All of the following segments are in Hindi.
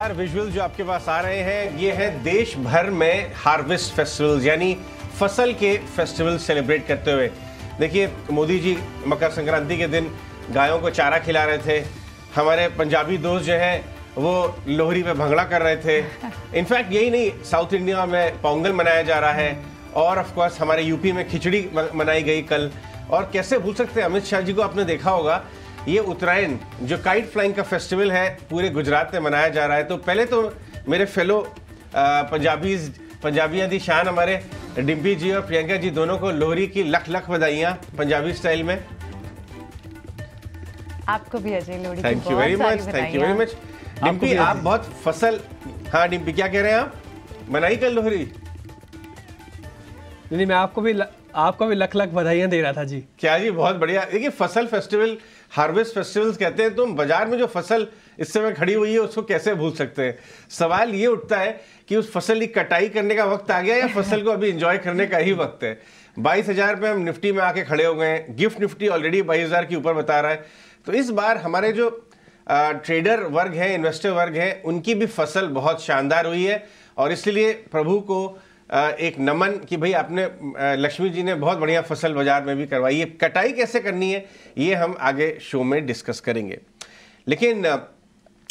विजुअल जो आपके पास आ रहे हैं ये है देश भर में हार्वेस्ट फेस्टिवल्स यानी फसल के फेस्टिवल सेलिब्रेट करते हुए। देखिए मोदी जी मकर संक्रांति के दिन गायों को चारा खिला रहे थे, हमारे पंजाबी दोस्त जो हैं वो लोहरी पे भंगड़ा कर रहे थे। इनफैक्ट यही नहीं, साउथ इंडिया में पोंगल मनाया जा रहा है और ऑफ कोर्स हमारे यूपी में खिचड़ी मनाई गई कल। और कैसे भूल सकते हैं, अमित शाह जी को आपने देखा होगा, ये उत्तरायण जो काइट फ्लाइंग का फेस्टिवल है पूरे गुजरात में मनाया जा रहा है। तो पहले तो मेरे फेलो पंजाबियां दी शान हमारे डिम्पी जी और प्रियंका जी दोनों को लोहरी की लख लख बधाइयां पंजाबी स्टाइल में। आपको भी अजय लोहड़ी की thank you very much, thank you very much. Dimpy आप बहुत फसल, हाँ डिम्पी क्या कह रहे हैं आप, मनाई कल लोहरी? नहीं, मैं आपको भी लख लख बधाइयां दे रहा था जी। क्या जी, बहुत बढ़िया। देखिए फसल फेस्टिवल, हार्वेस्ट फेस्टिवल्स कहते हैं, तुम बाजार में जो फसल इस समय खड़ी हुई है उसको कैसे भूल सकते हैं। सवाल ये उठता है कि उस फसल की कटाई करने का वक्त आ गया या फसल को अभी एंजॉय करने का ही वक्त है। 22,000 पे हम निफ्टी में आके खड़े हो गए हैं, गिफ्ट निफ्टी ऑलरेडी 22,000 के ऊपर बता रहा है। तो इस बार हमारे जो ट्रेडर वर्ग है, इन्वेस्टर वर्ग है, उनकी भी फसल बहुत शानदार हुई है और इसलिए प्रभु को एक नमन कि भाई आपने, लक्ष्मी जी ने बहुत बढ़िया फसल बाजार में भी करवाई है। कटाई कैसे करनी है ये हम आगे शो में डिस्कस करेंगे, लेकिन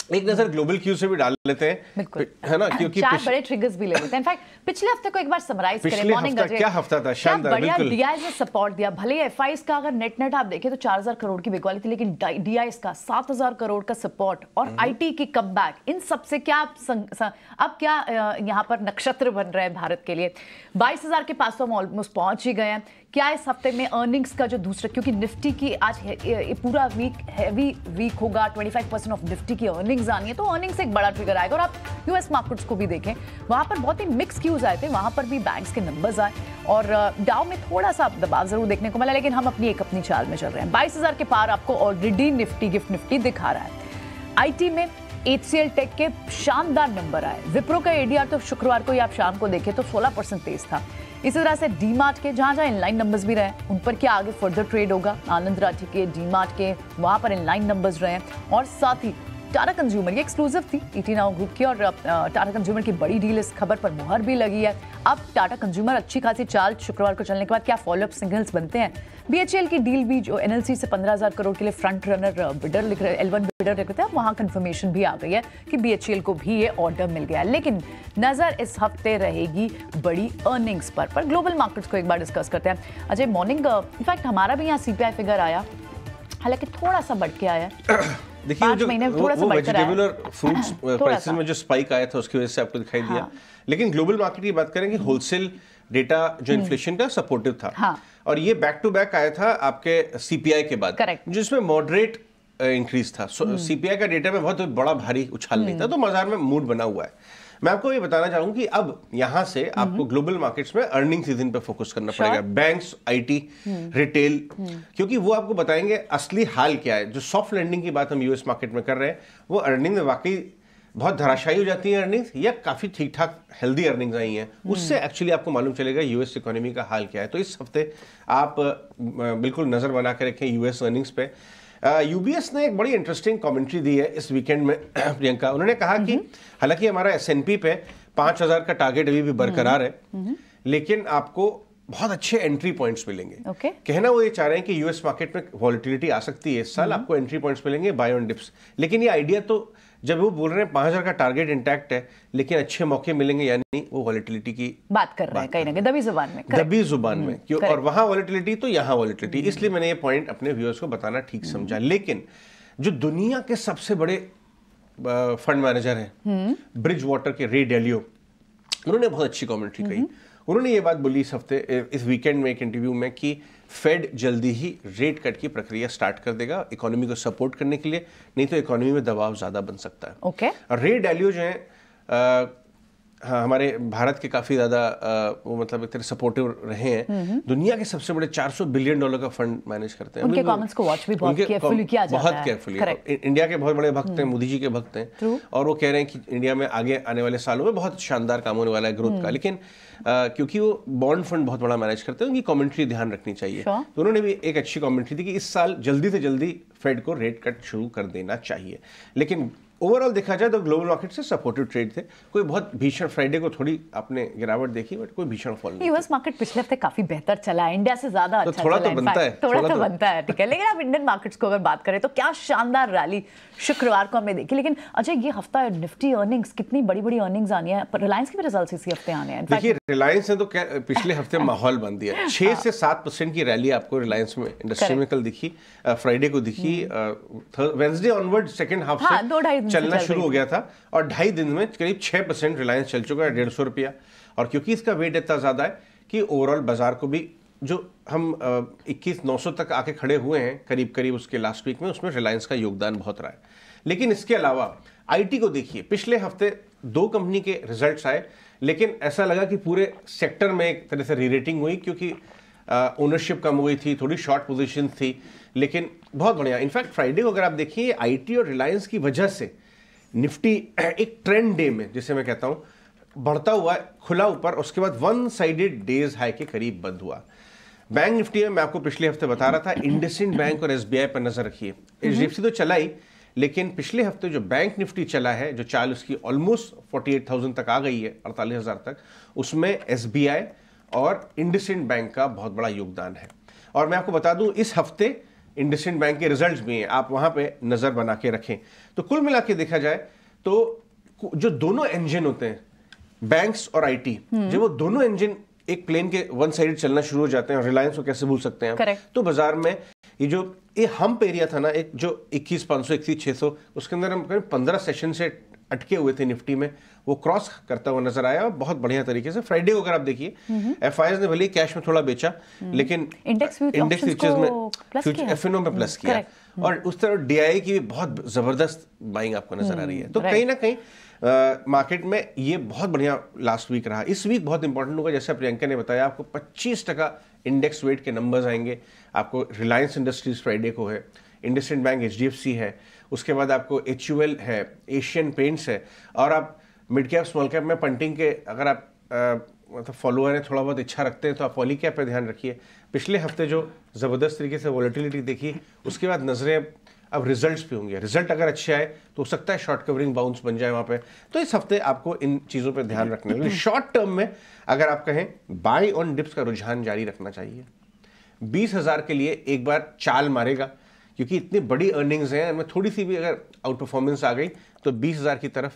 एक नजर ग्लोबल क्यू से भी डाल लेते हैं, बिल्कुल है ना, क्योंकि चार बड़े ट्रिगर्स भी ले लेते हैं। इनफैक्ट पिछले हफ्ते को एक बार समराइज करें। मॉर्निंग क्या हफ्ता था, शानदार, बिल्कुल। डीआईएस ने सपोर्ट दिया, भले एफआईएस का अगर नेट आप देखें तो 4,000 करोड़ की बिकवाली थी, लेकिन डीआईएस का 7,000 करोड़ का सपोर्ट और आईटी की कमबैक, इन सबसे क्या अब क्या यहाँ पर नक्षत्र बन रहे हैं भारत के लिए। 22,000 के पास तो हम ऑलमोस्ट पहुंच ही गए हैं। क्या इस हफ्ते में अर्निंग्स का जो दूसरा, क्योंकि निफ्टी की आज पूरा वीक हैवी वीक होगा, 25% ऑफ निफ्टी की अर्निंग्स आनी है, तो अर्निंग्स एक बड़ा ट्रिगर आएगा। और आप यूएस मार्केट्स को भी देखें, वहां पर बहुत ही मिक्स क्यूज आए थे, वहां पर भी बैंक्स के नंबर्स आए और डाउ में थोड़ा सा दबाव जरूर देखने को मिला, लेकिन हम अपनी चाल में चल रहे हैं। 22,000 के पार आपको ऑलरेडी निफ्टी गिफ्ट निफ्टी दिखा रहा है। आईटी में HCL टेक के शानदार नंबर आए। विप्रो का एडीआर तो शुक्रवार को ही आप शाम को देखें तो 16% तेज था। इसी तरह से डीमार्ट के जहां इनलाइन नंबर्स भी रहे, उन पर क्या आगे फर्दर ट्रेड होगा। आनंद राठी के, डीमार्ट के, वहां पर इनलाइन नंबर्स रहे और साथ ही टाटा कंज्यूमर, ये एक्सक्लूसिव थी ईटी नाउ ग्रुप की और टाटा कंज्यूमर की बड़ी डील, इस खबर पर मुहर भी लगी है। अब टाटा कंज्यूमर अच्छी खासी चाल शुक्रवार को चलने के बाद क्या फॉलोअप सिग्नल्स बनते हैं। बीएचईएल की डील भी जो एनएलसी से 15,000 करोड़ के लिए फ्रंट रनर बिडर लिख रहे, L1 बिडर लिख रहे थे, अब वहां कंफर्मेशन भी आ गई है कि बीएचईएल को भी ये ऑर्डर मिल गया है। लेकिन नजर इस हफ्ते रहेगी बड़ी अर्निंग्स पर ग्लोबल मार्केट्स को एक बार डिस्कस करते हैं। अजय, मॉर्निंग इनफैक्ट हमारा भी यहाँ सीपीआई फिगर आया, हालांकि थोड़ा सा बढ़ के आया। देखिए जो वो वेजिटेबल और फ्रूट्स प्राइसेस में जो स्पाइक आया था उसकी वजह से आपको दिखाई दिया। लेकिन ग्लोबल मार्केट की बात करें कि होलसेल डेटा जो इन्फ्लेशन का सपोर्टिव था और ये बैक टू बैक आया था आपके सीपीआई के बाद, जिसमें मॉडरेट इंक्रीज था। सीपीआई का डेटा में बहुत बड़ा भारी उछाल नहीं था, तो बाजार में मूड बना हुआ है। मैं आपको ये बताना चाहूंगा कि अब यहां से आपको ग्लोबल मार्केट्स में अर्निंग सीजन पे फोकस करना पड़ेगा। बैंक्स, आईटी, रिटेल, क्योंकि वो आपको बताएंगे असली हाल क्या है। जो सॉफ्ट लैंडिंग की बात हम यूएस मार्केट में कर रहे हैं, वो अर्निंग में वाकई बहुत धराशायी हो जाती है अर्निंग्स या काफी ठीक ठाक हेल्दी अर्निंग्स आई हैं, उससे एक्चुअली आपको मालूम चलेगा यूएस इकोनॉमी का हाल क्या है। तो इस हफ्ते आप बिल्कुल नजर बना के रखें यूएस अर्निंग्स पे। यूबीएस ने एक बड़ी इंटरेस्टिंग कमेंट्री दी है इस वीकेंड में प्रियंका। उन्होंने कहा कि हालांकि हमारा एसएनपी पे 5,000 का टारगेट अभी भी बरकरार है, लेकिन आपको बहुत अच्छे एंट्री पॉइंट्स मिलेंगे। कहना वो ये चाह रहे हैं कि यूएस मार्केट में वॉलेटिलिटी आ सकती है इस साल, आपको एंट्री पॉइंट्स मिलेंगे, बाय ऑन डिप्स। लेकिन ये आइडिया तो, जब वो बोल रहे हैं 5,000 का टारगेट इंटैक्ट है लेकिन अच्छे मौके मिलेंगे, यानी वो वॉलेटिलिटी की बात कर रहे हैं कहीं ना कहीं दबी जुबान में क्यों, और वहां वॉलेटिलिटी तो यहाँ वॉलेटिलिटी। इसलिए मैंने ये पॉइंट अपने व्यूअर्स को बताना ठीक समझा। लेकिन जो दुनिया के सबसे बड़े फंड मैनेजर हैं, ब्रिज वाटर के रे डेलियो, उन्होंने बहुत अच्छी कमेंट्री कही। उन्होंने ये बात बोली इस हफ्ते, इस वीकेंड में एक इंटरव्यू में, कि फेड जल्दी ही रेट कट की प्रक्रिया स्टार्ट कर देगा इकोनॉमी को सपोर्ट करने के लिए, नहीं तो इकोनॉमी में दबाव ज्यादा बन सकता है। और रे डेलियो जो है हमारे भारत के काफी ज्यादा वो मतलब एक तरह सपोर्टिव रहे हैं। दुनिया के सबसे बड़े $400 बिलियन का फंड मैनेज करते हैं। उनके कमेंट्स को वॉच भी बहुत केयरफुली किया जाता है। बहुत केयरफुली। इंडिया के बहुत बड़े भक्त हैं, मोदी जी के भक्त हैं, और वो कह रहे हैं कि इंडिया में आगे आने वाले सालों में बहुत शानदार काम होने वाला है ग्रोथ का। लेकिन क्योंकि वो बॉन्ड फंड बहुत बड़ा मैनेज करते हैं, उनकी कमेंट्री ध्यान रखनी चाहिए। तो उन्होंने भी एक अच्छी कमेंट्री दी कि इस साल जल्दी से जल्दी फेड को रेट कट शुरू कर देना चाहिए। लेकिन ओवरऑल देखा जाए तो ग्लोबल मार्केट से सपोर्टिव ट्रेड थे, कोई बहुत भीषण, फ्राइडे को थोड़ी आपने गिरावट देखी बट कोई भीषण फॉल नहीं। यूएस मार्केट पिछले हफ्ते काफी बेहतर चला है, इंडिया से ज्यादा अच्छा थोड़ा चला तो बनता है, थोड़ा तो बनता है, ठीक है। लेकिन आप इंडियन मार्केट्स को अगर बात करें तो क्या शानदार रैली शुक्रवार को हमने देखी। लेकिन अजय, ये हफ्ता निफ्टी अर्निंग्स, कितनी बड़ी बड़ी अर्निंग्स आनी है, रिलायंस के भी रिजल्ट्स इसी हफ्ते आने हैं। देखिए रिलायंस ने तो पिछले हफ्ते माहौल बन दिया, 6 से 7% की रैली आपको रिलायंस में इंडस्ट्री में कल दिखी, फ्राइडे को दिखी, वेडनेसडे ऑनवर्ड सेकंड हाफ से चलना शुरू हो गया था और 2.5 दिन में करीब 6% रिलायंस चल चुका है, 150 रुपया। और क्योंकि इसका वेट इतना ज्यादा है कि ओवरऑल बाजार को भी जो हम 21,900 तक आके खड़े हुए हैं करीब करीब उसके लास्ट वीक में, उसमें रिलायंस का योगदान बहुत रहा है। लेकिन इसके अलावा आईटी को देखिए, पिछले हफ्ते 2 कंपनी के रिजल्ट्स आए, लेकिन ऐसा लगा कि पूरे सेक्टर में एक तरह से रीरेटिंग हुई क्योंकि ओनरशिप कम हुई थी, थोड़ी शॉर्ट पोजीशन थी, लेकिन बहुत बढ़िया। इनफैक्ट फ्राइडे को अगर आप देखिए, आईटी और रिलायंस की वजह से निफ्टी एक ट्रेंड डे में, जिसे मैं कहता हूं, बढ़ता हुआ खुला ऊपर, उसके बाद वन साइडेड डेज हाई के करीब बंद हुआ। बैंक निफ्टी में मैं आपको पिछले हफ्ते बता रहा था, इंडसइंड बैंक और एसबीआई पर नजर रखिए। एचडीएफसी तो चला ही, लेकिन पिछले हफ्ते जो बैंक निफ्टी चला है, जो चाल उसकी ऑलमोस्ट 48,000 तक आ गई है, 48,000 तक, उसमें एसबीआई और इंडसइंड बैंक का बहुत बड़ा योगदान है। और मैं आपको बता दूं, इस हफ्ते इंडसइंड बैंक के रिजल्ट्स भी हैं, आप वहां पे नजर बना के रखें। तो कुल मिला के देखा जाए तो जो दोनों इंजन होते हैं, बैंक्स और आईटी, जब वो दोनों इंजन एक प्लेन के वन साइड चलना शुरू हो जाते हैं, और रिलायंस को कैसे भूल सकते हैं, तो बाजार में ये हम्प एरिया था ना, एक जो 21,500 21,600, उसके अंदर हम 15 सेशन से अटके हुए थे निफ्टी में, वो क्रॉस करता हुआ नजर आया बहुत बढ़िया तरीके से। फ्राइडे को अगर आप देखिए, एफआईएस ने भले ही कैश में थोड़ा बेचा, लेकिन इंडेक्स फ्यूचर्स में एफएनओ में प्लस किया, और उस तरह डीआईआई की भी बहुत जबरदस्त बाइंग आपको नजर आ रही है। तो कहीं ना कहीं मार्केट में ये बहुत बढ़िया लास्ट वीक रहा। इस वीक बहुत इंपॉर्टेंट होगा, जैसे प्रियंका ने बताया, आपको 25% इंडेक्स वेट के नंबर्स आएंगे। आपको रिलायंस इंडस्ट्रीज फ्राइडे को है, इंडसइंड बैंक, एचडीएफसी है, उसके बाद आपको एचयूएल है, एशियन पेंट्स है, और आप मिड कैप स्मॉल कैप में पंटिंग के अगर आप मतलब फॉलोअर हैं, थोड़ा बहुत इच्छा रखते हैं, तो आप पॉली कैप पे ध्यान रखिए। पिछले हफ्ते जो जबरदस्त तरीके से वॉलेटिलिटी देखी, उसके बाद नजरें अब रिजल्ट्स पे होंगे। रिजल्ट अगर अच्छे आए तो हो सकता है शॉर्ट कवरिंग बाउंस बन जाए वहां पे, तो इस हफ्ते आपको इन चीजों पे ध्यान रखना है। शॉर्ट टर्म में अगर आप कहें, बाय ऑन डिप्स का रुझान जारी रखना चाहिए। 20,000 के लिए एक बार चाल मारेगा, क्योंकि इतनी बड़ी अर्निंग्स हैं, इनमें थोड़ी सी भी अगर आउट परफॉर्मेंस आ गई तो 20,000 की तरफ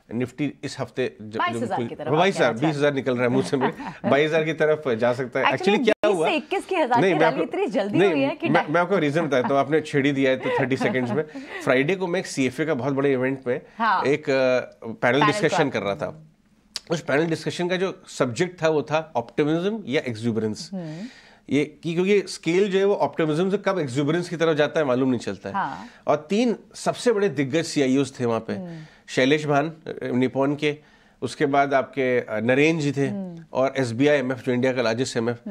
निफ्टी इस हफ्ते 20,000 निकल रहा है मुंह से मेरे, 22,000 की तरफ जा सकता है। एक्चुअली क्या हुआ, नहीं मैं आपको रीजन बताता हूँ। आपने छेड़ी दिया है तो 30 सेकंड्स में। फ्राइडे को मैं एक सीएफए का बहुत बड़े इवेंट में एक पैनल डिस्कशन कर रहा था। उस पैनल डिस्कशन का जो सब्जेक्ट था वो था ऑप्टिमिज्म या एक्सुबरेंस। ये क्योंकि स्केल जो है वो ऑप्टिमिज्म से कब एक्सुबरेंस की तरफ जाता है मालूम नहीं चलता है। और 3 सबसे बड़े दिग्गज सीआईओज थे वहां पे, शैलेश भान निपॉन के, उसके बाद आपके नरेन जी थे, और एसबीआई एमएफ जो इंडिया का लार्जेस्ट एमएफ,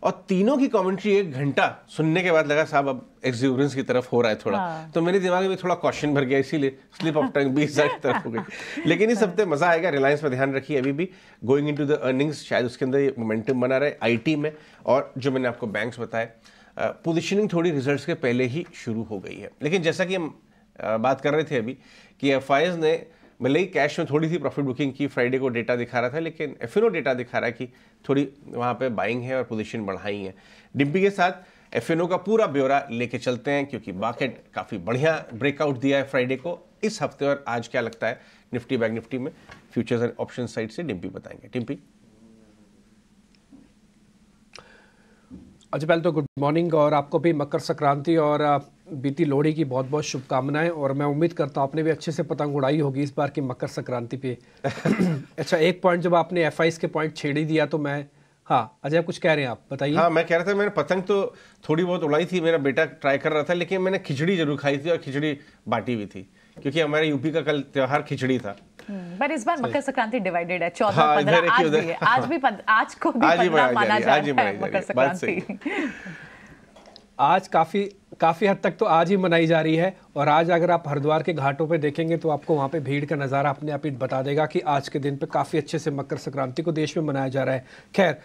और तीनों की कमेंट्री 1 घंटा सुनने के बाद लगा साहब अब एक्सुबरेंस की तरफ हो रहा है थोड़ा। तो मेरे दिमाग में थोड़ा क्वेश्चन भर गया, इसीलिए स्लिप ऑफ टंग 20,000 की तरफ हो गई। लेकिन इस हफ्ते मजा आएगा। रिलायंस पर ध्यान रखिए, अभी भी गोइंग इनटू द अर्निंग्स, शायद उसके अंदर मोमेंटम बना रहे। आईटी में, और जो मैंने आपको बैंक्स बताए, पोजिशनिंग थोड़ी रिजल्ट्स के पहले ही शुरू हो गई है। लेकिन जैसा कि हम बात कर रहे थे अभी कि एफआईएस ने भले ही कैश में थोड़ी सी प्रॉफिट बुकिंग की, फ्राइडे को डेटा दिखा रहा था, लेकिन एफएनओ डेटा दिखा रहा है कि थोड़ी वहां पे बाइंग है और पोजीशन बढ़ाई है। डिम्पी के साथ एफएनओ का पूरा ब्यौरा लेके चलते हैं, क्योंकि मार्केट काफी बढ़िया ब्रेकआउट दिया है फ्राइडे को इस हफ्ते। और आज क्या लगता है निफ्टी बैंक निफ्टी में, फ्यूचर्स एंड ऑप्शन साइड से डिम्पी बताएंगे। डिम्पी। अच्छा, पहले तो गुड मॉर्निंग, और आपको भी मकर संक्रांति और बीती लोहड़ी की बहुत बहुत शुभकामनाएं। और मैं उम्मीद करता हूं आपने भी अच्छे से पतंग उड़ाई होगी इस बार की मकर संक्रांति पे। अच्छा, एक पॉइंट जब आपने एफआईएस के पॉइंट छेड़ ही दिया तो मैं, हाँ अजय कुछ कह रहे हैं आप, बताइए। हाँ, मैं कह रहा था, मैंने पतंग तो थोड़ी बहुत उड़ाई थी, मेरा बेटा ट्राई कर रहा था, लेकिन मैंने खिचड़ी जरूर खाई थी और खिचड़ी बांटी भी थी, क्योंकि हमारे यूपी का कल त्योहार खिचड़ी था। पर इस बार मकर संक्रांति डिवाइडेड है, 14-15 आज को भी 15 माना जा रहा है मकर संक्रांति। आज काफी हद तक तो आज ही मनाई जा रही है। और आज अगर आप हरिद्वार के घाटों पे देखेंगे तो आपको वहाँ पे भीड़ का नज़ारा अपने आप ही बता देगा कि आज के दिन पे काफ़ी अच्छे से मकर संक्रांति को देश में मनाया जा रहा है। खैर,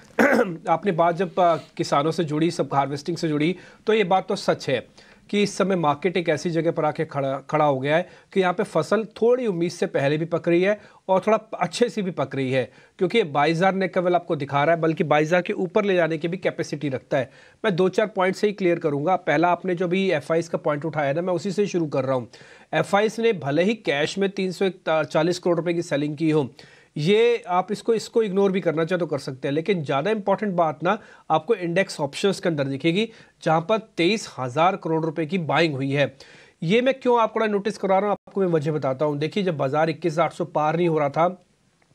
आपने बात जब किसानों से जुड़ी, सब हार्वेस्टिंग से जुड़ी, तो ये बात तो सच है कि इस समय मार्केट एक ऐसी जगह पर आके खड़ा हो गया है कि यहाँ पे फसल थोड़ी उम्मीद से पहले भी पक रही है और थोड़ा अच्छे से भी पक रही है, क्योंकि 22,000 ने केवल आपको दिखा रहा है, बल्कि 22,000 के ऊपर ले जाने की भी कैपेसिटी रखता है। मैं 2-4 पॉइंट से ही क्लियर करूंगा। पहला आपने जो भी एफआईस का पॉइंट उठाया ना, मैं उसी से शुरू कर रहा हूँ। एफआईस ने भले ही कैश में 340 करोड़ रुपए की सेलिंग की हो, ये आप इसको इग्नोर भी करना चाहे तो कर सकते हैं, लेकिन ज़्यादा इंपॉर्टेंट बात ना आपको इंडेक्स ऑप्शंस के अंदर दिखेगी, जहां पर 23,000 करोड़ रुपए की बाइंग हुई है। ये मैं क्यों आपको नोटिस करा रहा हूं, आपको मैं वजह बताता हूं। देखिए, जब बाजार 21,800 पार नहीं हो रहा था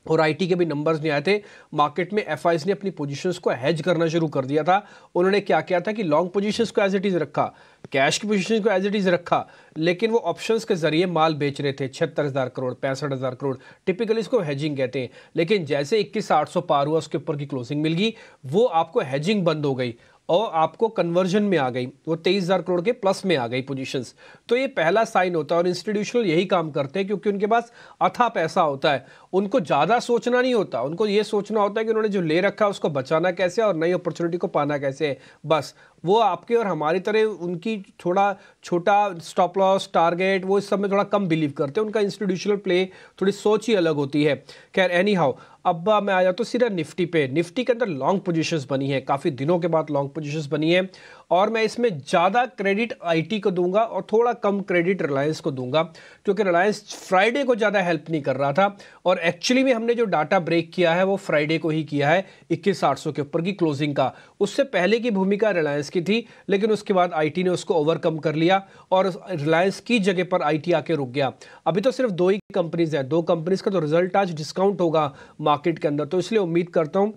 और आईटी के भी नंबर्स नहीं आए थे, मार्केट में एफआईएस ने अपनी पोजीशंस को हेज करना शुरू कर दिया था। उन्होंने क्या किया था कि लॉन्ग पोजीशंस को एज इट इज रखा, कैश की पोजीशंस को एज इट इज रखा, लेकिन वो ऑप्शंस के जरिए माल बेच रहे थे। 76,000 करोड़, 65,000 करोड़, टिपिकली इसको हेजिंग कहते हैं। लेकिन जैसे 21,800 पार हुआ, उसके ऊपर की क्लोजिंग मिल गई, वो आपको हेजिंग बंद हो गई और आपको कन्वर्जन में आ गई, वो 23,000 करोड़ के प्लस में आ गई पोजीशंस। तो ये पहला साइन होता है और इंस्टीट्यूशनल यही काम करते हैं, क्योंकि उनके पास अथाह पैसा होता है। उनको ज़्यादा सोचना नहीं होता, उनको ये सोचना होता है कि उन्होंने जो ले रखा है उसको बचाना कैसे और नई अपॉर्चुनिटी को पाना कैसे है। बस वो आपके और हमारी तरह उनकी थोड़ा छोटा स्टॉप लॉस टारगेट, वो इस सब में थोड़ा कम बिलीव करते हैं। उनका इंस्टीट्यूशनल प्ले, थोड़ी सोच ही अलग होती है। खैर, एनी हाउ, अब मैं आ जाता हूँ सीधा निफ्टी पे। निफ्टी के अंदर लॉन्ग पोजीशंस बनी है, काफ़ी दिनों के बाद लॉन्ग पोजीशंस बनी है, और मैं इसमें ज़्यादा क्रेडिट आईटी को दूंगा और थोड़ा कम क्रेडिट रिलायंस को दूंगा, क्योंकि रिलायंस फ्राइडे को ज़्यादा हेल्प नहीं कर रहा था और एक्चुअली में हमने जो डाटा ब्रेक किया है वो फ्राइडे को ही किया है, 21,800 के ऊपर की क्लोजिंग का। उससे पहले की भूमिका रिलायंस की थी, लेकिन उसके बाद आईटी ने उसको ओवरकम कर लिया और रिलायंस की जगह पर आईटी आके रुक गया। अभी तो सिर्फ 2 ही कंपनीज है, 2 कंपनीज का तो रिजल्ट आज डिस्काउंट होगा मार्केट के अंदर, तो इसलिए उम्मीद करता हूं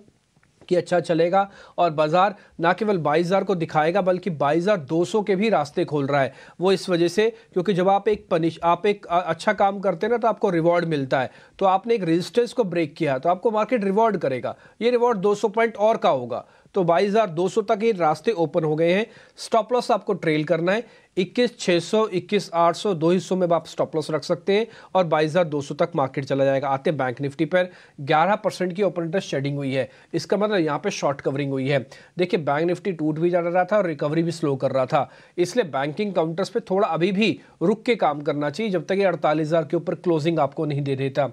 कि अच्छा चलेगा और बाजार ना केवल 22,000 को दिखाएगा, बल्कि 22,200 के भी रास्ते खोल रहा है। वो इस वजह से, क्योंकि जब आप एक अच्छा काम करते हैं ना, तो आपको रिवॉर्ड मिलता है। तो आपने एक रेजिस्टेंस को ब्रेक किया तो आपको मार्केट रिवॉर्ड करेगा। ये रिवॉर्ड 200 पॉइंट और का होगा, तो 22,200 तक ये रास्ते ओपन हो गए हैं। स्टॉप लॉस आपको ट्रेल करना है, 21,600, 21,800 2 हिस्सों में आप स्टॉप लॉस रख सकते हैं और 22,200 तक मार्केट चला जाएगा। आते हैं बैंक निफ्टी पर, 11% की ओपन इंटरेस्ट शेडिंग हुई है, इसका मतलब यहाँ पे शॉर्ट कवरिंग हुई है। देखिए, बैंक निफ्टी टूट भी जा रहा था और रिकवरी भी स्लो कर रहा था, इसलिए बैंकिंग काउंटर्स पे थोड़ा अभी भी रुक के काम करना चाहिए, जब तक ये 48,000 के ऊपर क्लोजिंग आपको नहीं दे देता।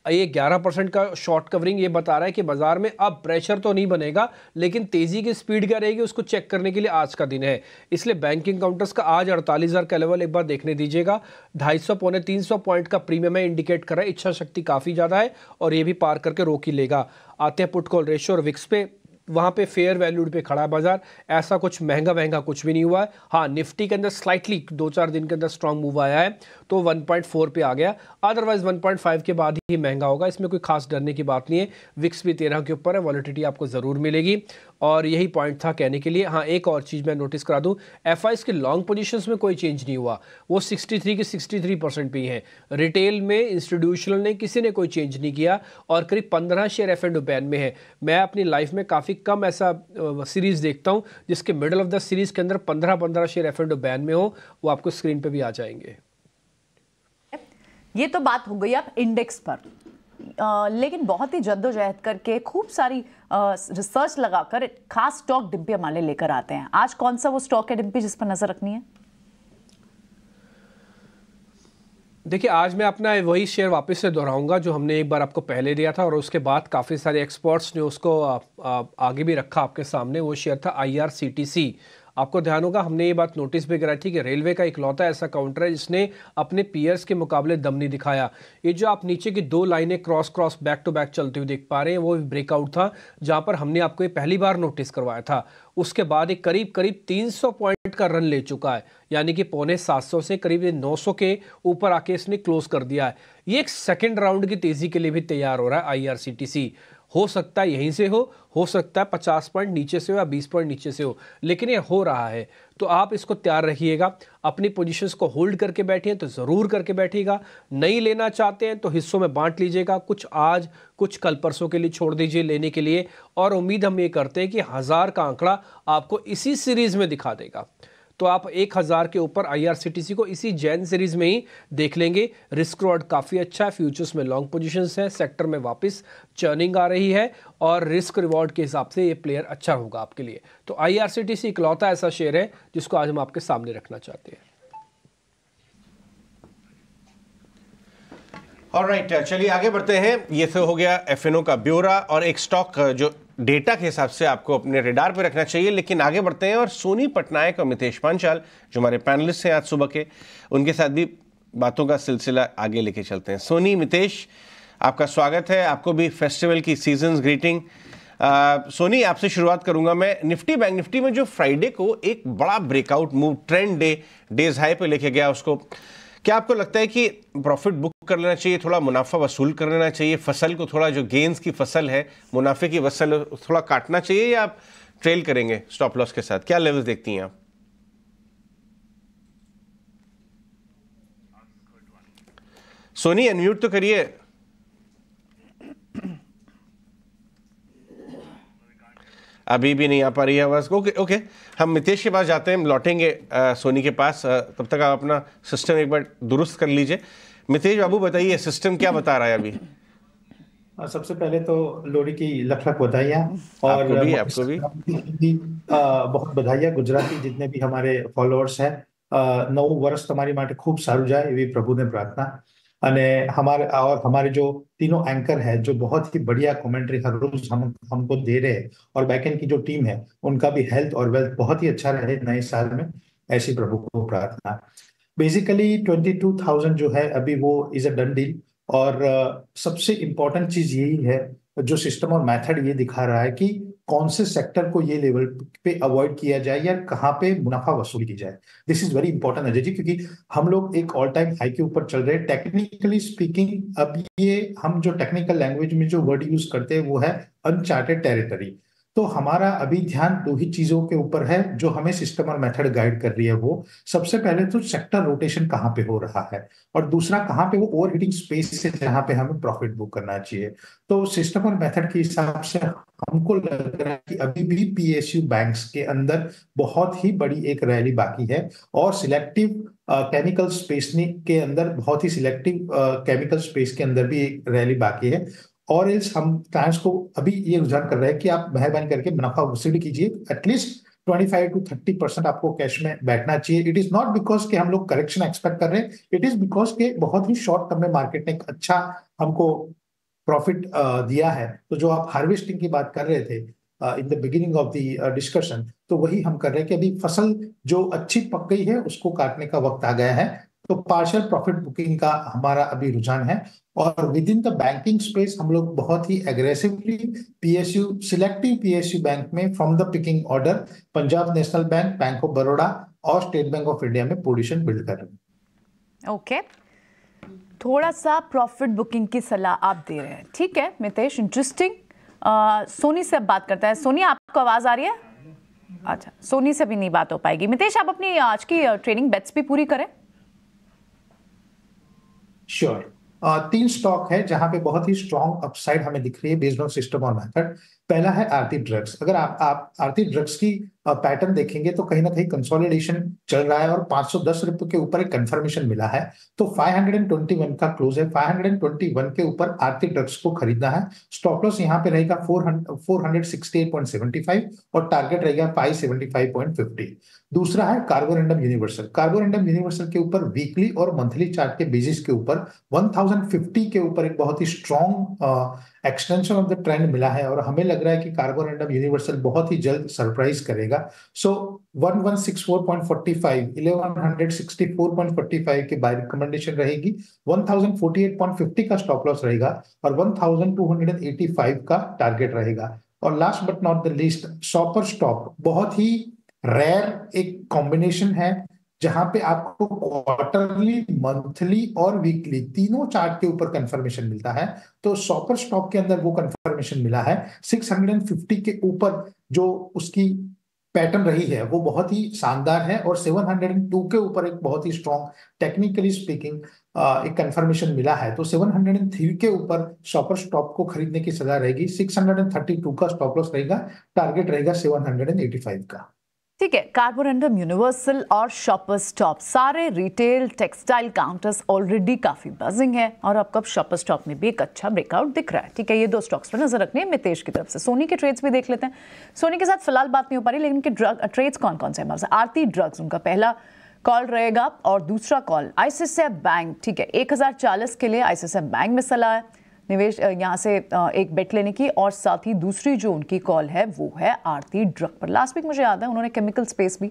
ये 11% का शॉर्ट कवरिंग ये बता रहा है कि बाजार में अब प्रेशर तो नहीं बनेगा, लेकिन तेजी की स्पीड क्या रहेगी उसको चेक करने के लिए आज का दिन है। इसलिए बैंकिंग काउंटर्स का आज 48,000 का लेवल एक बार देखने दीजिएगा। 250 पौने 300 पॉइंट का प्रीमियम है, इंडिकेट कर रहा है इच्छा शक्ति काफी ज्यादा है और ये भी पार करके रोक ही लेगा। आते हैं पुट कॉल रेशियो और विक्स पे। वहाँ पे फेयर वैल्यूड पे खड़ा है बाजार, ऐसा कुछ महंगा कुछ भी नहीं हुआ है। हाँ, निफ्टी के अंदर स्लाइटली 2-4 दिन के अंदर स्ट्रांग मूव आया है, तो 1.4 पे आ गया, अदरवाइज 1.5 के बाद ही महंगा होगा, इसमें कोई खास डरने की बात नहीं है। विक्स भी 13 के ऊपर है, वॉलिटिलिटी आपको ज़रूर मिलेगी और यही पॉइंट था कहने के लिए। हाँ, एक और चीज़ मैं नोटिस करा दूँ, एफआईएस के लॉन्ग पोजीशंस में कोई चेंज नहीं हुआ, वो 63 के 63% पे ही है। रिटेल में, इंस्टीट्यूशनल ने, किसी ने कोई चेंज नहीं किया और करीब 15 शेयर F&O बैन में है। मैं अपनी लाइफ में काफ़ी कम ऐसा सीरीज देखता हूँ जिसके मिडल ऑफ द सीरीज के अंदर 15 शेयर F&O बैन में हो, वो आपको स्क्रीन पे भी आ जाएंगे। ये तो बात हो गई अब इंडेक्स पर, लेकिन बहुत ही जद्दोजहद करके खूब सारी रिसर्च लगाकर खास स्टॉक डिम्पी हमारे लेकर आते हैं। आज कौन सा वो स्टॉक है डिम्पी जिस पर नजर रखनी है? देखिए, आज मैं अपना वही शेयर वापस से दोहराऊंगा जो हमने एक बार आपको पहले दिया था और उसके बाद काफ़ी सारे एक्सपर्ट्स ने उसको आगे भी रखा आपके सामने। वो शेयर था IRCTC। आपको ध्यान होगा, हमने ये बात नोटिस भी कराई थी कि रेलवे का इकलौता ऐसा काउंटर है जिसने अपने पीयर्स के मुकाबले दम नहीं दिखाया। ये जो आप नीचे की 2 लाइनें क्रॉस बैक टू बैक चलते हुए देख पा रहे हैं, वो ब्रेकआउट था जहां पर हमने आपको ये पहली बार नोटिस करवाया था। उसके बाद एक करीब 300 पॉइंट का रन ले चुका है, यानी कि पौने 700 से करीब 900 के ऊपर आके इसने क्लोज कर दिया है। ये एक सेकेंड राउंड की तेजी के लिए भी तैयार हो रहा है IRCTC। हो सकता है यहीं से हो सकता है 50 पॉइंट नीचे से हो या 20 पॉइंट नीचे से हो, लेकिन ये हो रहा है। तो आप इसको तैयार रखिएगा, अपनी पोजीशंस को होल्ड करके बैठिए तो ज़रूर करके बैठिएगा। नहीं लेना चाहते हैं तो हिस्सों में बांट लीजिएगा, कुछ आज कुछ कल परसों के लिए छोड़ दीजिए लेने के लिए, और उम्मीद हम ये करते हैं कि 1000 का आंकड़ा आपको इसी सीरीज में दिखा देगा। तो आप 1000 के ऊपर IRCTC को इसी जैन सीरीज में ही देख लेंगे। रिस्क रिवॉर्ड काफ़ी अच्छा है, फ्यूचर्स में लॉन्ग पोजीशंस है, सेक्टर में वापस चर्निंग आ रही है और रिस्क रिवॉर्ड के हिसाब से ये प्लेयर अच्छा होगा आपके लिए। तो IRCTC इकलौता ऐसा शेयर है जिसको आज हम आपके सामने रखना चाहते हैं। ऑलराइट, चलिए आगे बढ़ते हैं। ये तो हो गया FNO का ब्यौरा और एक स्टॉक जो डेटा के हिसाब से आपको अपने रेडार पे रखना चाहिए। लेकिन आगे बढ़ते हैं और सोनी पटनायक और मितेश पांचाल जो हमारे पैनलिस्ट हैं आज सुबह के, उनके साथ भी बातों का सिलसिला आगे लेके चलते हैं। सोनी, मितेश, आपका स्वागत है, आपको भी फेस्टिवल की सीजन ग्रीटिंग। सोनी, आपसे शुरुआत करूंगा मैं। निफ्टी, बैंक निफ्टी में जो फ्राइडे को एक बड़ा breakout move trend days high पे लेके गया उसको, क्या आपको लगता है कि प्रॉफिट बुक कर लेना चाहिए, थोड़ा मुनाफा वसूल कर लेना चाहिए, फसल को थोड़ा, जो गेन्स की फसल है, मुनाफे की फसल थोड़ा काटना चाहिए, या आप ट्रेल करेंगे स्टॉप लॉस के साथ? क्या लेवल्स देखती हैं आप? सोनी, अनम्यूट तो करिए। अभी भी नहीं आ पा रही है आवाज। ओके, हम मितेश के पास जाते हैं, लौटेंगे सोनी के पास। तब तक आप अपना सिस्टम एक बार दुरुस्त कर लीजिए। मितेश बाबू, बताइए सिस्टम क्या बता रहा है अभी? सबसे पहले तो लोहड़ी की लख लख बधाइयाँ, और आपको भी बहुत बधाइयाँ। गुजराती जितने भी हमारे फॉलोअर्स हैं, नवुं वर्ष તમારી માટે खूब सारू जाए એવી પ્રભુને प्रार्थना। અને हमारे जो तीनों एंकर है जो बहुत ही बढ़िया कमेंट्री हर रोज हमको दे रहे हैं, और बैकएंड की जो टीम है उनका भी हेल्थ और वेल्थ बहुत ही अच्छा रहे नए साल में, ऐसी प्रभु को प्रार्थना। बेसिकली 22,000 जो है अभी वो इज अ डन डील। और सबसे इम्पोर्टेंट चीज यही है, जो सिस्टम और मेथड ये दिखा रहा है कि कौन से सेक्टर को ये लेवल पे अवॉइड किया जाए या कहाँ पे मुनाफा वसूल की जाए। This is very important Ajay ji, क्योंकि हम लोग एक ऑल टाइम हाई के ऊपर चल रहे हैं टेक्निकली स्पीकिंग। अब ये हम जो टेक्निकल लैंग्वेज में जो वर्ड यूज करते हैं वो है अनचार्टेड टेरिटरी। तो हमारा अभी ध्यान दो ही चीजों के ऊपर है जो हमें सिस्टम और मेथड गाइड कर रही है। वो सबसे पहले तो सेक्टर रोटेशन कहाँ पे हो रहा है, और दूसरा कहाँ पे वो ओवरहीटिंग स्पेस से जहां पे हमें प्रॉफिट बुक करना चाहिए। तो सिस्टम और मेथड के हिसाब से हमको लग रहा है कि अभी भी PSU बैंक्स के अंदर बहुत ही बड़ी एक रैली बाकी है, और सिलेक्टिव केमिकल स्पेस के अंदर बहुत ही सिलेक्टिव केमिकल स्पेस के अंदर भी एक रैली बाकी है। और इस हम क्लाइंट्स को अभी ये रुझान कर रहे हैं कि आप मेहरबानी करके मुनाफा वसूल कीजिए। एटलीस्ट 25 to 30% आपको कैश में बैठना चाहिए। इट इज नॉट बिकॉज कि हम लोग करेक्शन एक्सपेक्ट कर रहे हैं, इट इज बिकॉज के बहुत ही शॉर्ट टर्म में मार्केट ने एक अच्छा हमको प्रॉफिट दिया है। तो जो आप हार्वेस्टिंग की बात कर रहे थे in the beginning of the discussion, तो वही हम कर रहे हैं कि अभी फसल जो अच्छी पक गई है उसको काटने का वक्त आ गया है। तो पार्शियल प्रॉफिट बुकिंग का हमारा अभी रुझान है। और with in the banking space हम लोग बहुत ही aggressively PSU, selective PSU bank में from the picking order Punjab national bank, bank of Baroda और स्टेट बैंक ऑफ इंडिया में पोजीशन बिल्ड कर रहे हैं। ओके, थोड़ा सा प्रॉफिट बुकिंग की सलाह आप दे रहे हैं, ठीक है मितेश, इंटरेस्टिंग। सोनी से अब बात करता है। सोनी, आपको आवाज आ रही है? अच्छा, सोनी से भी नहीं बात हो पाएगी। मितेश, आप अपनी आज की ट्रेनिंग बेट्स भी पूरी करें। श्योर। 3 स्टॉक है जहां पे बहुत ही स्ट्रॉन्ग अपसाइड हमें दिख रही है बेस्ड ऑन सिस्टम और मेथड। पहला है आरती ड्रग्स। अगर आप आरती ड्रग्स की पैटर्न देखेंगे तो कहीं ना कहीं कंसोलिडेशन चल रहा है और 510 रुपए के ऊपर एक कंफर्मेशन मिला है। तो 521 का क्लोज है, 521 के ऊपर आरती ड्रग्स को खरीदना है। स्टॉप लॉस यहाँ पे रहेगा 468.75 और टारगेट रहेगा 575.50। दूसरा है कार्बोरेंडम यूनिवर्सल। कार्बोरेंडम यूनिवर्सल के ऊपर वीकली और मंथली चार्ट के बेसिस के ऊपर 1050 के ऊपर एक बहुत ही strong extension of the trend मिला है, और हमें लग रहा है कि कार्बोरेंडम यूनिवर्सल बहुत ही जल्द सरप्राइज करेगा। सो 1164.45, 1164.45 की बाय रिकमेंडेशन रहेगी। 1048.50 का स्टॉप लॉस रहेगा और 1285 का टारगेट रहेगा। और last but not the least, shopper stop बहुत ही रेयर एक कॉम्बिनेशन है जहां पे आपको क्वार्टरली, मंथली और वीकली तीनों चार्ट के ऊपर कंफर्मेशन मिलता है। तो शॉपर स्टॉक के अंदर वो कंफर्मेशन मिला है। 650 के ऊपर जो उसकी पैटर्न रही है वो बहुत ही शानदार है, और 702 के ऊपर एक बहुत ही स्ट्रॉन्ग टेक्निकली स्पीकिंग एक कंफर्मेशन मिला है। तो 703 के ऊपर शॉपर स्टॉप को खरीदने की सलाह रहेगी। 632 का स्टॉप लॉस रहेगा, टारगेट रहेगा 785 का। ठीक है, कार्बोरंडम, यूनिवर्सल और शॉपर्स स्टॉप, सारे रिटेल टेक्सटाइल काउंटर्स ऑलरेडी काफी बजिंग है और अब कब शॉपर्स स्टॉप में भी एक अच्छा ब्रेकआउट दिख रहा है। ठीक है, ये दो स्टॉक्स पर नजर रखनी है मितेश की तरफ से। सोनी के ट्रेड्स भी देख लेते हैं। सोनी के साथ फिलहाल बात नहीं हो पा रही, लेकिन इनके ट्रेड्स कौन कौन से हैं? आरती ड्रग्स उनका पहला कॉल रहेगा और दूसरा कॉल आईसीआईसीआई बैंक। ठीक है, 1040 के लिए आईसीआईसीआई बैंक में सलाह है निवेश यहाँ से एक बेट लेने की, और साथ ही दूसरी जो उनकी कॉल है वो है आरती ड्रग पर। लास्ट वीक मुझे याद है उन्होंने केमिकल स्पेस भी,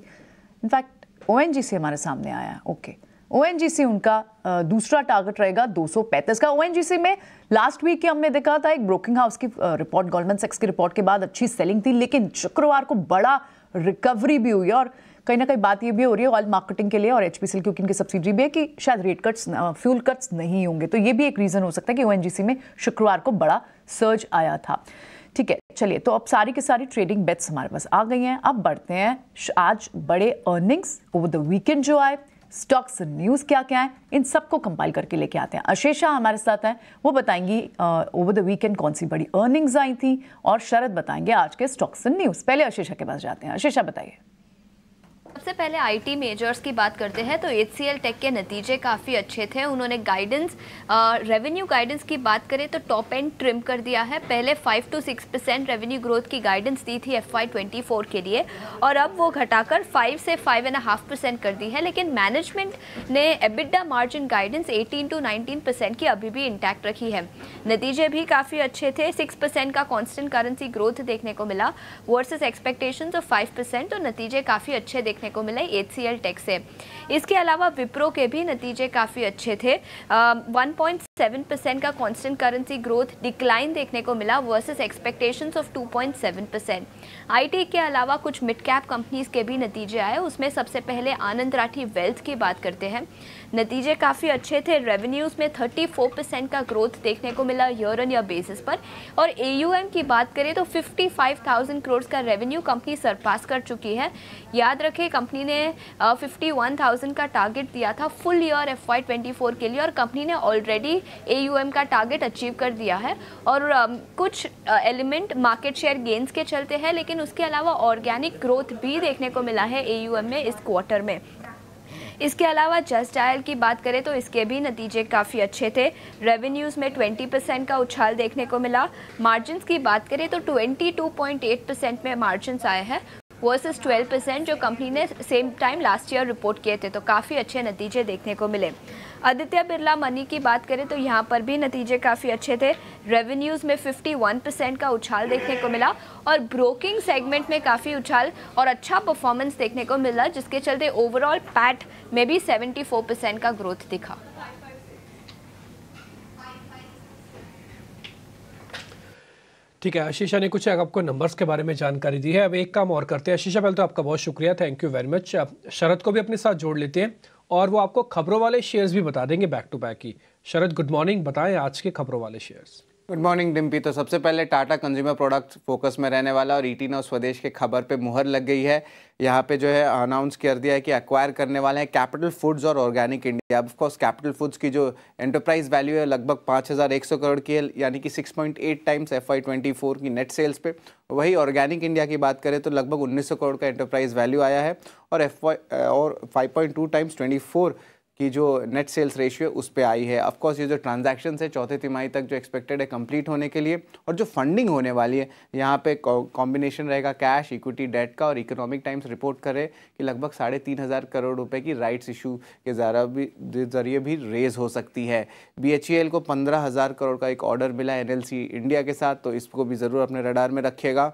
इनफैक्ट ओएनजीसी हमारे सामने आया है। ओके, ओएनजीसी उनका दूसरा टारगेट रहेगा 235 का। ओएनजीसी में लास्ट वीक की हमने देखा था एक ब्रोकिंग हाउस की रिपोर्ट, गोल्डमैन सैक्स की रिपोर्ट के बाद अच्छी सेलिंग थी, लेकिन शुक्रवार को बड़ा रिकवरी भी हुई और कहीं ना कहीं बात ये भी हो रही है ऑयल मार्केटिंग के लिए और एचपीसीएल क्योंकि इनकी सब्सिडी भी है कि शायद रेट कट्स, फ्यूल कट्स नहीं होंगे, तो ये भी एक रीजन हो सकता है कि ओएनजीसी में शुक्रवार को बड़ा सर्ज आया था। ठीक है, चलिए, तो अब सारी की सारी ट्रेडिंग बेट्स हमारे पास आ गई हैं। अब बढ़ते हैं आज बड़े अर्निंग्स ओवर द वीकेंड जो आए, स्टॉक्स न्यूज क्या क्या है, इन सबको कंपाइल करके लेके आते हैं। अशेषा हमारे साथ हैं, वो बताएंगी ओवर द वीकेंड कौन सी बड़ी अर्निंग्स आई थी, और शरद बताएंगे आज के स्टॉक्स न्यूज। पहले अशेषा के पास जाते हैं। अशेषा बताइए। सबसे पहले आईटी मेजर्स की बात करते हैं तो एचसीएल टेक के नतीजे काफ़ी अच्छे थे। उन्होंने गाइडेंस, रेवेन्यू गाइडेंस की बात करें तो टॉप एंड ट्रिम कर दिया है। पहले 5 to 6% रेवेन्यू ग्रोथ की गाइडेंस दी थी FY24 के लिए, और अब वो घटाकर 5 से 5.5% कर दी है। लेकिन मैनेजमेंट ने एबिटा मार्जिन गाइडेंस 18 to 19% की अभी भी इंटैक्ट रखी है। नतीजे भी काफ़ी अच्छे थे। 6% का कॉन्स्टेंट करेंसी ग्रोथ देखने को मिला वर्सेस एक्सपेक्टेशंस ऑफ 5%, तो नतीजे काफ़ी अच्छे देखने को मिले एचसीएल टेक से। इसके अलावा विप्रो के भी नतीजे काफ़ी अच्छे थे। 1.7% का कांस्टेंट करेंसी ग्रोथ डिक्लाइन देखने को मिला वर्सेस एक्सपेक्टेशंस ऑफ 2.7%। आईटी के अलावा कुछ मिड कैप कंपनीज के भी नतीजे आए, उसमें सबसे पहले आनंद राठी वेल्थ की बात करते हैं। नतीजे काफ़ी अच्छे थे। रेवेन्यूज़ में 34% का ग्रोथ देखने को मिला ईयर ऑन ईयर बेसिस पर, और एयूएम की बात करें तो 55,000 करोड़ का रेवेन्यू कंपनी सरपास कर चुकी है। याद रखें, कंपनी ने 51,000 का टारगेट दिया था फुल ईयर FY24 के लिए, और कंपनी ने ऑलरेडी एयूएम का टारगेट अचीव कर दिया है। और कुछ एलिमेंट मार्केट शेयर गेन्स के चलते हैं, लेकिन उसके अलावा ऑर्गेनिक ग्रोथ भी देखने को मिला है एयूएम में इस क्वार्टर में। इसके अलावा जस्ट डायल की बात करें तो इसके भी नतीजे काफ़ी अच्छे थे। रेवेन्यूज़ में 20% का उछाल देखने को मिला। मार्जिन्स की बात करें तो 22.8% में मार्जिन्स आए हैं वर्सेस 12% जो कंपनी ने same time last year report किए थे, तो काफ़ी अच्छे नतीजे देखने को मिले। आदित्य बिरला मनी की बात करें तो यहाँ पर भी नतीजे काफ़ी अच्छे थे। रेवेन्यूज़ में 51% का उछाल देखने को मिला, और ब्रोकिंग सेगमेंट में काफ़ी उछाल और अच्छा परफॉर्मेंस देखने को मिला, जिसके चलते ओवरऑल पैट में भी 74% का ग्रोथ दिखा। ठीक है, आशीषा ने कुछ आपको नंबर्स के बारे में जानकारी दी है। अब एक काम और करते हैं आशीषा, पहले तो आपका बहुत शुक्रिया, थैंक यू वेरी मच। शरद को भी अपने साथ जोड़ लेते हैं और वो आपको खबरों वाले शेयर्स भी बता देंगे बैक टू बैक ही। शरद, गुड मॉर्निंग, बताएं आज के खबरों वाले शेयर्स। Good morning Dimpy. तो सबसे पहले टाटा कंज्यूमर प्रोडक्ट्स फोकस में रहने वाला, और ईटी नाउ स्वदेश के खबर पे मुहर लग गई है। यहाँ पे जो है अनाउंस कर दिया है कि एक्वायर करने वाले हैं कैपिटल फूड्स और organic India. Of course capital foods की जो एंटरप्राइज वैल्यू है लगभग 5,100 करोड़ की है, यानी कि 6.8 टाइम्स FY24 की नेट सेल्स पे। वही ऑर्गेनिक इंडिया की बात करें तो लगभग 1900 करोड़ का एंटरप्राइज वैल्यू आया है, और 5.2 टाइम्स 24 की जो नेट सेल्स रेशियो उस पे आई है। ऑफ कोर्स ये जो ट्रांजैक्शन है चौथे तिमाही तक जो एक्सपेक्टेड है कंप्लीट होने के लिए, और जो फंडिंग होने वाली है यहाँ पे कॉम्बिनेशन रहेगा कैश, इक्विटी, डेट का। और इकोनॉमिक टाइम्स रिपोर्ट करे कि लगभग 3,500 करोड़ रुपए की राइट्स इशू के जरिए भी रेज हो सकती है। BHEL को 15,000 करोड़ का एक ऑर्डर मिला है NLC इंडिया के साथ, तो इसको भी ज़रूर अपने रडार में रखिएगा।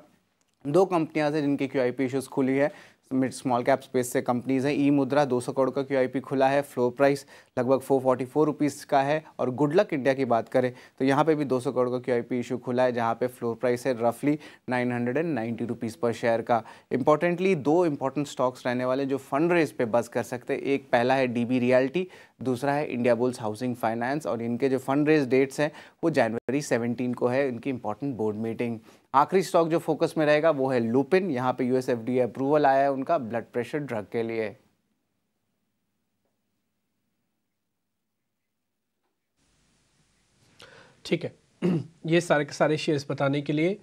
दो कंपनियां हैं जिनकी QIP इशूज़ खुली है, मिड स्मॉल कैप स्पेस से कंपनीज हैं। ई मुद्रा 200 करोड़ का QIP खुला है, फ्लोर प्राइस लगभग 444 रुपीज़ का है। और गुड लक इंडिया की बात करें तो यहाँ पे भी 200 करोड़ का QIP इशू खुला है, जहाँ पे फ्लोर प्राइस है रफली 990 रुपीज़ पर शेयर का। इंपॉर्टेंटली दो इंपॉर्टेंट स्टॉक्स रहने वाले जो फंड रेज पे बस कर सकते हैं, एक पहला है DB रियल्टी, दूसरा है इंडिया बुल्स हाउसिंग फाइनेंस। और इनके जो फंड रेज डेट्स हैं वो जनवरी 17 को है, इनकी इंपॉर्टेंट बोर्ड मीटिंग। आखिरी स्टॉक जो फोकस में रहेगा वो है लुपिन। यहाँ पे US FDA अप्रूवल आया है उनका ब्लड प्रेशर ड्रग के लिए। ठीक है, ये सारे के सारे शेयर्स बताने के लिए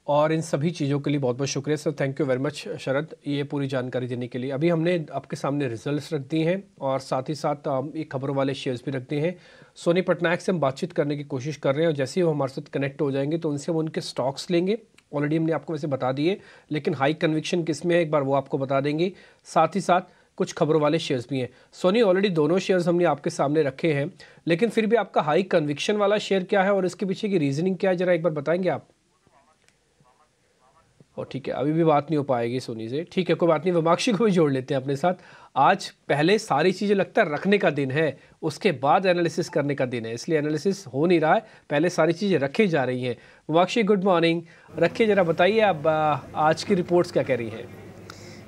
और इन सभी चीज़ों के लिए बहुत बहुत शुक्रिया सर, thank you very much Sharad, ये पूरी जानकारी देने के लिए। अभी हमने आपके सामने रिजल्ट्स रख दिए हैं और साथ ही साथ एक खबरों वाले शेयर्स भी रख दिए हैं। सोनी पटनायक से हम बातचीत करने की कोशिश कर रहे हैं और जैसे ही वो हमारे साथ कनेक्ट हो जाएंगे तो उनसे हम उनके स्टॉक्स लेंगे। ऑलरेडी हमने आपको वैसे बता दिए, लेकिन हाई कन्विक्शन किस में है एक बार वो आपको बता देंगे। साथ ही साथ कुछ खबरों वाले शेयर्स भी हैं। सोनी ऑलरेडी दोनों शेयर्स हमने आपके सामने रखे हैं, लेकिन फिर भी आपका हाई कन्विक्शन वाला शेयर क्या है और इसके पीछे की रीजनिंग क्या है, जरा एक बार बताएंगे आप। और ठीक है, अभी भी बात नहीं हो पाएगी सोनी से, ठीक है कोई बात नहीं, वमाक्षी को भी जोड़ लेते हैं अपने साथ। आज पहले सारी चीज़ें लगता है रखने का दिन है, उसके बाद एनालिसिस करने का दिन है, इसलिए एनालिसिस हो नहीं रहा है, पहले सारी चीज़ें रखी जा रही हैं। वमाक्षी गुड मॉर्निंग, रखिए जरा बताइए आप आज की रिपोर्ट्स क्या कह रही हैं।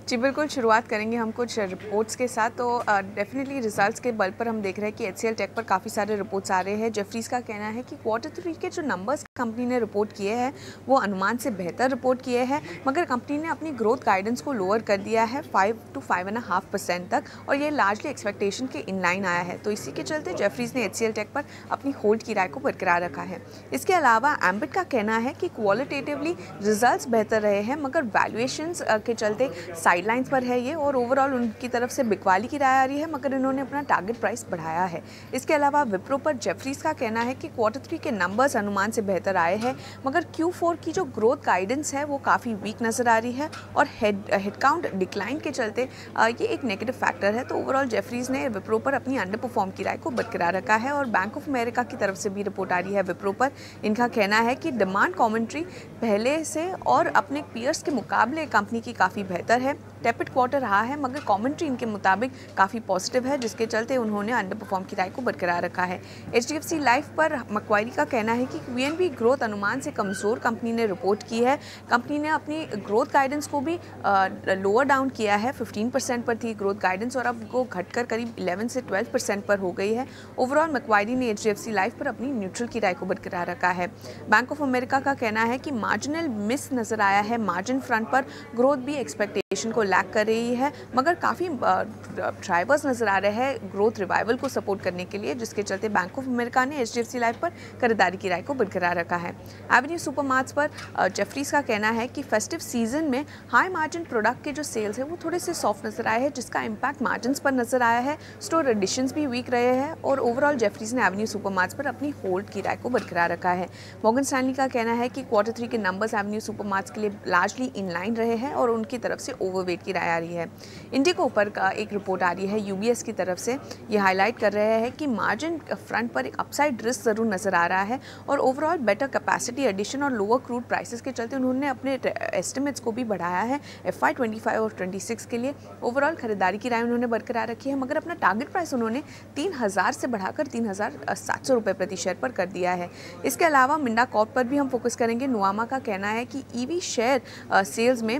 जी बिल्कुल, शुरुआत करेंगे हम कुछ रिपोर्ट्स के साथ। तो डेफिनेटली रिजल्ट्स के बल पर हम देख रहे हैं कि HCL टेक पर काफ़ी सारे रिपोर्ट्स आ रहे हैं। जेफरीज का कहना है कि Q3 के जो नंबर्स कंपनी ने रिपोर्ट किए हैं वो अनुमान से बेहतर रिपोर्ट किए हैं, मगर कंपनी ने अपनी ग्रोथ गाइडेंस को लोअर कर दिया है 5 to 5.5% तक, और ये लार्जली एक्सपेक्टेशन के इनलाइन आया है। तो इसी के चलते जेफरीज ने HCL टेक पर अपनी होल्ड की राय को बरकरार रखा है। इसके अलावा एम्बिट का कहना है कि क्वालिटेटिवली रिजल्ट्स बेहतर रहे हैं, मगर वैल्यूएशंस के चलते साइडलाइंस पर है ये, और ओवरऑल उनकी तरफ से बिकवाली की राय आ रही है, मगर इन्होंने अपना टारगेट प्राइस बढ़ाया है। इसके अलावा विप्रो पर जेफरीज का कहना है कि Q3 के नंबर्स अनुमान से बेहतर आए हैं, मगर Q4 की जो ग्रोथ गाइडेंस है वो काफ़ी वीक नज़र आ रही है, और हेडकाउंट डिक्लाइन के चलते ये एक नेगेटिव फैक्टर है। तो ओवरऑल जेफरीज ने विप्रो पर अपनी अंडर परफॉर्म की राय को बरकरार रखा है। और बैंक ऑफ अमेरिका की तरफ से भी रिपोर्ट आ रही है विप्रो पर। इनका कहना है कि डिमांड कॉमेंट्री पहले से और अपने पीयर्स के मुकाबले कंपनी की काफ़ी बेहतर है। टेपिड क्वार्टर रहा है, मगर कमेंट्री इनके मुताबिक काफ़ी पॉजिटिव है, जिसके चलते उन्होंने अंडर परफॉर्म की राय को बरकरार रखा है। HDFC लाइफ पर मक्वारी का कहना है कि VNB ग्रोथ अनुमान से कमज़ोर कंपनी ने रिपोर्ट की है। कंपनी ने अपनी ग्रोथ गाइडेंस को भी लोअर डाउन किया है, 15% पर थी ग्रोथ गाइडेंस और अब वो घटकर करीब 11 से 12% पर हो गई है। ओवरऑल मक्वारी ने HDFC लाइफ पर अपनी न्यूट्रल की राय को बरकरार रखा है। बैंक ऑफ अमेरिका का कहना है कि मार्जिनल मिस नज़र आया है मार्जिन फ्रंट पर, ग्रोथ भी एक्सपेक्टेशन को लैक कर रही है, मगर काफ़ी ड्राइवर्स नज़र आ रहे हैं ग्रोथ रिवाइवल को सपोर्ट करने के लिए, जिसके चलते बैंक ऑफ अमेरिका ने HDFC लाइफ पर खरीदारी की राय को बरकरार रखा है। एवेन्यू सुपरमार्ट्स पर जेफरीज का कहना है कि फेस्टिव सीजन में हाई मार्जिन प्रोडक्ट के जो सेल्स है वो थोड़े से सॉफ्ट नज़र आए हैं, जिसका इम्पैक्ट मार्जिन्स पर नज़र आया है। स्टोर एडिशंस भी वीक रहे हैं, और ओवरऑल जेफरीज ने एवेन्यू सुपरमार्ट्स पर अपनी होल्ड की राय को बरकरार रखा है। मॉर्गन स्टैनली का कहना है कि Q3 के नंबर्स एवेन्यू सुपरमार्ट्स के लिए लार्जली इनलाइन रहे हैं और उनकी तरफ से ओवरवेट की राय आ रही है। इंडिको ऊपर का एक रिपोर्ट आ रही है UBS की तरफ से, ये हाईलाइट कर रहे हैं कि मार्जिन फ्रंट पर एक अपसाइड रिस्क ज़रूर नज़र आ रहा है, और ओवरऑल बेटर कैपेसिटी एडिशन और लोअर क्रूड प्राइसेस के चलते उन्होंने अपने एस्टिमेट्स को भी बढ़ाया है FY25 और 26 के लिए। ओवरऑल खरीदारी की राय उन्होंने बरकरार रखी है, मगर अपना टारगेट प्राइस उन्होंने 3000 से बढ़ाकर 3700 रुपये प्रति शेयर पर कर दिया है। इसके अलावा मिंडा कॉर्प पर भी हम फोकस करेंगे। नुआमा का कहना है कि EV शेयर सेल्स में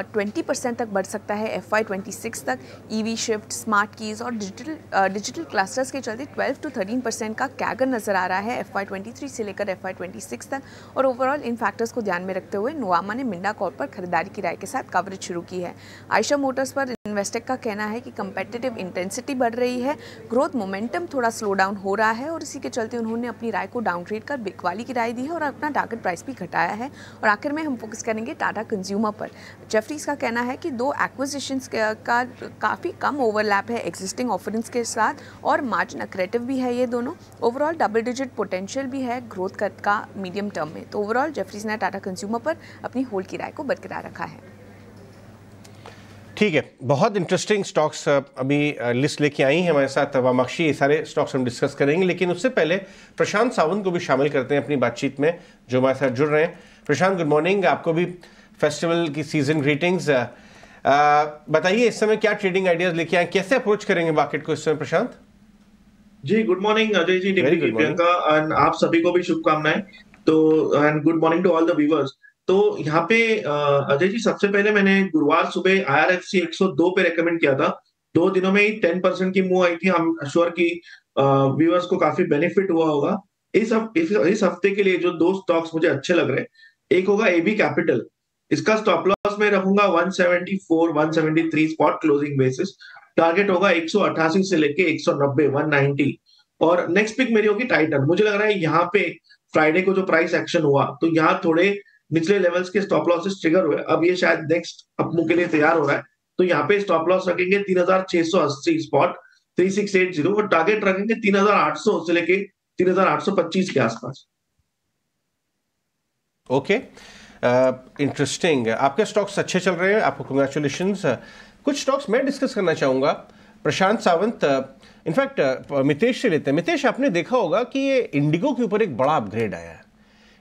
20% तक बढ़ सकता है FY26 तक। EV शिफ्ट, स्मार्ट कीज़ और डिजिटल क्लस्टर्स के चलते 12 to 13% का कैगर नज़र आ रहा है FY23 से लेकर FY26 तक, और ओवरऑल इन फैक्टर्स को ध्यान में रखते हुए नुआमा ने मिंडा कॉर्प पर खरीदारी की राय के साथ कवरेज शुरू की है। आयशा मोटर्स पर इन्वेस्टेक का कहना है कि कंपेटिटिव इंटेंसिटी बढ़ रही है, ग्रोथ मोमेंटम थोड़ा स्लो डाउन हो रहा है, और इसी के चलते उन्होंने अपनी राय को डाउनग्रेड कर बिकवाली की राय दी है और अपना टारगेट प्राइस भी घटाया है। और आखिर में हम फोकस करेंगे टाटा कंज्यूमर पर। जेफरीज का कहना है कि 2 एक्विजिशंस का काफ़ी कम ओवरलैप है एग्जिस्टिंग ऑफरिंग्स के साथ, और मार्जिन अक्रेटिव भी है ये दोनों। ओवरऑल डबल डिजिट पोटेंशियल भी है ग्रोथ का मीडियम टर्म में। तो ओवरऑल जेफरीज ने टाटा कंज्यूमर पर अपनी होल्ड की राय को बरकरार रखा है। ठीक है, बहुत इंटरेस्टिंग स्टॉक्स अभी लिस्ट लेके आई हैं हमारे साथ वामाक्षी, ये सारे स्टॉक्स हम डिस्कस करेंगे, लेकिन उससे पहले प्रशांत सावंत को भी शामिल करते हैं अपनी बातचीत में, जो हमारे साथ जुड़ रहे हैं। प्रशांत गुड मॉर्निंग, आपको भी फेस्टिवल की सीजन ग्रीटिंग्स। बताइए इस समय क्या ट्रेडिंग आइडियाज लेके आए, कैसे अप्रोच करेंगे मार्केट को इस समय प्रशांत? जी good morning Ajay ji, deputy Priyanka, and आप सभी को भी शुभकामनाएं। तो and good morning to all the viewers. तो यहाँ पे अजय जी, सबसे पहले मैंने गुरुवार सुबह IRFC 102 पे रेकमेंड किया था। 2 दिनों में ही 10% की मूव आई थी। हम श्योर की व्यूअर्स को काफी बेनिफिट हुआ होगा। इस हफ्ते के लिए जो 2 स्टॉक्स मुझे अच्छे लग रहे हैं, एक होगा AB कैपिटल। इसका स्टॉप लॉस में रखूंगा 174, 173 स्पॉट क्लोजिंग बेसिस। टारगेट होगा 188 से लेके 190, 190। और नेक्स्ट पिक मेरी होगी टाइटन। मुझे लग रहा है यहाँ पे फ्राइडे को जो प्राइस एक्शन हुआ, तो यहाँ थोड़े निचले लेवल्स के स्टॉप लॉसेस ट्रिगर हुए, अब ये शायद नेक्स्ट अपमूव के लिए तैयार हो रहा है, तो यहाँ पे स्टॉप लॉस रखेंगे 3680 स्पॉट 3680 और टारगेट रखेंगे 3800 से लेके 3825 के आसपास। Okay, interesting. आपके स्टॉक्स अच्छे चल रहे हैं, आपको कंग्रेचुलेशंस। कुछ स्टॉक्स मैं डिस्कस करना चाहूंगा। प्रशांत सावंत, इनफैक्ट मितेश से लेते हैं। मितेश, आपने देखा होगा कि ये इंडिगो के ऊपर एक बड़ा अपग्रेड आया है।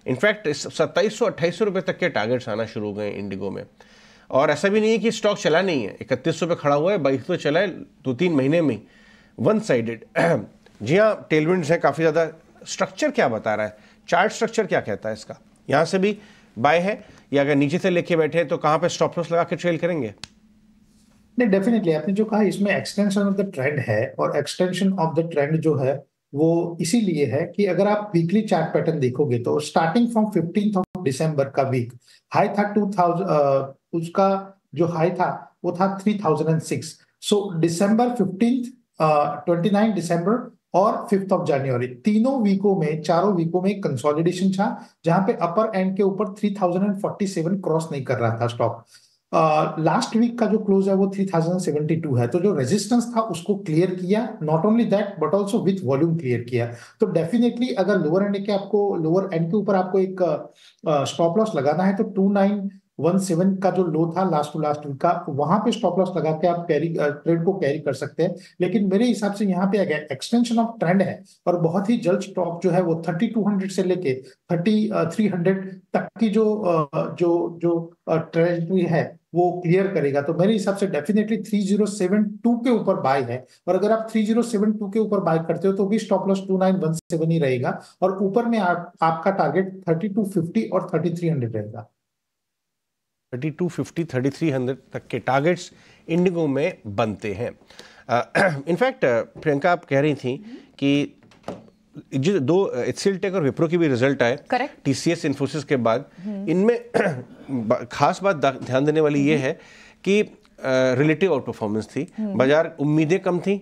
इनफैक्ट 2700-2800 रुपये तक के टारगेट्स आना शुरू हो गए इंडिगो में, और ऐसा भी नहीं है कि स्टॉक चला नहीं है। 3100 पे खड़ा हुआ है, 2200 चला है 2-3 महीने में, वन साइडेड। जी हाँ, टेलविंड्स हैं काफ़ी ज़्यादा। स्ट्रक्चर क्या बता रहा है, चार्ट स्ट्रक्चर क्या कहता है इसका? यहाँ से भी बाय है, या अगर नीचे से लेके बैठे हैं तो कहाँ पे स्टॉप लॉस लगा के ट्रेल करेंगे? नहीं, डेफिनेटली आपने जो कहा इसमें एक्सटेंशन ऑफ द ट्रेंड है, और एक्सटेंशन ऑफ द ट्रेंड जो है वो इसीलिए है कि अगर आप वीकली चार्ट पैटर्न देखोगे तो starting from 15th of December का वीक हाई था 2000, उसका जो हाई था वो था 3006। सो दिसंबर 15th, 29 दिसंबर और 5th ऑफ जनवरी, चारों वीकों में कंसोलिडेशन था, जहां पे अपर एंड के ऊपर 3047 क्रॉस नहीं कर रहा था स्टॉक। लास्ट वीक का जो क्लोज है वो 3072 है, तो जो रेजिस्टेंस था उसको क्लियर किया, not only that but also with volume clear किया। तो डेफिनेटली अगर लोअर एंड के ऊपर आपको एक स्टॉप लॉस लगाना है तो 2917 का जो लो था लास्ट टू लास्ट वीक का, वहां पे स्टॉप लॉस लगा के आप ट्रेड को कैरी कर सकते हैं। लेकिन मेरे हिसाब से यहाँ पे एक्सटेंशन ऑफ ट्रेंड है, और बहुत ही जल्द स्टॉक जो है वो 3200 से लेके 3300 तक की जो ट्रेजरी है वो क्लियर करेगा। तो मेरे हिसाब से डेफिनेटली 3072 के ऊपर बाय है, और अगर आप 3072 के ऊपर बाय करते हो तो भी स्टॉप लॉस 2917 ही रहेगा, और ऊपर में आपका टारगेट 3250 और 3300 रहेगा। 3250 3300 तक के टारगेट्स इंडिगो में बनते हैं। इनफैक्ट प्रियंका, आप कह रही थी कि जो दो एचसीएल टेक और विप्रो की भी रिजल्ट आए टीसीएस इन्फोसिस के बाद, इनमें खास बात ध्यान देने वाली ये है कि रिलेटिव आउट परफॉर्मेंस थी। बाजार उम्मीदें कम थी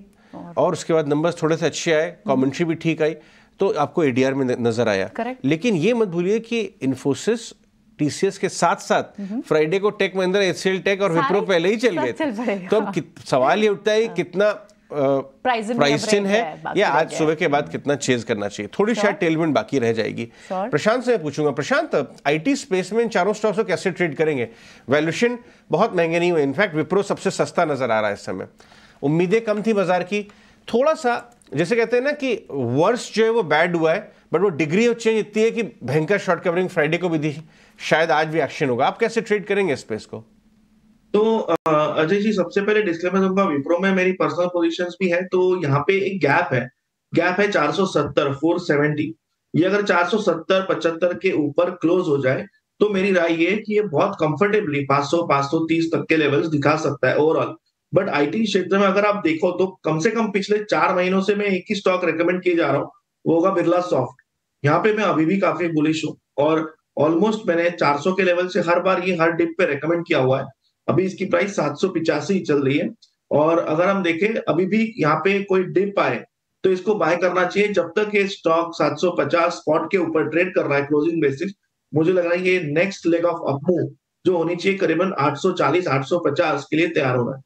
और उसके बाद नंबर्स थोड़े से अच्छे आए, कमेंट्री भी ठीक आई, तो आपको एडीआर में नजर आया। लेकिन ये मत भूलिए कि इन्फोसिस टीसीएस के साथ साथ फ्राइडे को टेक महिंद्रा, एचसीएल टेक और विप्रो पहले ही चल गए थे। तो अब सवाल ये उठता है कितना प्राइस इन है, या आज सुबह के बाद कितना चेज करना चाहिए। थोड़ी शायद टेलविंड बाकी रह जाएगी। प्रशांत से पूछूंगा, प्रशांत, आईटी स्पेस में इन चारों स्टॉक्स को कैसे ट्रेड करेंगे? वैल्यूएशन बहुत महंगे नहीं हुए, इनफैक्ट विप्रो सबसे सस्ता नजर आ रहा है इस समय। उम्मीदें कम थी बाजार की, थोड़ा सा जैसे कहते हैं ना कि वर्स जो है वो बैड हुआ है, बट वो डिग्री ऑफ चेंज इतनी है कि भयंकर शॉर्ट कवरिंग फ्राइडे को भी दी, शायद आज भी एक्शन होगा। आप कैसे ट्रेड करेंगे स्पेस को? तो अजय जी, सबसे पहले डिस्क्लेमर दूंगा, विप्रो में मेरी पर्सनल पोजीशंस भी है, तो यहाँ पे एक गैप है 470 470। ये अगर 470 75 के ऊपर क्लोज हो जाए तो मेरी राय ये है कि ये बहुत कंफर्टेबली 500 530 तक के लेवल्स दिखा सकता है ओवरऑल। बट आईटी क्षेत्र में अगर आप देखो तो कम से कम पिछले 4 महीनों से मैं एक ही स्टॉक रेकमेंड किए जा रहा हूँ, वो होगा बिरला सॉफ्ट। यहाँ पे मैं अभी भी काफी बुलिश हूँ, और ऑलमोस्ट मैंने 400 के लेवल से हर डिप पे रेकमेंड किया हुआ है। अभी इसकी प्राइस 785 चल रही है, और अगर हम देखें अभी भी यहाँ पे कोई डिप आए तो इसको बाय करना चाहिए। जब तक ये स्टॉक 750 स्पॉट के ऊपर ट्रेड कर रहा है क्लोजिंग बेसिस, मुझे लग रहा है ये नेक्स्ट लेग ऑफ अपमूव जो होनी चाहिए करीबन 840 850 के लिए तैयार हो रहा है।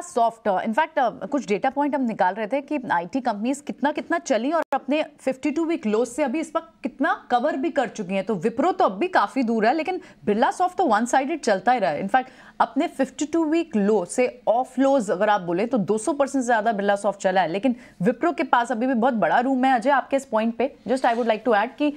सॉफ्ट, इनफैक्ट कुछ डेटा पॉइंट हम निकाल रहे थे कि आईटी कंपनीज कितना चली और अपने 52 वीक लोज से अभी इस वक्त कितना कवर भी कर चुकी हैं। तो विप्रो तो अब भी काफी दूर है, लेकिन बिरला सॉफ्ट तो वन साइडेड चलता ही रहा है। इनफैक्ट अपने 52 वीक लो से ऑफ लोज अगर आप बोले तो 200% से ज्यादा बिरला सॉफ्ट चला है, लेकिन विप्रो के पास अभी भी बहुत बड़ा रूम है। अजय, आपके इस पॉइंट पे just I would like to add कि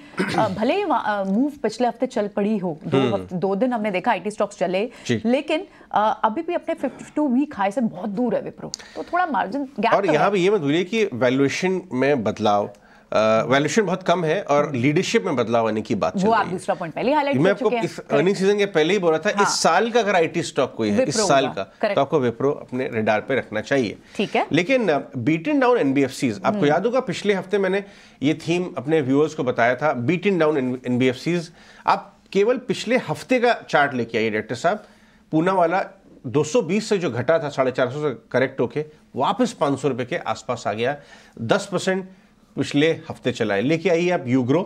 भले ही मूव पिछले हफ्ते चल पड़ी हो, 2 दिन हमने देखा आईटी स्टॉक्स चले, लेकिन अभी भी अपने 52 वीक हाई से बहुत दूर है विप्रो, तो थोड़ा मार्जिन गैप। और यहाँ पे ये मत भूलिए कि वैल्यूएशन में बदलाव, वैल्यूएशन बहुत कम है और लीडरशिप में बदलाव आने की बात चल रही है। वो आप दूसरा पॉइंट पहले हाईलाइट मैं आपको इस अर्निंग सीजन के पहले ही बोला था, इस साल का अगर आईटी स्टॉक कोई है इस साल का, तो आपको विप्रो अपने रडार पे रखना चाहिए। ठीक है, लेकिन बीटन डाउन एनबीएफसीज, आपको याद होगा पिछले हफ्ते मैंने ये थीम अपने व्यूअर्स को बताया था, बीटन डाउन एनबीएफसीज। आप केवल पिछले हफ्ते का चार्ट लेके आइए डायरेक्टर साहब, पूना वाला 220 से जो घटा था 450 से करेक्ट होके वापस 500 रुपए के आसपास आ गया, 10% पिछले हफ्ते चला है। लेके आइए आप यूग्रो,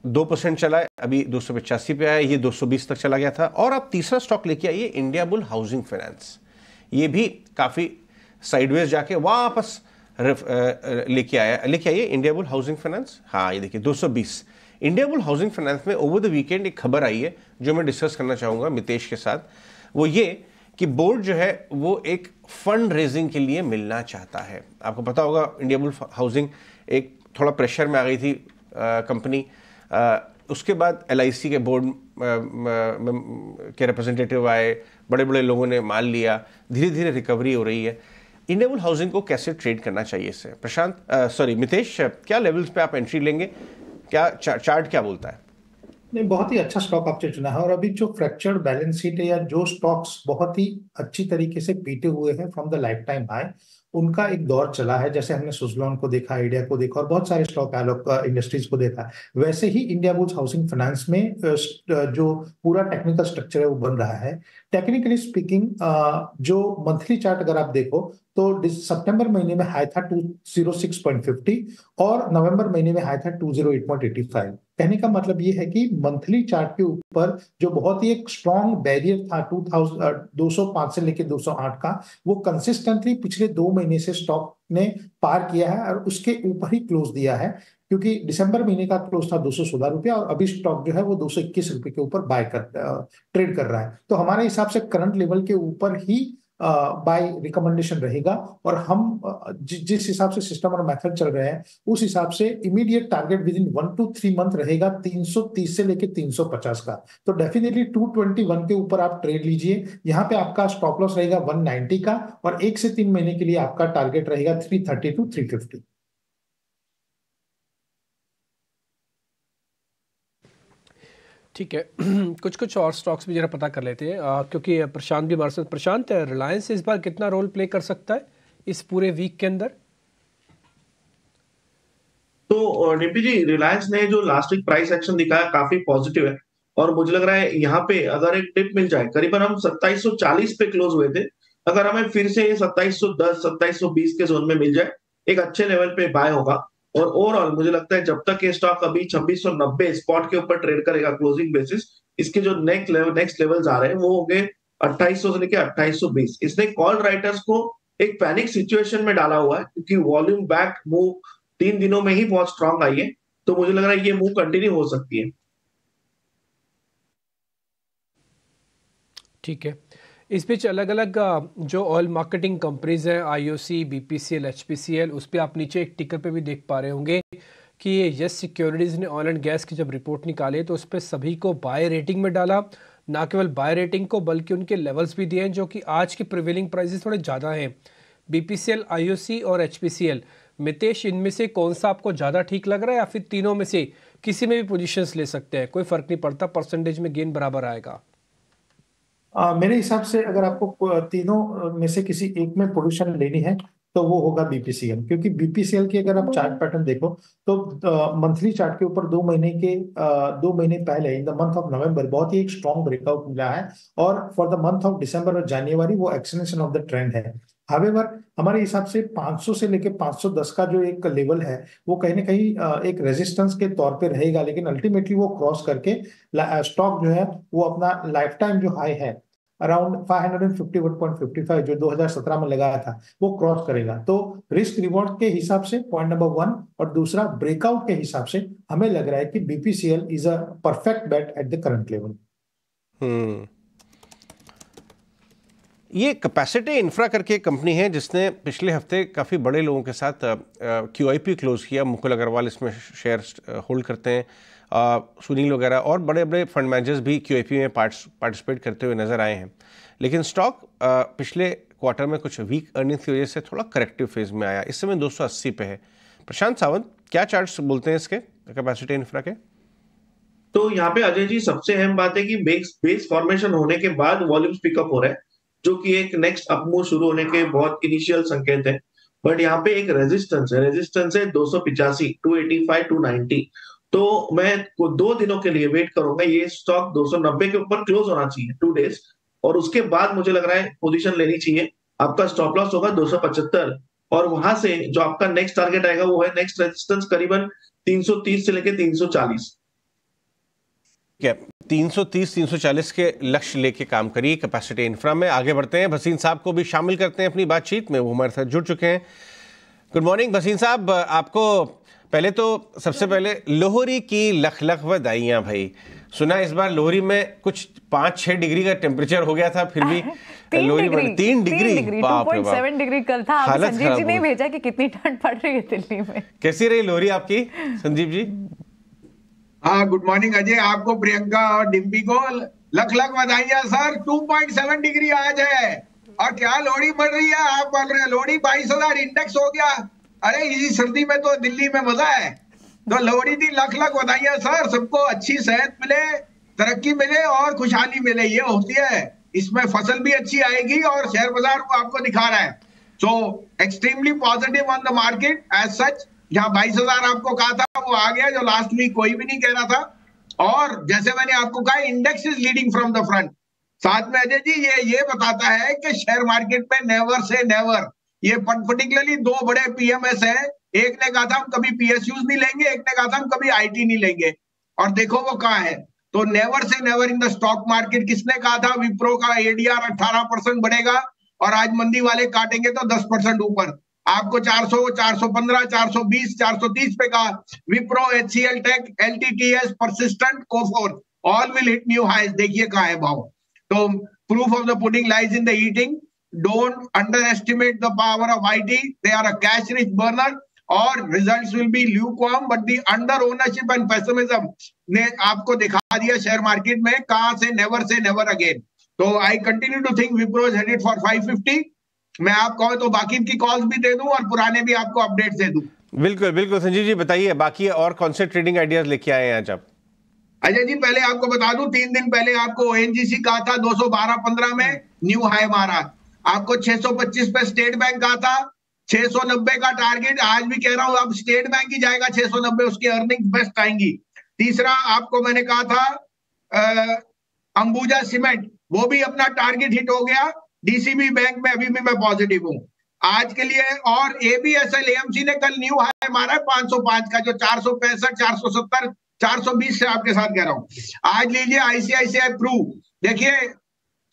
2% चला है, अभी 285 पे आया, ये 220 तक चला गया था। और आप तीसरा स्टॉक लेके आइए इंडिया बुल हाउसिंग फाइनेंस, ये भी काफ़ी साइडवेज जाके वापस लेके आइए इंडिया बुल हाउसिंग फाइनेंस। हाँ, ये देखिए 220। इंडिया बुल हाउसिंग फाइनेंस में ओवर द वीकेंड एक खबर आई है जो मैं डिस्कस करना चाहूँगा मितेश के साथ, वो ये कि बोर्ड जो है वो एक फंड रेजिंग के लिए मिलना चाहता है। आपको पता होगा इंडिया बुल हाउसिंग एक थोड़ा प्रेशर में आ गई थी कंपनी, उसके बाद LIC के बोर्ड के रिप्रेजेंटेटिव आए, बड़े बड़े लोगों ने माल लिया, धीरे धीरे रिकवरी हो रही है। इंडिया बुल हाउसिंग को कैसे ट्रेड करना चाहिए इससे? मितेश, क्या लेवल्स पे आप एंट्री लेंगे, क्या चार्ट क्या बोलता है? नहीं, बहुत ही अच्छा स्टॉक आपने चुना है। और अभी जो फ्रैक्चर्ड बैलेंस शीट है या जो स्टॉक्स बहुत ही अच्छी तरीके से पीटे हुए हैं from the life time high, उनका एक दौर चला है। जैसे हमने सुजलॉन को देखा, आइडिया को देखा और बहुत सारे स्टॉक एलोक इंडस्ट्रीज को देखा, वैसे ही इंडिया बुल्स हाउसिंग फाइनेंस में जो पूरा टेक्निकल स्ट्रक्चर है वो बन रहा है। टेक्निकली स्पीकिंग जो मंथली चार्ट अगर आप देखो तो सितंबर महीने में हाई था 206.50 और नवंबर महीने में हाई था 208.85। कहने का मतलब ये है कि मंथली चार्ट के ऊपर जो बहुत ही एक स्ट्रॉन्ग बैरियर था 205 से लेके 208 का, वो कंसिस्टेंटली पिछले 2 महीने से स्टॉक ने पार किया है और उसके ऊपर ही क्लोज दिया है, क्योंकि दिसंबर महीने का क्लोज था 216 रुपया और अभी स्टॉक जो है वो 221 रुपए के ऊपर ट्रेड कर रहा है। तो हमारे हिसाब से करंट लेवल के ऊपर ही बाय रिकमेंडेशन रहेगा। और हम जिस हिसाब से सिस्टम और मेथड चल रहे हैं उस हिसाब से immediate target with in 1 to 3 month रहेगा 330 से लेके 350 का। तो डेफिनेटली 221 के ऊपर आप ट्रेड लीजिए। यहाँ पे आपका स्टॉप लॉस रहेगा 190 का और 1 से 3 महीने के लिए आपका टारगेट रहेगा 330 to 350। ठीक है, कुछ और स्टॉक्स भी जरा पता कर लेते हैं, क्योंकि प्रशांत भी हमारे साथ। प्रशांत, रिलायंस इस बार कितना रोल प्ले कर सकता है इस पूरे वीक के अंदर? तो डीपी जी, रिलायंस ने जो लास्ट वीक प्राइस एक्शन दिखाया काफी पॉजिटिव है और मुझे लग रहा है यहाँ पे अगर एक टिप मिल जाए, करीबन हम 2740 पे क्लोज हुए थे, अगर हमें फिर से 2710 2720 के जोन में मिल जाए, एक अच्छे लेवल पे बाय होगा। और ओवरऑल मुझे लगता है जब तक ये स्टॉक अभी 2690 स्पॉट के ऊपर ट्रेड करेगा क्लोजिंग बेसिस, इसके जो नेक्स्ट लेवल्स आ रहे हैं वो हो गए 2800 से लेके 2820। इसने कॉल राइटर्स को एक पैनिक सिचुएशन में डाला हुआ है, क्योंकि वॉल्यूम बैक मूव 3 दिनों में ही बहुत स्ट्रांग आई है। तो मुझे लग रहा है ये मूव कंटिन्यू हो सकती है। ठीक है, इस बीच अलग अलग जो ऑयल मार्केटिंग कंपनीज हैं, IOC, BPCL, HPCL, उस पर आप नीचे एक टिकर पे भी देख पा रहे होंगे कि ये यस सिक्योरिटीज़ ने ऑयल एंड गैस की जब रिपोर्ट निकाली तो उस पर सभी को बाय रेटिंग में डाला। ना केवल बाय रेटिंग को बल्कि उनके लेवल्स भी दिए हैं जो कि आज की प्रिवेलिंग प्राइसेस थोड़े ज़्यादा हैं। BPCL, IOC और HPCL, मितेश, इनमें से कौन सा आपको ज़्यादा ठीक लग रहा है या फिर तीनों में से किसी में भी पोजीशंस ले सकते हैं, कोई फ़र्क नहीं पड़ता, परसेंटेज में गेन बराबर आएगा? मेरे हिसाब से अगर आपको तीनों में से किसी एक में पोजीशन लेनी है तो वो होगा BPCL, क्योंकि BPCL की अगर आप चार्ट पैटर्न देखो तो मंथली चार्ट के ऊपर 2 महीने पहले in the month of November बहुत ही एक स्ट्रॉन्ग ब्रेकआउट मिला है और for the month of December और जनवरी वो एक्सटेंशन ऑफ द ट्रेंड है। हावेवर हमारे हिसाब से 500 से लेके 510 का जो एक लेवल है वो कहीं ना कहीं एक रेजिस्टेंस के तौर पे रहेगा, लेकिन अल्टीमेटली वो क्रॉस करके स्टॉक जो है वो अपना लाइफ टाइम जो हाई है अराउंड 551.55 जो 2017 में लगाया था वो क्रॉस करेगा। तो रिस्क रिवॉर्ड के हिसाब से पॉइंट नंबर 1 और दूसरा ब्रेकआउट के हिसाब से हमें लग रहा है कि BPCL is a perfect bet at the current level. ये कैपेसिटी इंफ्रा करके कंपनी है जिसने पिछले हफ्ते काफ़ी बड़े लोगों के साथ QIP क्लोज किया। मुकुल अग्रवाल इसमें शेयर होल्ड करते हैं, सुनील वगैरह और बड़े बड़े फंड मैनेजर्स भी QIP में पार्टिसिपेट करते हुए नजर आए हैं। लेकिन स्टॉक पिछले क्वार्टर में कुछ वीक अर्निंग्स की वजह से थोड़ा करेक्टिव फेज में आया, इस समय 280 पे है। प्रशांत सावंत, क्या चार्ट्स बोलते हैं इसके कैपेसिटी इंफ्रा के? तो यहाँ पे अजय जी, सबसे अहम बात है कि बेस फॉर्मेशन होने के बाद वॉल्यूम्स पिकअप हो रहे हैं, जो कि एक नेक्स्ट अपमूव शुरू होने के बहुत इनिशियल संकेत है। बट यहाँ पे एक रेजिस्टेंस है 285, 285, 290। तो मैं 2 दिनों के लिए वेट करूंगा, ये स्टॉक 290 के ऊपर क्लोज होना चाहिए 2 डेज, और उसके बाद मुझे लग रहा है पोजीशन लेनी चाहिए। आपका स्टॉप लॉस होगा 275 और वहां से जो आपका नेक्स्ट टारगेट आएगा वो है नेक्स्ट रेजिस्टेंस करीबन 330 से लेके 340। है, 330-340 के लक्ष्य लेके काम करिए कैपेसिटी इंफ्रा में। आगे बढ़ते हैं, भसीन साहब को भी शामिल करते हैं अपनी बातचीत में, वो हमारे साथ जुड़ चुके हैं। गुड मॉर्निंग भसीन साहब, आपको पहले तो सबसे पहले लोहरी की लख लख बधाइयाँ भाई। सुना इस बार लोहरी में कुछ 5-6 डिग्री का टेम्परेचर हो गया था, फिर भी लोहरी में 3 डिग्री 2.7 डिग्री कल था। संजीव जी ने भेजा कि कितनी ठंड पड़ रही है दिल्ली में। कैसी रही लोहरी आपकी संजीव जी? हाँ, गुड मॉर्निंग अजय, आपको, प्रियंका और डिम्पी को लख लख बधाइयां सर। 2.7 डिग्री आज है और क्या लोहड़ी बढ़ रही है, आप बोल रहे हैं लोहड़ी 22,000 इंडेक्स हो गया। अरे इसी सर्दी में तो दिल्ली में मजा है। तो लोहड़ी की लख लख बधाइयां सर, सबको अच्छी सेहत मिले, तरक्की मिले और खुशहाली मिले, ये होती है। इसमें फसल भी अच्छी आएगी और शेयर बाजार को आपको दिखा रहा है। So extremely positive on the market as such. जहां 22,000 आपको कहा था वो आ गया, जो लास्ट वीक कोई भी नहीं कह रहा था। और जैसे मैंने आपको कहा, index is leading from the front. साथ में अजय जी ये बताता है कि शेयर मार्केट में नेवर से नेवर। ये पर्टिकुलरली 2 बड़े पीएमएस है। एक ने कहा था हम कभी पीएसयूज नहीं लेंगे, एक ने कहा था हम कभी आईटी नहीं लेंगे, और देखो वो कहाँ है। तो never say never in the stock market. किसने कहा था विप्रो का एडीआर 18% बढ़ेगा और आज मंदी वाले काटेंगे तो 10% ऊपर। आपको 400, 415, 420, 430 पे कहा। Wipro, HCL tech, LTTS, Persistent, Coforge all will hit new highs. देखिए कहाँ है भाव। तो proof of the pudding lies in the eating. Don't underestimate the power of IT. They are a cash rich burner और results will be lukewarm, but the under ownership and pessimism ने आपको दिखा दिया शेयर मार्केट में कहां से never से never again. तो I continue to think Wipro is headed for 550. मैं आप कहो तो बाकी की कॉल्स भी दे दूं और पुराने भी आपको अपडेट्स दे दूं। बिल्कुल बिल्कुल संजीव जी बताइए, बाकी और कौन से ट्रेडिंग आइडियाज लेके आए हैं आज आप? अजय जी पहले आपको बता दूं, 3 दिन पहले आपको ओएनजीसी कहा था 212.15 में न्यू हाई मारा। आपको 625 पे स्टेट बैंक का था, 690 का टारगेट। आज भी कह रहा हूं अब स्टेट बैंक ही जाएगा 690, उसकी अर्निंग बेस्ट आएंगी। तीसरा आपको मैंने कहा था अंबुजा सीमेंट, वो भी अपना टारगेट हिट हो गया। डीसीबी बैंक में अभी भी मैं पॉजिटिव हूं आज के लिए। और एबीएसएल एएमसी ने कल न्यू हाई मारा है 505 का, जो 465, 470, 420 से आपके साथ कह रहा हूं। आज लीजिए आईसीआईसीआई प्रू, देखिए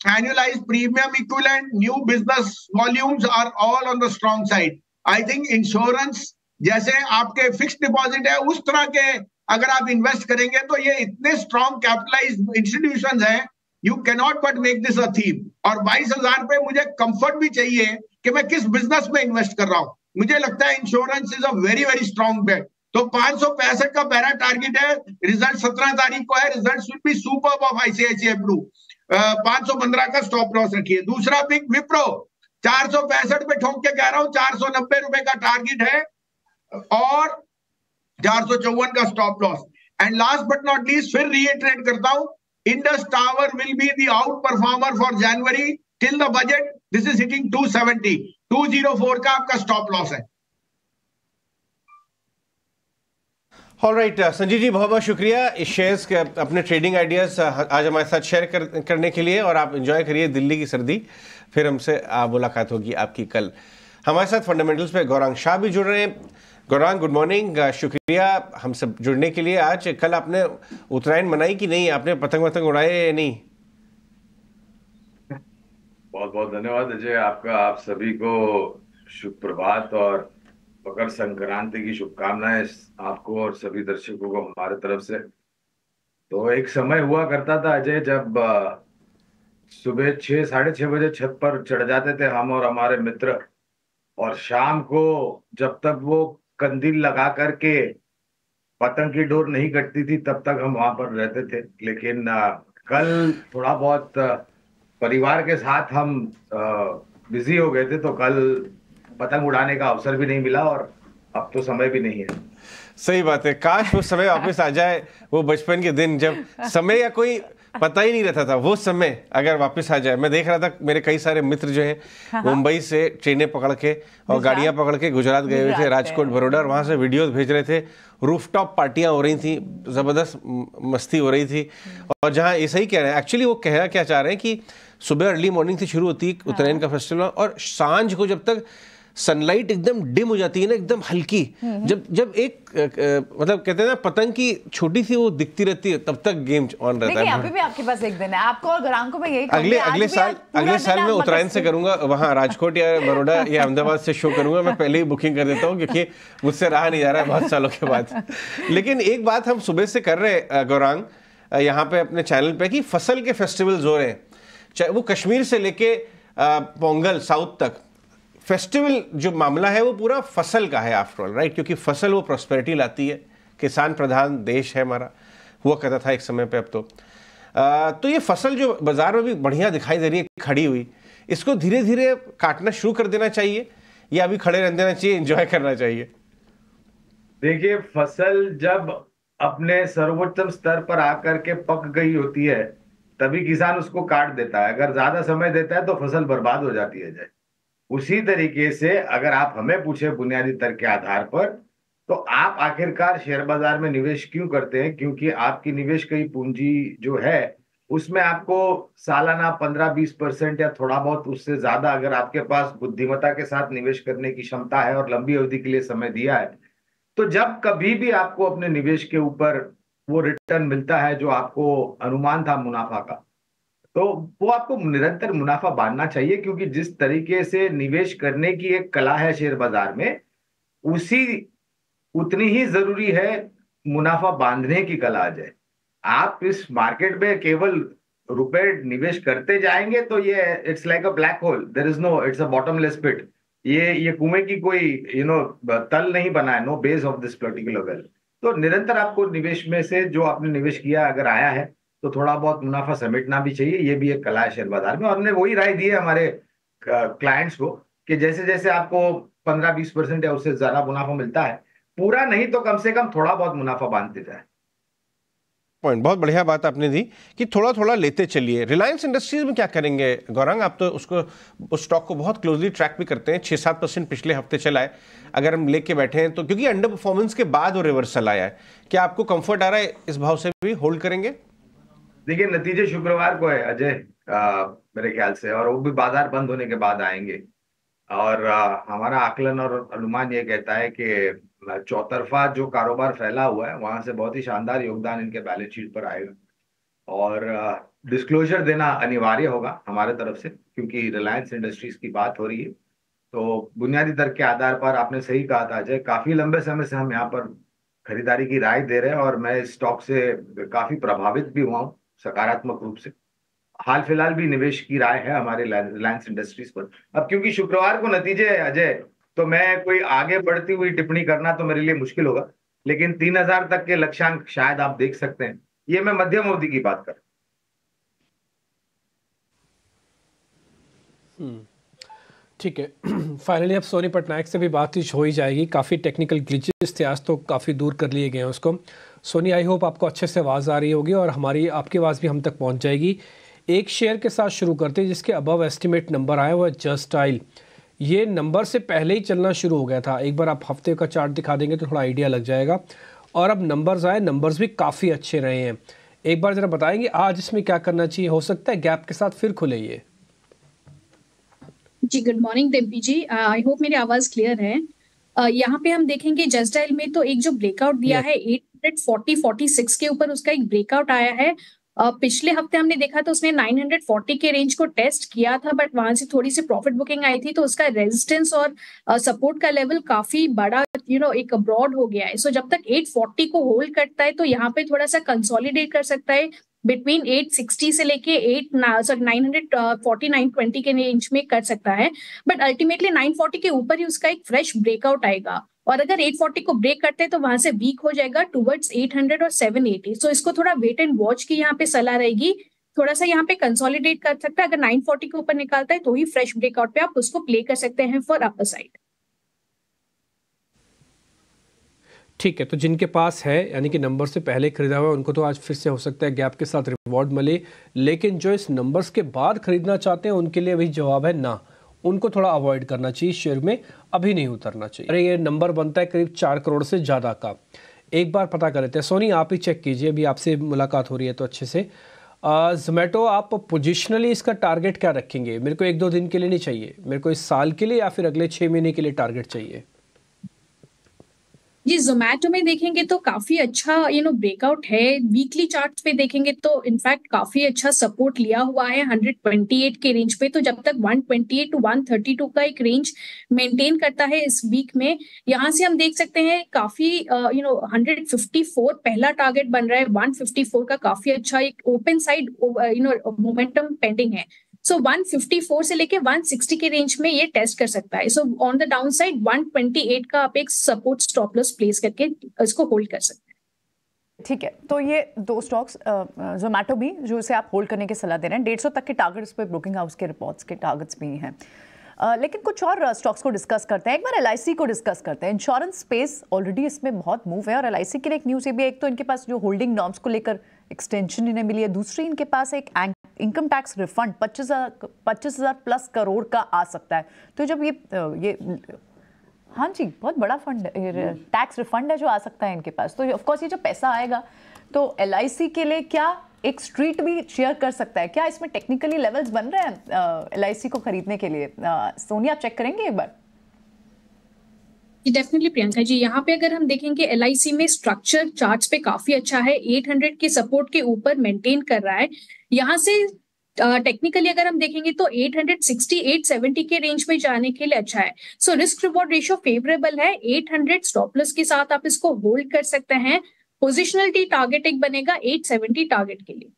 annualized premium equivalent, new business volumes are all on the strong side. I think insurance जैसे आपके फिक्स्ड डिपॉजिट है उस तरह के अगर आप इन्वेस्ट करेंगे तो ये इतने स्ट्रॉन्ग कैपिटलाइज्ड इंस्टीट्यूशंस हैं, you can not but make this a theme. और 22,000 पे मुझे कंफर्ट भी चाहिए कि मैं किस बिजनेस में इन्वेस्ट कर रहा हूं। मुझे लगता है insurance is a very very strong bet. तो 565 का पहला टारगेट है, रिजल्ट 17 तारीख को है। Result will be superb of ICICI blue. 515 का स्टॉप लॉस रखिए। दूसरा पिक विप्रो, 465 पे ठोक के कह रहा हूं, 490 रुपए का टारगेट है और 454 का stop loss. And last but not least फिर रीइटरेट करता हूं, Indus tower will be the outperformer for January till the budget. This is hitting 270, 204 का आपका स्टॉप लॉस है। ऑलराइट संजीव जी बहुत बहुत शुक्रिया इस शेयर्स के अपने ट्रेडिंग आइडियाज आज हमारे साथ शेयर करने के लिए। और आप एंजॉय करिए दिल्ली की सर्दी, फिर हमसे मुलाकात होगी आपकी कल। हमारे साथ फंडामेंटल्स पे गौरांग शाह भी जुड़ रहे हैं। गौरांग गुड मॉर्निंग, शुक्रिया हमसे जुड़ने के लिए। आज कल आपने उत्तरायण मनाई कि नहीं? आपने पतंग वतंग उड़ाए या नहीं? बहुत बहुत धन्यवाद अजय आपका। आप सभी को शुभ प्रभात और मकर संक्रांति की शुभकामनाएं आपको और सभी दर्शकों को हमारे तरफ से। तो एक समय हुआ करता था अजय जब सुबह 6 साढ़े 6 बजे छत पर चढ़ जाते थे हम और हमारे मित्र, और शाम को जब तक वो कंदील लगा करके पतंग की डोर नहीं कटती थी तब तक हम वहां पर रहते थे। लेकिन कल थोड़ा बहुत परिवार के साथ हम बिजी हो गए थे, तो कल पतंग उड़ाने का अवसर भी नहीं मिला और अब तो समय भी नहीं है। सही बात है, काश वो समय वापस आ जाए, वो बचपन के दिन जब समय या कोई पता ही नहीं रहता था, वो समय अगर वापस आ जाए। मैं देख रहा था मेरे कई सारे मित्र जो हैं मुंबई से ट्रेनें पकड़ के और गाड़ियां पकड़ के गुजरात गए हुए थे, राजकोट, बड़ौदा, और वहाँ से वीडियोस भेज रहे थे। रूफटॉप पार्टियां हो रही थी, ज़बरदस्त मस्ती हो रही थी। और जहाँ ऐसा ही कह रहे हैं, एक्चुअली वो कहना क्या चाह रहे हैं कि सुबह अर्ली मॉर्निंग से शुरू होती है उत्तरायण का फेस्टिवल, और सांझ को जब तक सनलाइट एकदम डिम हो जाती है ना, एकदम हल्की, जब एक मतलब कहते हैं ना पतंग की छोटी सी वो दिखती रहती है, तब तक गेम ऑन रहता है। अभी भी आपके पास एक दिन है, आपको और गौरांग को मैं यही अगले साल मैं उत्तरायण से करूंगा, वहां राजकोट या बड़ौदा या अहमदाबाद से शो करूंगा। मैं पहले ही बुकिंग कर देता हूँ क्योंकि मुझसे रहा नहीं जा रहा है बहुत सालों के बाद। लेकिन एक बात हम सुबह से कर रहे गौरांग यहाँ पे अपने चैनल पे कि फसल के फेस्टिवल्स हो रहे हैं, चाहे वो कश्मीर से लेके पोंगल साउथ तक। फेस्टिवल जो मामला है वो पूरा फसल का है आफ्टर ऑल, राइट? क्योंकि फसल वो प्रॉस्पेरिटी लाती है, किसान प्रधान देश है हमारा, हुआ करता था एक समय पे। अब तो ये फसल जो बाजार में भी बढ़िया दिखाई दे रही है खड़ी हुई, इसको धीरे धीरे काटना शुरू कर देना चाहिए या अभी खड़े रहने देना चाहिए, एंजॉय करना चाहिए? देखिए, फसल जब अपने सर्वोच्चम स्तर पर आकर के पक गई होती है तभी किसान उसको काट देता है। अगर ज्यादा समय देता है तो फसल बर्बाद हो जाती है। जय उसी तरीके से अगर आप हमें पूछे बुनियादी तर्क के आधार पर, तो आप आखिरकार शेयर बाजार में निवेश क्यों करते हैं? क्योंकि आपकी निवेश की पूंजी जो है उसमें आपको सालाना 15-20% या थोड़ा बहुत उससे ज्यादा अगर आपके पास बुद्धिमत्ता के साथ निवेश करने की क्षमता है और लंबी अवधि के लिए समय दिया है, तो जब कभी भी आपको अपने निवेश के ऊपर वो रिटर्न मिलता है जो आपको अनुमान था मुनाफा का, तो वो आपको निरंतर मुनाफा बांधना चाहिए। क्योंकि जिस तरीके से निवेश करने की एक कला है शेयर बाजार में, उतनी ही जरूरी है मुनाफा बांधने की कला। आ जाए आप इस मार्केट में केवल रुपए निवेश करते जाएंगे तो ये it's like a black hole, there is no, it's a bottomless pit. ये कुएं की कोई तल नहीं बना है, no base of this particular well. तो निरंतर आपको निवेश में से जो आपने निवेश किया अगर आया है तो थोड़ा बहुत मुनाफा समेटना भी चाहिए। ये भी एक कला है शेयर बाजार में, और हमने वही राय दी है हमारे क्लाइंट्स को कि जैसे जैसे आपको 15-20% या उससे ज्यादा मुनाफा मिलता है, पूरा नहीं तो कम से कम थोड़ा बहुत मुनाफा बांधते जाए। पॉइंट बहुत बढ़िया बात आपने दी कि थोड़ा थोड़ा लेते चलिए। रिलायंस इंडस्ट्रीज में क्या करेंगे गौरांग? आप तो उस स्टॉक को बहुत क्लोजली ट्रैक भी करते हैं, 6-7% पिछले हफ्ते चला है। अगर हम लेके बैठे हैं तो क्योंकि अंडर परफॉर्मेंस के बाद वो रिवर्सल आया है, क्या आपको कंफर्ट आ रहा है इस भाव से भी होल्ड करेंगे? देखिए, नतीजे शुक्रवार को है अजय, मेरे ख्याल से, और वो भी बाजार बंद होने के बाद आएंगे। और हमारा आकलन और अनुमान ये कहता है कि चौतरफा जो कारोबार फैला हुआ है वहां से बहुत ही शानदार योगदान इनके बैलेंस शीट पर आएगा, और डिस्क्लोजर देना अनिवार्य होगा हमारे तरफ से क्योंकि रिलायंस इंडस्ट्रीज की बात हो रही है। तो बुनियादी तर्क के आधार पर आपने सही कहा था अजय, काफी लंबे समय से हम यहाँ पर खरीदारी की राय दे रहे हैं और मैं इस स्टॉक से काफी प्रभावित भी हुआ हूँ सकारात्मक रूप से। हाल फिलहाल भी निवेश की राय है हमारे रिलायंस इंडस्ट्रीज पर। अब क्योंकि शुक्रवार को नतीजे है अजय, तो मैं कोई आगे बढ़ती हुई टिप्पणी करना तो मेरे लिए मुश्किल होगा, लेकिन 3000 तक के लक्ष्यांक शायद आप देख सकते हैं। ये मैं मध्यम अवधि की बात कर। ठीक है, फाइनली अब सोनी पटनायक से भी बातचीत हो ही जाएगी। काफ़ी टेक्निकल ग्लिचेस थे आज, तो काफ़ी दूर कर लिए गए हैं उसको। सोनी, आई होप आपको अच्छे से आवाज़ आ रही होगी और आपकी आवाज़ भी हम तक पहुंच जाएगी। एक शेयर के साथ शुरू करते हैं जिसके अबव एस्टिमेट नंबर आया हुआ है जस्ट डायल। ये नंबर से पहले ही चलना शुरू हो गया था। एक बार आप हफ्ते का चार्ट दिखा देंगे तो थोड़ा आइडिया लग जाएगा। और अब नंबर्स आए, नंबर्स भी काफ़ी अच्छे रहे हैं। एक बार ज़रा बताएंगे आज इसमें क्या करना चाहिए? हो सकता है गैप के साथ फिर खुले ये। जी, good morning Dimpy ji, I hope मेरी आवाज़ क्लियर है। यहाँ पे हम देखेंगे जस्ट डायल में तो एक जो ब्रेकआउट दिया है 840-46 के ऊपर उसका एक ब्रेकआउट आया है। पिछले हफ्ते हमने देखा था उसने 940 के रेंज को टेस्ट किया था, बट वहां से थोड़ी सी प्रॉफिट बुकिंग आई थी, तो उसका रेजिस्टेंस और सपोर्ट का लेवल काफी बड़ा एक ब्रॉड हो गया है। सो जब तक 840 को होल्ड करता है तो यहाँ पे थोड़ा सा कंसोलिडेट कर सकता है बिटवीन 860 से लेके 940-920 के रेंज में कर सकता है, बट अल्टीमेटली 940 के ऊपर ही उसका एक फ्रेश ब्रेकआउट आएगा। और अगर 840 को ब्रेक करते हैं तो वहां से वीक हो जाएगा टुवर्ड्स 800 और 780। सो इसको थोड़ा वेट एंड वॉच की यहाँ पे सलाह रहेगी। थोड़ा सा यहाँ पे कंसोलिडेट कर सकता है, अगर 940 के ऊपर निकालता है तो ही फ्रेश ब्रेकआउट पे आप उसको प्ले कर सकते हैं फॉर अपर साइड। ठीक है, तो जिनके पास है यानी कि नंबर से पहले खरीदा हुआ उनको तो आज फिर से हो सकता है गैप के साथ रिवॉर्ड मिले, लेकिन जो इस नंबर्स के बाद खरीदना चाहते हैं उनके लिए वही जवाब है ना, उनको थोड़ा अवॉइड करना चाहिए, शेयर में अभी नहीं उतरना चाहिए। अरे ये नंबर बनता है करीब 4 करोड़ से ज़्यादा का। एक बार पता कर लेते हैं। सोनी, आप ही चेक कीजिए, अभी आपसे मुलाकात हो रही है तो अच्छे से जोमेटो आप पोजिशनली इसका टारगेट क्या रखेंगे? मेरे को 1-2 दिन के लिए नहीं चाहिए, मेरे को इस साल के लिए या फिर अगले 6 महीने के लिए टारगेट चाहिए। जी, ज़ोमैटो में देखेंगे तो काफ़ी अच्छा ब्रेकआउट है। वीकली चार्ट्स पे देखेंगे तो इनफैक्ट काफ़ी अच्छा सपोर्ट लिया हुआ है 128 के रेंज पे। तो जब तक 128 टू 132 का एक रेंज मेंटेन करता है इस वीक में, यहाँ से हम देख सकते हैं काफ़ी 154 पहला टारगेट बन रहा है। 154 का काफ़ी अच्छा एक ओपन साइड मोमेंटम पेंडिंग है। सो 154 से लेके 160 के रेंज में ये टेस्ट कर सकता है। So on the down side 128 का आप एक सपोर्ट स्टॉप लॉस प्लेस करके इसको होल्ड कर सकते हैं। ठीक है, तो ये 2 स्टॉक्स जोमेटो भी जो इसे आप होल्ड करने की सलाह दे रहे हैं। 150 तक के टारगेट्स पे ब्रोकिंग हाउस के रिपोर्ट्स के टारगेट्स भी हैं। लेकिन कुछ और स्टॉक्स को डिस्कस करते हैं। एक बार LIC को डिस्कस करते हैं। इंश्योरेंस स्पेस ऑलरेडी इसमें बहुत मूव है और LIC के लिए एक न्यूज़ ये भी है, एक तो इनके पास जो होल्डिंग नॉर्म्स को लेकर एक्सटेंशन इन्हें मिली है, दूसरी इनके पास एक income tax refund 25,000 plus crore का आ सकता है। तो जब ये हाँ जी, बहुत बड़ा फंड टैक्स रिफंड है जो आ सकता है इनके पास। तो ऑफकोर्स ये जब पैसा आएगा तो LIC के लिए क्या एक स्ट्रीट भी शेयर कर सकता है? क्या इसमें टेक्निकली लेवल्स बन रहे हैं LIC को खरीदने के लिए? सोनिया, आप चेक करेंगे एक बार? डेफिनेटली प्रियंका जी, यहाँ पे अगर हम देखेंगे LIC में स्ट्रक्चर चार्ट्स पे काफी अच्छा है। 800 के सपोर्ट के ऊपर मेंटेन कर रहा है। यहाँ से टेक्निकली अगर हम देखेंगे तो 860 870 के रेंज में जाने के लिए अच्छा है। So risk reward ratio favourable है। 800 स्टॉप लॉस के साथ आप इसको होल्ड कर सकते हैं। पोजिशनलिटी टारगेट एक बनेगा 870 टारगेट के लिए।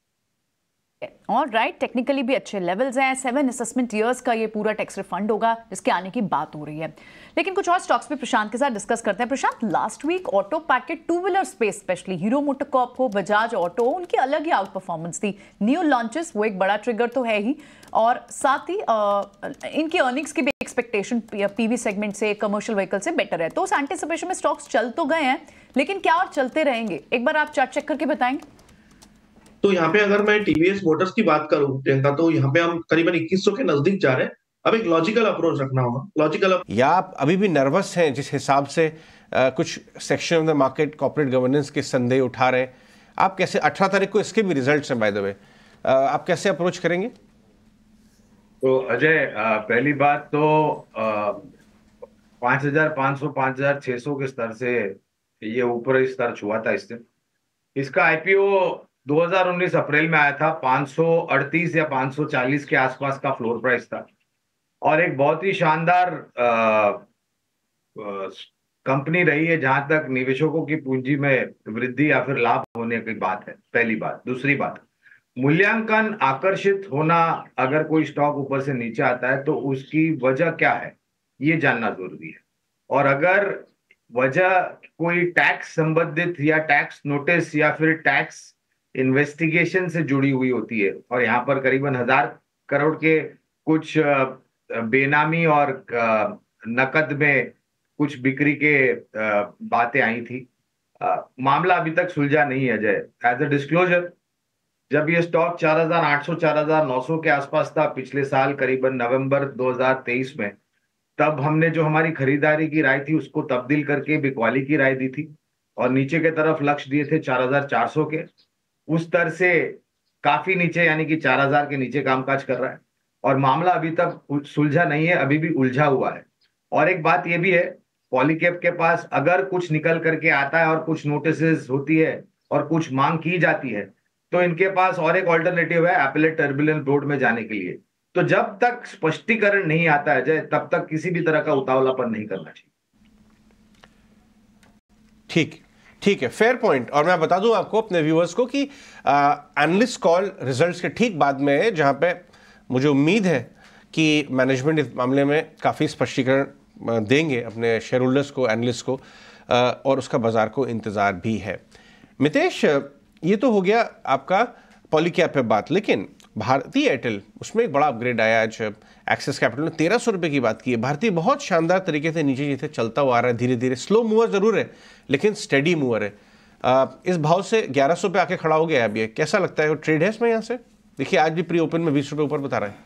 और राइट, टेक्निकली भी अच्छे लेवल्स हैं। 7 असेसमेंट ईयर्स का ये पूरा टैक्स रिफंड होगा जिसके आने की बात हो रही है। लेकिन कुछ और स्टॉक्स भी प्रशांत के साथ डिस्कस करते हैं। Prashant, last week auto packet 2 wheeler space specially Hero MotoCorp हो, बजाज ऑटो, उनकी अलग ही आउट परफॉर्मेंस थी। न्यू लॉन्चेस वो एक बड़ा ट्रिगर तो है ही, और साथ ही इनकी अर्निंग्स की भी एक्सपेक्टेशन PV सेगमेंट से, कमर्शियल व्हीकल से बेटर है। तो उस एंटिसिपेशन में स्टॉक्स चल तो गए हैं, लेकिन क्या और चलते रहेंगे? एक बार आप चार्ट चेक करके बताएंगे। तो यहाँ पे अगर मैं TVS मोटर्स की बात करूं प्रियंका, तो यहाँ पे हम करीबन 2100 के नजदीक जा रहे हैं। अब एक लॉजिकल अप्रोच रखना होगा। या आप अभी भी नर्वस हैं जिस हिसाब से कुछ section of the market corporate governance के संदेह उठा रहे हैं? आप कैसे, 18 तारीख को इसके भी रिजल्ट्स हैं बाय द वे, आप कैसे अप्रोच करेंगे? तो अजय, पहली बात तो 5,500 5,600 के स्तर से ये ऊपर स्तर छुआ था इस दिन। इसका IPO 2019 अप्रैल में आया था। 538 या 540 के आसपास का फ्लोर प्राइस था और एक बहुत ही शानदार कंपनी रही है जहां तक निवेशकों की पूंजी में वृद्धि या फिर लाभ होने की बात है। पहली बात। दूसरी बात, मूल्यांकन आकर्षित होना, अगर कोई स्टॉक ऊपर से नीचे आता है तो उसकी वजह क्या है ये जानना जरूरी है। और अगर वजह कोई टैक्स संबंधित या टैक्स नोटिस या फिर टैक्स इन्वेस्टिगेशन से जुड़ी हुई होती है, और यहाँ पर करीबन 1000 करोड़ के कुछ बेनामी और नकद में कुछ बिक्री के बातें आई थी। मामला अभी तक सुलझा नहीं है अजय। एज अ डिस्क्लोजर, जब ये स्टॉक 4,800 4,900 के आसपास था पिछले साल करीबन नवंबर 2023 में, तब हमने जो हमारी खरीदारी की राय थी उसको तब्दील करके बिकवाली की राय दी थी और नीचे के तरफ लक्ष्य दिए थे 4,400 के। उस स्तर से काफी नीचे, यानी कि 4,000 के नीचे कामकाज कर रहा है और मामला अभी तक सुलझा नहीं है, अभी भी उलझा हुआ है। और एक बात यह भी है, पॉलीकैब के पास अगर कुछ निकल करके आता है और कुछ नोटिसेस होती है और कुछ मांग की जाती है तो इनके पास और एक ऑल्टरनेटिव है एपेलेट टर्बुलेंट रोड में जाने के लिए। तो जब तक स्पष्टीकरण नहीं आता है जय, तब तक किसी भी तरह का उतावलापन नहीं करना चाहिए। ठीक है, फेयर पॉइंट। और मैं बता दूं आपको, अपने व्यूअर्स को, कि एनालिस्ट कॉल रिजल्ट्स के ठीक बाद में है, जहां पे मुझे उम्मीद है कि मैनेजमेंट इस मामले में काफ़ी स्पष्टीकरण देंगे अपने शेयर होल्डर्स को, एनालिस्ट को, और उसका बाजार को इंतज़ार भी है। मितेश, ये तो हो गया आपका पॉलीकैब पे बात, लेकिन भारतीय एयरटेल, उसमें एक बड़ा अपग्रेड आया आज। एक्सिस कैपिटल ने 1300 रुपये की बात की है। भारतीय बहुत शानदार तरीके से नीचे नीचे चलता हुआ आ रहा है, धीरे धीरे। स्लो मूवर जरूर है लेकिन स्टेडी मूवर है। इस भाव से 1100 पे आके खड़ा हो गया है अभी। कैसा लगता है, वो ट्रेड है इसमें? यहाँ से देखिए, आज भी प्री ओपन में 20 रुपये ऊपर बता रहा है।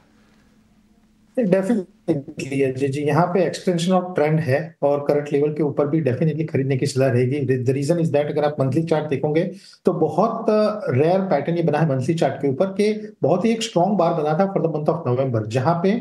डेफिनेटली अजय जी, यहाँ पे एक्सटेंशन ऑफ ट्रेंड है और करंट लेवल के ऊपर भी डेफिनेटली खरीदने की सलाह रहेगी। द रीजन इज दैट अगर आप मंथली चार्ट देखोगे तो बहुत रेयर पैटर्न ये बना है मंथली चार्ट के ऊपर के बहुत ही एक स्ट्रॉन्ग बार बना था for the month of November, जहां पे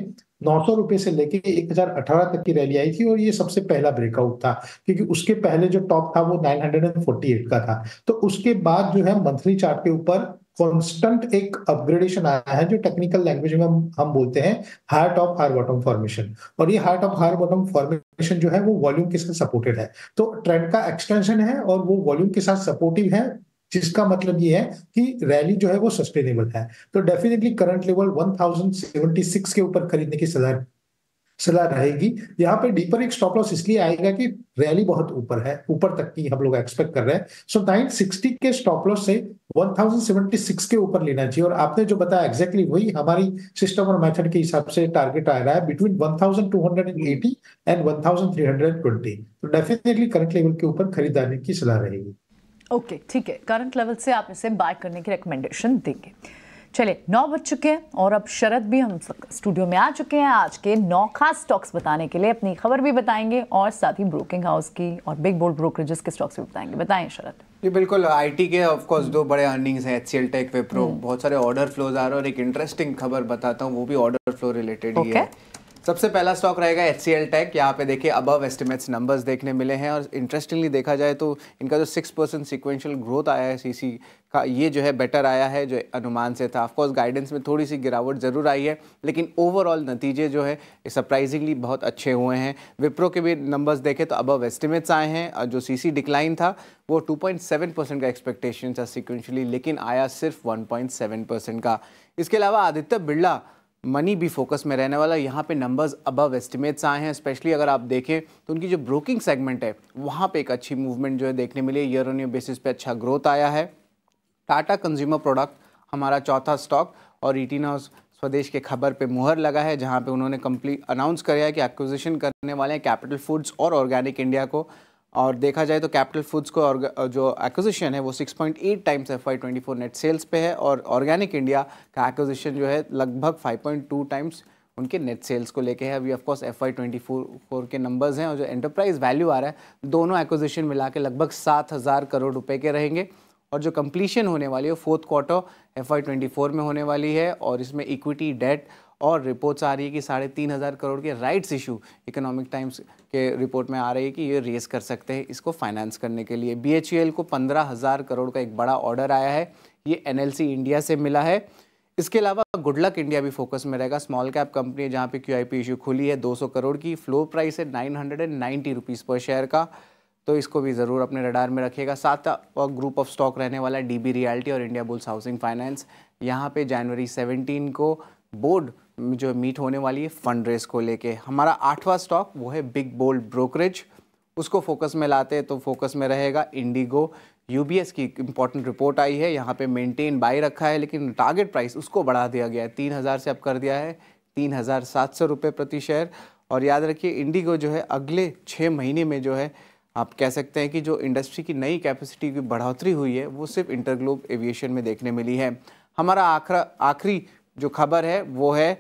900 रुपए से लेके 1018 तक की रैली आई थी और ये सबसे पहला ब्रेकआउट था, क्योंकि उसके पहले जो टॉप था वो 948 का था। तो उसके बाद जो है मंथली चार्ट के ऊपर कांस्टेंट एक अपग्रेडेशन आया है, जो टेक्निकल लैंग्वेज में हम बोलते हैं higher top higher bottom formation. और ये higher top higher bottom formation जो है वो वॉल्यूम के साथ सपोर्टेड है, तो ट्रेंड का एक्सटेंशन है और वो वॉल्यूम के साथ सपोर्टिव है, जिसका मतलब ये है कि रैली जो है वो सस्टेनेबल है। तो डेफिनेटली करंट लेवल 1076 के ऊपर खरीदने की सलाह रहेगी। यहाँ पे डीपर एक स्टॉप लॉस इसलिए आएगा कि रैली बहुत ऊपर है, ऊपर तक की हम लोग एक्सपेक्ट कर रहे हैं। सो 960 के स्टॉप लॉस से 1076 के ऊपर लेना चाहिए। और आपने जो बताया एग्जैक्टली वही हमारी सिस्टम और मेथड के हिसाब से टारगेट आ रहा है बिटवीन 1280 एंड 1320। तो डेफिनेटली करंट लेवल के ऊपर खरीदारी की सलाह रहेगी। ओके, ठीक है, करंट लेवल से आप इसे बाय करने की रिकमेंडेशन देंगे। चलिए, 9 बज चुके हैं और अब शरद भी हम स्टूडियो में आ चुके हैं आज के 9 खास स्टॉक्स बताने के लिए। अपनी खबर भी बताएंगे और साथ ही ब्रोकिंग हाउस की और बिग बोल्ड ब्रोकरेजेस के स्टॉक्स भी बताएंगे। बताएं शरद। जी बिल्कुल, आईटी के ऑफ कोर्स 2 बड़े अर्निंग्स हैं, एचसीएल टेक, विप्रो, बहुत सारे ऑर्डर फ्लोज आ रहे हैं और एक इंटरेस्टिंग खबर बताता हूँ, वो भी ऑर्डर फ्लो रिलेटेड ही है। सबसे पहला स्टॉक रहेगा एचसीएल टेक। यहाँ पे देखिए अबव एस्टिमेट्स नंबर्स देखने मिले हैं और इंटरेस्टिंगली देखा जाए तो इनका जो 6% सिक्वेंशियल ग्रोथ आया है सीसी का, ये जो है बेटर आया है जो अनुमान से था। ऑफकोर्स गाइडेंस में थोड़ी सी गिरावट ज़रूर आई है, लेकिन ओवरऑल नतीजे जो है सरप्राइजिंगली बहुत अच्छे हुए हैं। विप्रो के भी नंबर्स देखें तो अबव एस्टिमेट्स आए हैं और जो सीसी डिक्लाइन था वो 2.7% का एक्सपेक्टेशन था सिक्वेंशियली, लेकिन आया सिर्फ 1.7% का। इसके अलावा आदित्य बिरला मनी भी फोकस में रहने वाला, यहाँ पे नंबर्स अबव एस्टिमेट्स आए हैं। स्पेशली अगर आप देखें तो उनकी जो ब्रोकिंग सेगमेंट है वहाँ पे एक अच्छी मूवमेंट जो है देखने मिली है, ईयर ऑन ईयर बेसिस पे अच्छा ग्रोथ आया है। टाटा कंज्यूमर प्रोडक्ट हमारा चौथा स्टॉक और ईटीना स्वदेश के खबर पे मुहर लगा है, जहाँ पे उन्होंने कंप्लीट अनाउंस किया है कि एक्विजिशन करने वाले हैं कैपिटल फूड्स और ऑर्गेनिक इंडिया को। और देखा जाए तो कैपिटल फूड्स को और जो एक्विजिशन है वो 6.8 टाइम्स FY24 नेट सेल्स पे है और ऑर्गेनिक इंडिया का एक्विजिशन जो है लगभग 5.2 टाइम्स उनके नेट सेल्स को लेके है। अभी ऑफकोर्स FY24 के नंबर्स हैं और जो एंटरप्राइज वैल्यू आ रहा है दोनों एक्विजिशन मिला के लगभग 7,000 करोड़ रुपए के रहेंगे। और जो कंप्लीशन होने वाली है 4th क्वार्टर FY24 में होने वाली है और इसमें इक्विटी, डेट और रिपोर्ट्स आ रही है कि 3,500 करोड़ के राइट्स इशू इकोनॉमिक टाइम्स के रिपोर्ट में आ रही है कि ये रेस कर सकते हैं इसको फाइनेंस करने के लिए। BHEL को 15,000 करोड़ का एक बड़ा ऑर्डर आया है, ये NLC इंडिया से मिला है। इसके अलावा गुडलक इंडिया भी फोकस में रहेगा, स्मॉल कैप कंपनी है जहाँ पे QIP इशू खुली है 200 करोड़ की, फ्लोर प्राइस है 990 रुपीज़ पर शेयर का, तो इसको भी ज़रूर अपने रडार में रखिएगा। साथ ग्रुप ऑफ स्टॉक रहने वाला है DB रियल्टी और इंडिया बुल्स हाउसिंग फाइनेंस। यहाँ पे जनवरी 17 को बोर्ड जो मीट होने वाली है फंड रेस को लेके। हमारा 8वां स्टॉक वो है बिग बोल्ड ब्रोकरेज, उसको फोकस में लाते हैं तो फोकस में रहेगा इंडिगो। UBS की इंपॉर्टेंट रिपोर्ट आई है, यहाँ पे मेंटेन बाय रखा है लेकिन टारगेट प्राइस उसको बढ़ा दिया गया है, 3,000 से अब कर दिया है 3,700 रुपये प्रति शेयर। और याद रखिए इंडिगो जो है अगले 6 महीने में जो है आप कह सकते हैं कि जो इंडस्ट्री की नई कैपेसिटी की बढ़ोतरी हुई है वो सिर्फ इंटरग्लोब एविएशन में देखने मिली है। हमारा आखिरी जो खबर है वो है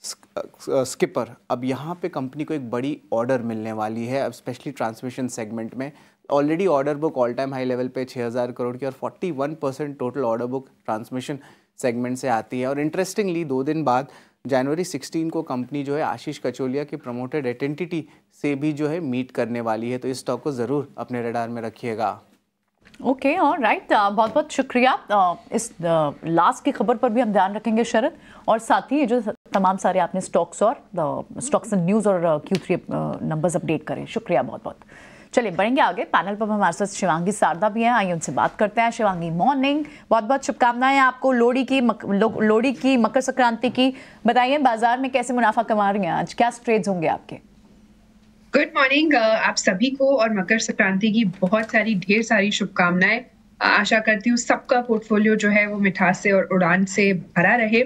स्किपर। अब यहाँ पे कंपनी को एक बड़ी ऑर्डर मिलने वाली है, अब स्पेशली ट्रांसमिशन सेगमेंट में। Already order book all time high level पे 6,000 करोड़ की और 41% total order book transmission segment से आती है। और इंटरेस्टिंगली 2 दिन बाद जनवरी 16 को कंपनी जो है आशीष कचोलिया की प्रमोटेड एंटिटी से भी जो है मीट करने वाली है, तो इस स्टॉक को ज़रूर अपने रडार में रखिएगा। ओके, और राइट, बहुत बहुत शुक्रिया। इस लास्ट की खबर पर भी हम ध्यान रखेंगे शरद, और साथ ही ये जो तमाम सारे आपने स्टॉक्स और स्टॉक्स एंड न्यूज़ और Q3 नंबर्स अपडेट करें, शुक्रिया बहुत बहुत। चलिए बढ़ेंगे आगे। पैनल पर हमारे साथ शिवांगी शारदा भी हैं, आइए उनसे बात करते हैं। शिवांगी, मॉर्निंग, बहुत बहुत शुभकामनाएं आपको लोहड़ी की, मकर संक्रांति की। बताइए बाजार में कैसे मुनाफा कमा रही हैं आज, क्या ट्रेड्स होंगे आपके? गुड मॉर्निंग आप सभी को और मकर संक्रांति की बहुत सारी ढेर सारी शुभकामनाएं। आशा करती हूँ सबका पोर्टफोलियो जो है वो मिठास से और उड़ान से भरा रहे।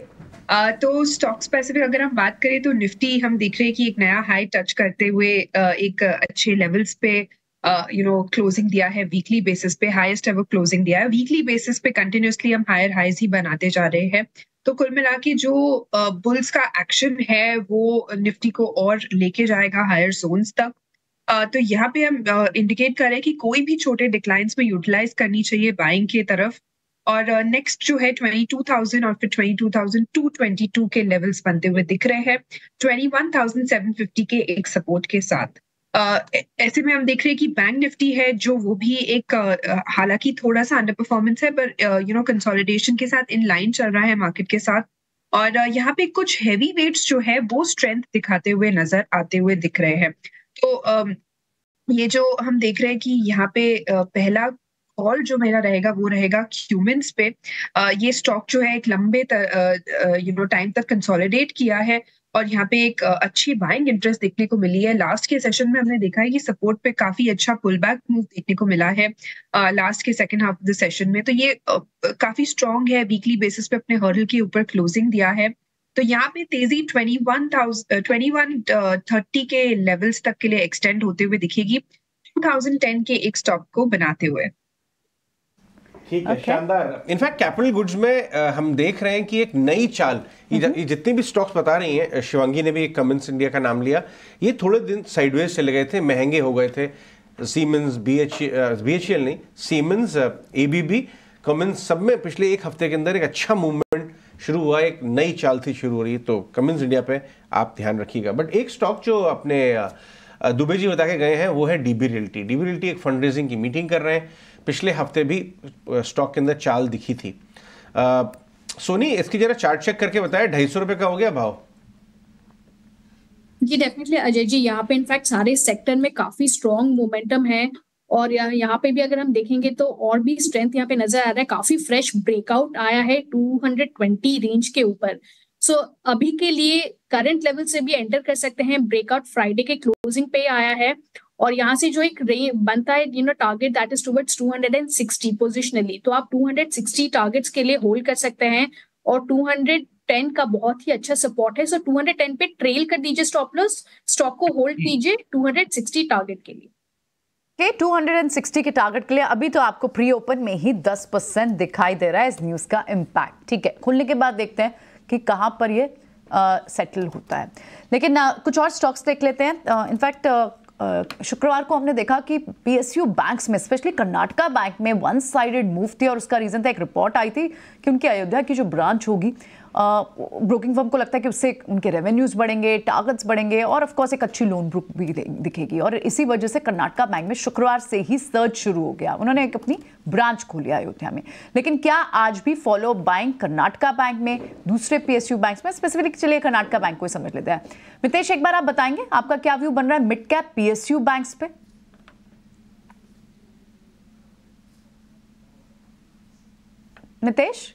तो स्टॉक स्पेसिफिक अगर हम बात करें तो निफ्टी हम देख रहे हैं कि एक नया हाई टच करते हुए एक अच्छे लेवल्स पे क्लोजिंग दिया है। वीकली बेसिस पे हाईएस्ट एवर क्लोजिंग दिया है। वीकली बेसिस पे कंटिन्यूसली हम हायर हाईज ही बनाते जा रहे हैं। तो कुल मिला के जो बुल्स का एक्शन है वो निफ्टी को और लेके जाएगा हायर जोन्स तक। तो यहाँ पे हम इंडिकेट कर रहे हैं कि कोई भी छोटे डिक्लाइंस में यूटिलाइज करनी चाहिए बाइंग की तरफ। और नेक्स्ट जो है 22,000 और फिर 22,222 के लेवल्स बनते हुए दिख रहे हैं 21,750 के एक सपोर्ट के साथ। ऐसे में हम देख रहे हैं कि बैंक निफ्टी है जो वो भी एक हालांकि थोड़ा सा अंडर परफॉर्मेंस है, पर कंसोलिडेशन के साथ इन लाइन चल रहा है मार्केट के साथ। और यहाँ पे कुछ हैवी वेट्स जो है वो स्ट्रेंथ दिखाते हुए नजर आते हुए दिख रहे हैं। तो ये जो हम देख रहे हैं कि यहाँ पे पहला कॉल जो मेरा रहेगा वो रहेगा क्यूमिन्स पे। ये स्टॉक जो है एक लंबे टाइम तक कंसोलिडेट किया है और यहाँ पे एक अच्छी बाइंग इंटरेस्ट देखने को मिली है। लास्ट के सेशन में हमने देखा है कि सपोर्ट पे काफी अच्छा पुल बैक मूव देखने को मिला है लास्ट के second half of the session में। तो ये काफी स्ट्रांग है, वीकली बेसिस पे अपने हर्डल के ऊपर क्लोजिंग दिया है। तो यहाँ पे तेजी 2130 के लेवल्स तक के लिए एक्सटेंड होते हुए दिखेगी 2010 के एक स्टॉक को बनाते हुए। ठीक है, शानदार। इनफैक्ट कैपिटल गुड्स में हम देख रहे हैं कि एक नई चाल, ये जितनी भी स्टॉक्स बता रही हैं, शिवांगी ने भी एक कमिंस इंडिया का नाम लिया, ये थोड़े दिन साइडवेज चले गए थे, महंगे हो गए थे। सीमेंस, BHEL नहीं, सीमेंस, ABB, कमिंस, सब में पिछले एक हफ्ते के अंदर एक अच्छा मूवमेंट शुरू हुआ, एक नई चाल थी शुरू हो रही है। तो कमिंस इंडिया पे आप ध्यान रखिएगा। बट एक स्टॉक जो अपने दुबे जी बता के गए हैं वो है DB Realty। DB Realty एक फंड रेजिंग की मीटिंग कर रहे हैं। पिछले हफ्ते भी स्टॉक के अंदर चाल दिखी थी। सोनी, इसकी जरा चार्ट चेक करके बताया, 250 रुपए का हो गया भाव। जी डेफिनेटली अजय जी, यहाँ पे इनफैक्ट सारे सेक्टर में काफी स्ट्रॉन्ग मोमेंटम है और यहाँ पे भी अगर हम देखेंगे तो और भी स्ट्रेंथ यहाँ पे नजर आ रहा है। काफी फ्रेश ब्रेकआउट आया है 220 रेंज के ऊपर। सो अभी के लिए करंट लेवल से भी एंटर कर सकते हैं। ब्रेकआउट फ्राइडे के क्लोजिंग पे आया है और यहाँ से जो एक बनता है target that is towards 260 positionally, तो आप 260 टारगेट्स के लिए होल्ड कर सकते हैं और 210 का बहुत ही अच्छा सपोर्ट है। सो 210 पे ट्रेल कर दीजिए स्टॉप लॉस, स्टॉक को होल्ड कीजिए 260 टारगेट के लिए। 260 के टारगेट के लिए अभी तो आपको प्री ओपन में ही 10% दिखाई दे रहा है इस न्यूज का इम्पैक्ट। ठीक है, खुलने के बाद देखते हैं कि कहां पर ये सेटल होता है। लेकिन कुछ और स्टॉक्स देख लेते हैं। इनफैक्ट शुक्रवार को हमने देखा कि PSU बैंक्स में, स्पेशली कर्नाटका बैंक में वन साइडेड मूव थी और उसका रीजन था, एक रिपोर्ट आई थी कि उनकी अयोध्या की जो ब्रांच होगी, ब्रोकिंग फर्म को लगता है कि उससे उनके रेवेन्यूज बढ़ेंगे, टारगेट्स बढ़ेंगे और ऑफ कोर्स एक अच्छी लोन बुक भी दिखेगी। और इसी वजह से कर्नाटका बैंक में शुक्रवार से ही सर्च शुरू हो गया, उन्होंने एक अपनी ब्रांच खोली अयोध्या में। लेकिन क्या आज भी फॉलो बाइंग कर्नाटका बैंक में, दूसरे PSU बैंक्स में? स्पेसिफिकली चलिए कर्नाटका बैंक को समझ लेते हैं। मितेश, एक बार आप बताएंगे आपका क्या व्यू बन रहा है मिड कैप PSU बैंक्स पे? नितेश,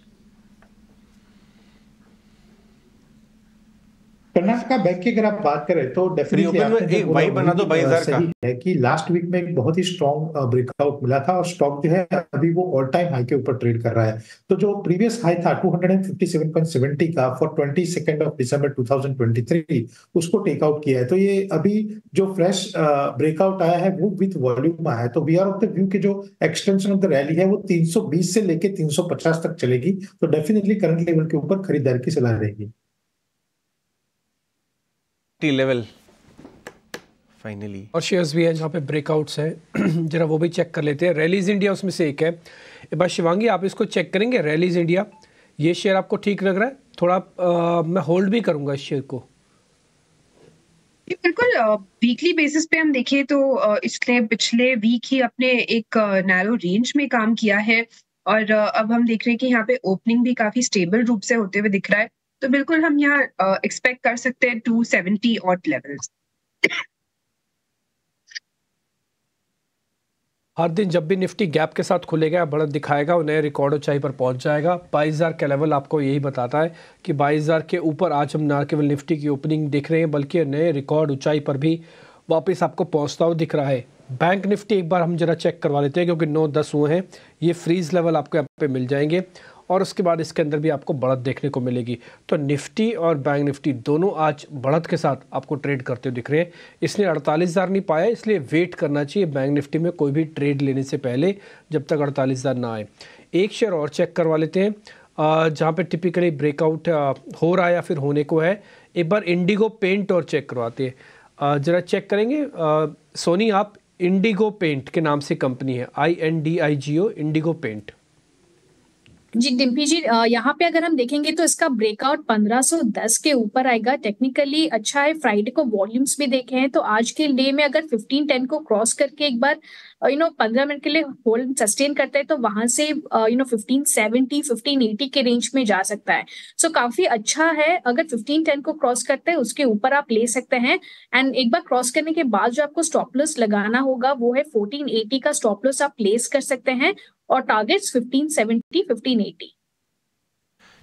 कर्नाटका बैंक की अगर आप बात करें तो डेफिनेटली भाई बना दो 22,000 का है कि लास्ट वीक में एक बहुत ही स्ट्रॉन्ग ब्रेकआउट मिला था और स्टॉक जो है अभी वो ऑल टाइम हाई के ऊपर ट्रेड कर रहा है। तो जो प्रीवियस हाई था 257.70 का फॉर 22 दिसंबर 2023, उसको टेक आउट किया है। तो ये अभी जो फ्रेश ब्रेकआउट आया है वो विथ वॉल्यूम आया है। तो we are of the view के जो एक्सटेंशन ऑफ द रैली है वो 320 से लेके 350 तक चलेगी। तो डेफिनेटली करंट लेवल के ऊपर खरीदारी की सलाह रहेगी। लेवल फाइनली और शेयर्स भी हैं जहाँ पे ब्रेकआउट्स हैं, जरा वो भी चेक कर लेते हैं। रैलीज इंडिया उसमें से एक है। एक बार शिवांगी आप इसको चेक करेंगे, रैलीज इंडिया, ये शेयर आपको ठीक लग रहा है? थोड़ा मैं होल्ड भी करूंगा इस शेयर को। बिल्कुल, वीकली बेसिस पे हम देखें तो इसने पिछले वीक ही अपने एक नैरो रेंज में काम किया है और अब हम देख रहे हैं कि यहाँ पे ओपनिंग भी काफी स्टेबल रूप से होते हुए दिख रहा है। तो बिल्कुल हम यहाँ एक्सपेक्ट कर सकते हैं 270 ऑड लेवल्स। हर दिन जब भी निफ्टी गैप के साथ खुलेगा, बढ़त दिखाएगा और नए रिकॉर्ड ऊंचाई पर पहुंच जाएगा। 22,000 का लेवल आपको यही बताता है कि 22,000 के ऊपर आज हम ना केवल निफ्टी की ओपनिंग देख रहे हैं बल्कि नए रिकॉर्ड ऊंचाई पर भी वापस आपको पहुंचता हुआ दिख रहा है। बैंक निफ्टी एक बार हम जरा चेक करवा लेते हैं क्योंकि 9-10 हुए हैं। ये फ्रीज लेवल आपको यहाँ पे मिल जाएंगे और उसके बाद इसके अंदर भी आपको बढ़त देखने को मिलेगी। तो निफ्टी और बैंक निफ्टी दोनों आज बढ़त के साथ आपको ट्रेड करते हुए दिख रहे हैं। इसने 48,000 नहीं पाया, इसलिए वेट करना चाहिए बैंक निफ्टी में कोई भी ट्रेड लेने से पहले, जब तक 48,000 ना आए। एक शेयर और चेक करवा लेते हैं। जहाँ पे टिपिकली ब्रेकआउट हो रहा है या फिर होने को है। एक बार इंडिगो पेंट और चेक करवाते हैं, ज़रा चेक करेंगे। सोनी, आप इंडिगो पेंट के नाम से कंपनी है, INDIGO, इंडिगो पेंट। जी डिम्पी जी, यहाँ पे अगर हम देखेंगे तो इसका ब्रेकआउट 1510 के ऊपर आएगा। टेक्निकली अच्छा है, फ्राइडे को वॉल्यूम्स भी देखे हैं तो आज के डे में अगर 1510 को क्रॉस करके एक बार 15 मिनट के लिए होल्ड सस्टेन करता है तो वहां से 1570 1580 के रेंज में जा सकता है। सो काफी अच्छा है, अगर 1510 को क्रॉस करते हैं उसके ऊपर आप ले सकते हैं। एंड एक बार क्रॉस करने के बाद जो आपको स्टॉप लॉस लगाना होगा वो है 1480 का स्टॉप लॉस आप प्लेस कर सकते हैं और टारगेट्स 1570 1580।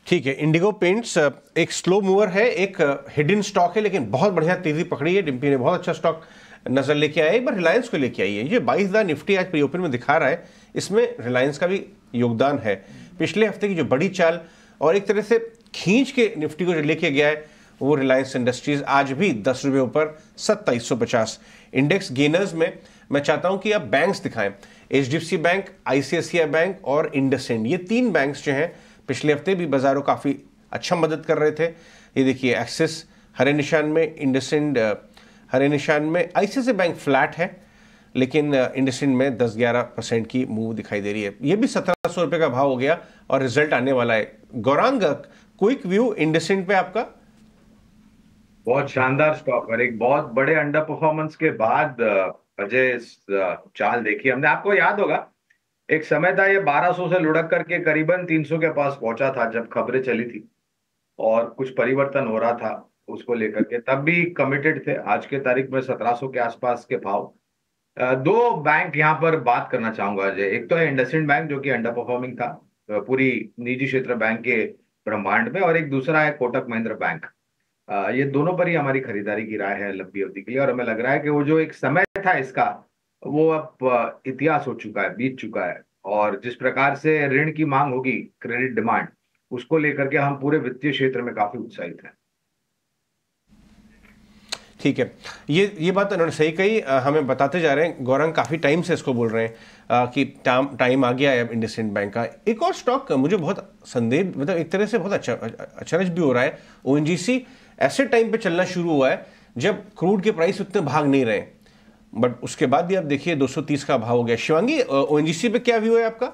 ठीक है, इंडिगो पेंट्स एक स्लो मूवर है, एक हिडन स्टॉक है, लेकिन बहुत बढ़िया तेजी पकड़ी है। डिम्पी ने बहुत अच्छा स्टॉक नजर लेके आया। एक बार रिलायंस को लेके आई है। ये 22,000 निफ्टी आज प्री ओपन में दिखा रहा है, इसमें रिलायंस का भी योगदान है। पिछले हफ्ते की जो बड़ी चाल और एक तरह से खींच के निफ्टी को जो लेके गया है वो रिलायंस इंडस्ट्रीज आज भी 10 रुपये ऊपर 2750। इंडेक्स गेनर्स में मैं चाहता हूं कि आप बैंक्स दिखाएं। HDFC बैंक, ICICI बैंक और इंडसइंड, ये 3 बैंक्स जो हैं पिछले हफ्ते भी बाजारों काफ़ी अच्छा मदद कर रहे थे। ये देखिए, एक्सिस हरे निशान में, इंडसइंड हरे निशान में, ICICI बैंक फ्लैट है, लेकिन इंडसइंड में 10-11% की मूव दिखाई दे रही है। ये भी 1700 रुपये का भाव हो गया और रिजल्ट आने वाला है। गौरांग, क्विक व्यू इंडसइंड पे आपका? बहुत शानदार स्टॉक और एक बहुत बड़े अंडर परफॉर्मेंस के बाद अजय चाल देखी हमने। आपको याद होगा एक समय था ये 1200 से लुढ़क करके करीबन 300 के पास पहुंचा था जब खबरें चली थी और कुछ परिवर्तन हो रहा था उसको लेकर के, तब भी कमिटेड थे। आज के तारीख में 1700 के आसपास के भाव। 2 बैंक यहाँ पर बात करना चाहूंगा अजय। एक तो है इंडसइंड बैंक जो कि अंडर परफॉर्मिंग था पूरी निजी क्षेत्र बैंक के ब्रह्मांड में, और एक दूसरा है कोटक महिंद्रा बैंक। ये दोनों पर ही हमारी खरीदारी की राय है लंबी अवधि के लिए, और हमें लग रहा है कि वो जो एक समय था इसका वो अब इतिहास हो चुका है, बीत चुका है। और जिस प्रकार से ऋण की मांग होगी, क्रेडिट डिमांड, उसको लेकर के हम पूरे वित्तीय क्षेत्र में काफी उत्साहित हैं। ठीक है, ये बात उन्होंने सही कही। हमें बताते जा रहे हैं, गौरंग काफ़ी टाइम से इसको बोल रहे हैं कि टाइम आ गया है अब इंडसइंड बैंक का। एक और स्टॉक मुझे बहुत संदेह, मतलब एक तरह से बहुत अचरज भी हो रहा है। ONGC ऐसे टाइम पे चलना शुरू हुआ है जब क्रूड के प्राइस उतने भाग नहीं रहे, बट उसके बाद भी आप देखिए 230 का भाव हो गया। शिवांगी, ONGC पे क्या व्यू है आपका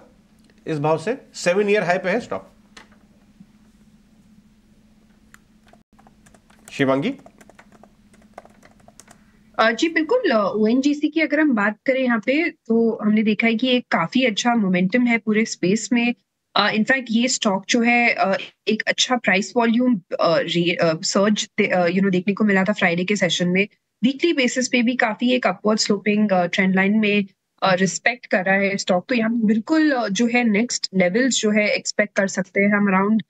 इस भाव से? 7 ईयर हाई पे है स्टॉक। शिवांगी? जी बिल्कुल, ONGC की अगर हम बात करें यहाँ पे तो हमने देखा है कि एक काफी अच्छा मोमेंटम है पूरे स्पेस में। इनफैक्ट ये स्टॉक जो है एक अच्छा प्राइस वॉल्यूम सर्ज देखने को मिला था फ्राइडे के सेशन में। वीकली बेसिस पे भी काफी एक अपवर्ड स्लोपिंग ट्रेंड लाइन में रिस्पेक्ट कर रहा है स्टॉक। तो यहाँ बिल्कुल जो है नेक्स्ट लेवल्स जो है एक्सपेक्ट कर सकते हैं हम, अराउंड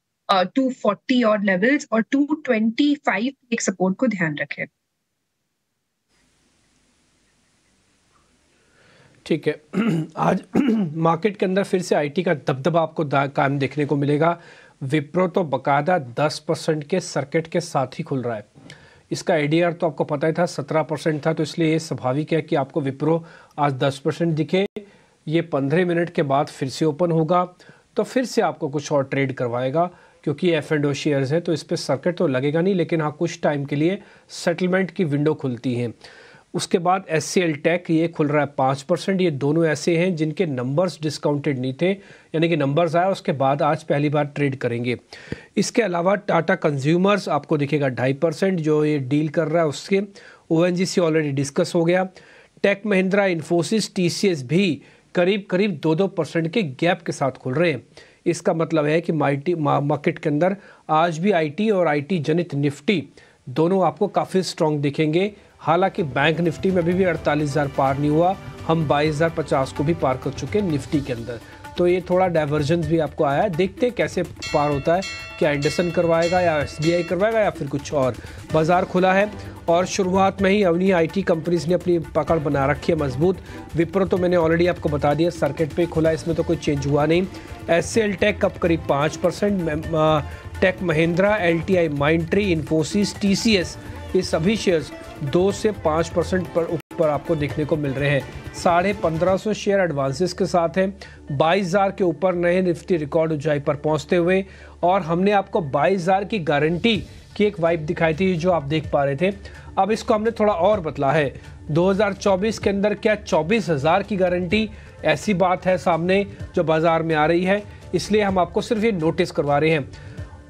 240 और लेवल्स, और 225 एक सपोर्ट को ध्यान रखें। ठीक है, आज मार्केट के अंदर फिर से आईटी का दबदबा आपको कायम देखने को मिलेगा। विप्रो तो बकायदा 10% के सर्किट के साथ ही खुल रहा है। इसका ADR तो आपको पता ही था 17% था, तो इसलिए ये स्वाभाविक है कि आपको विप्रो आज 10% दिखे। ये 15 मिनट के बाद फिर से ओपन होगा तो फिर से आपको कुछ और ट्रेड करवाएगा, क्योंकि F&O शेयर्स है तो इस पर सर्किट तो लगेगा नहीं, लेकिन हाँ कुछ टाइम के लिए सेटलमेंट की विंडो खुलती है। उसके बाद HCL टेक ये खुल रहा है 5%। ये दोनों ऐसे हैं जिनके नंबर्स डिस्काउंटेड नहीं थे, यानी कि नंबर्स आए उसके बाद आज पहली बार ट्रेड करेंगे। इसके अलावा टाटा कंज्यूमर्स आपको दिखेगा 2.5% जो ये डील कर रहा है उसके। ONGC ऑलरेडी डिस्कस हो गया। टेक महिंद्रा, इन्फोसिस, TCS भी करीब करीब 2-2% के गैप के साथ खुल रहे हैं। इसका मतलब है कि मार्केट के अंदर आज भी IT और IT जनित निफ्टी दोनों आपको काफ़ी स्ट्रॉन्ग दिखेंगे। हालांकि बैंक निफ्टी में अभी भी 48,000 पार नहीं हुआ, हम 22,050 को भी पार कर चुके हैं निफ्टी के अंदर, तो ये थोड़ा डाइवर्जेंस भी आपको आया है। देखते हैं कैसे पार होता है, क्या एंडरसन करवाएगा या SBI करवाएगा या फिर कुछ और। बाजार खुला है और शुरुआत में ही अवनी IT कंपनीज ने अपनी पकड़ बना रखी है मजबूत। विप्रो तो मैंने ऑलरेडी आपको बता दिया सर्किट पे खुला, इसमें तो कोई चेंज हुआ नहीं। HCL टेक अब करीब 5%, tech Mahindra, LTI Mindtree, Infosys, TCS ये सभी शेयर्स 2 से 5% पर ऊपर ऊपर आपको देखने को मिल रहे हैं। 1550 शेयर एडवांसेस के साथ हैं, 22,000 के ऊपर नए निफ्टी रिकॉर्ड ऊंचाई पर पहुंचते हुए, और हमने आपको 22,000 की गारंटी की एक वाइब दिखाई थी जो आप देख पा रहे थे। अब इसको हमने थोड़ा और बदला है, 2024 के अंदर क्या 24,000 की गारंटी, ऐसी बात है सामने जो बाजार में आ रही है, इसलिए हम आपको सिर्फ ये नोटिस करवा रहे हैं।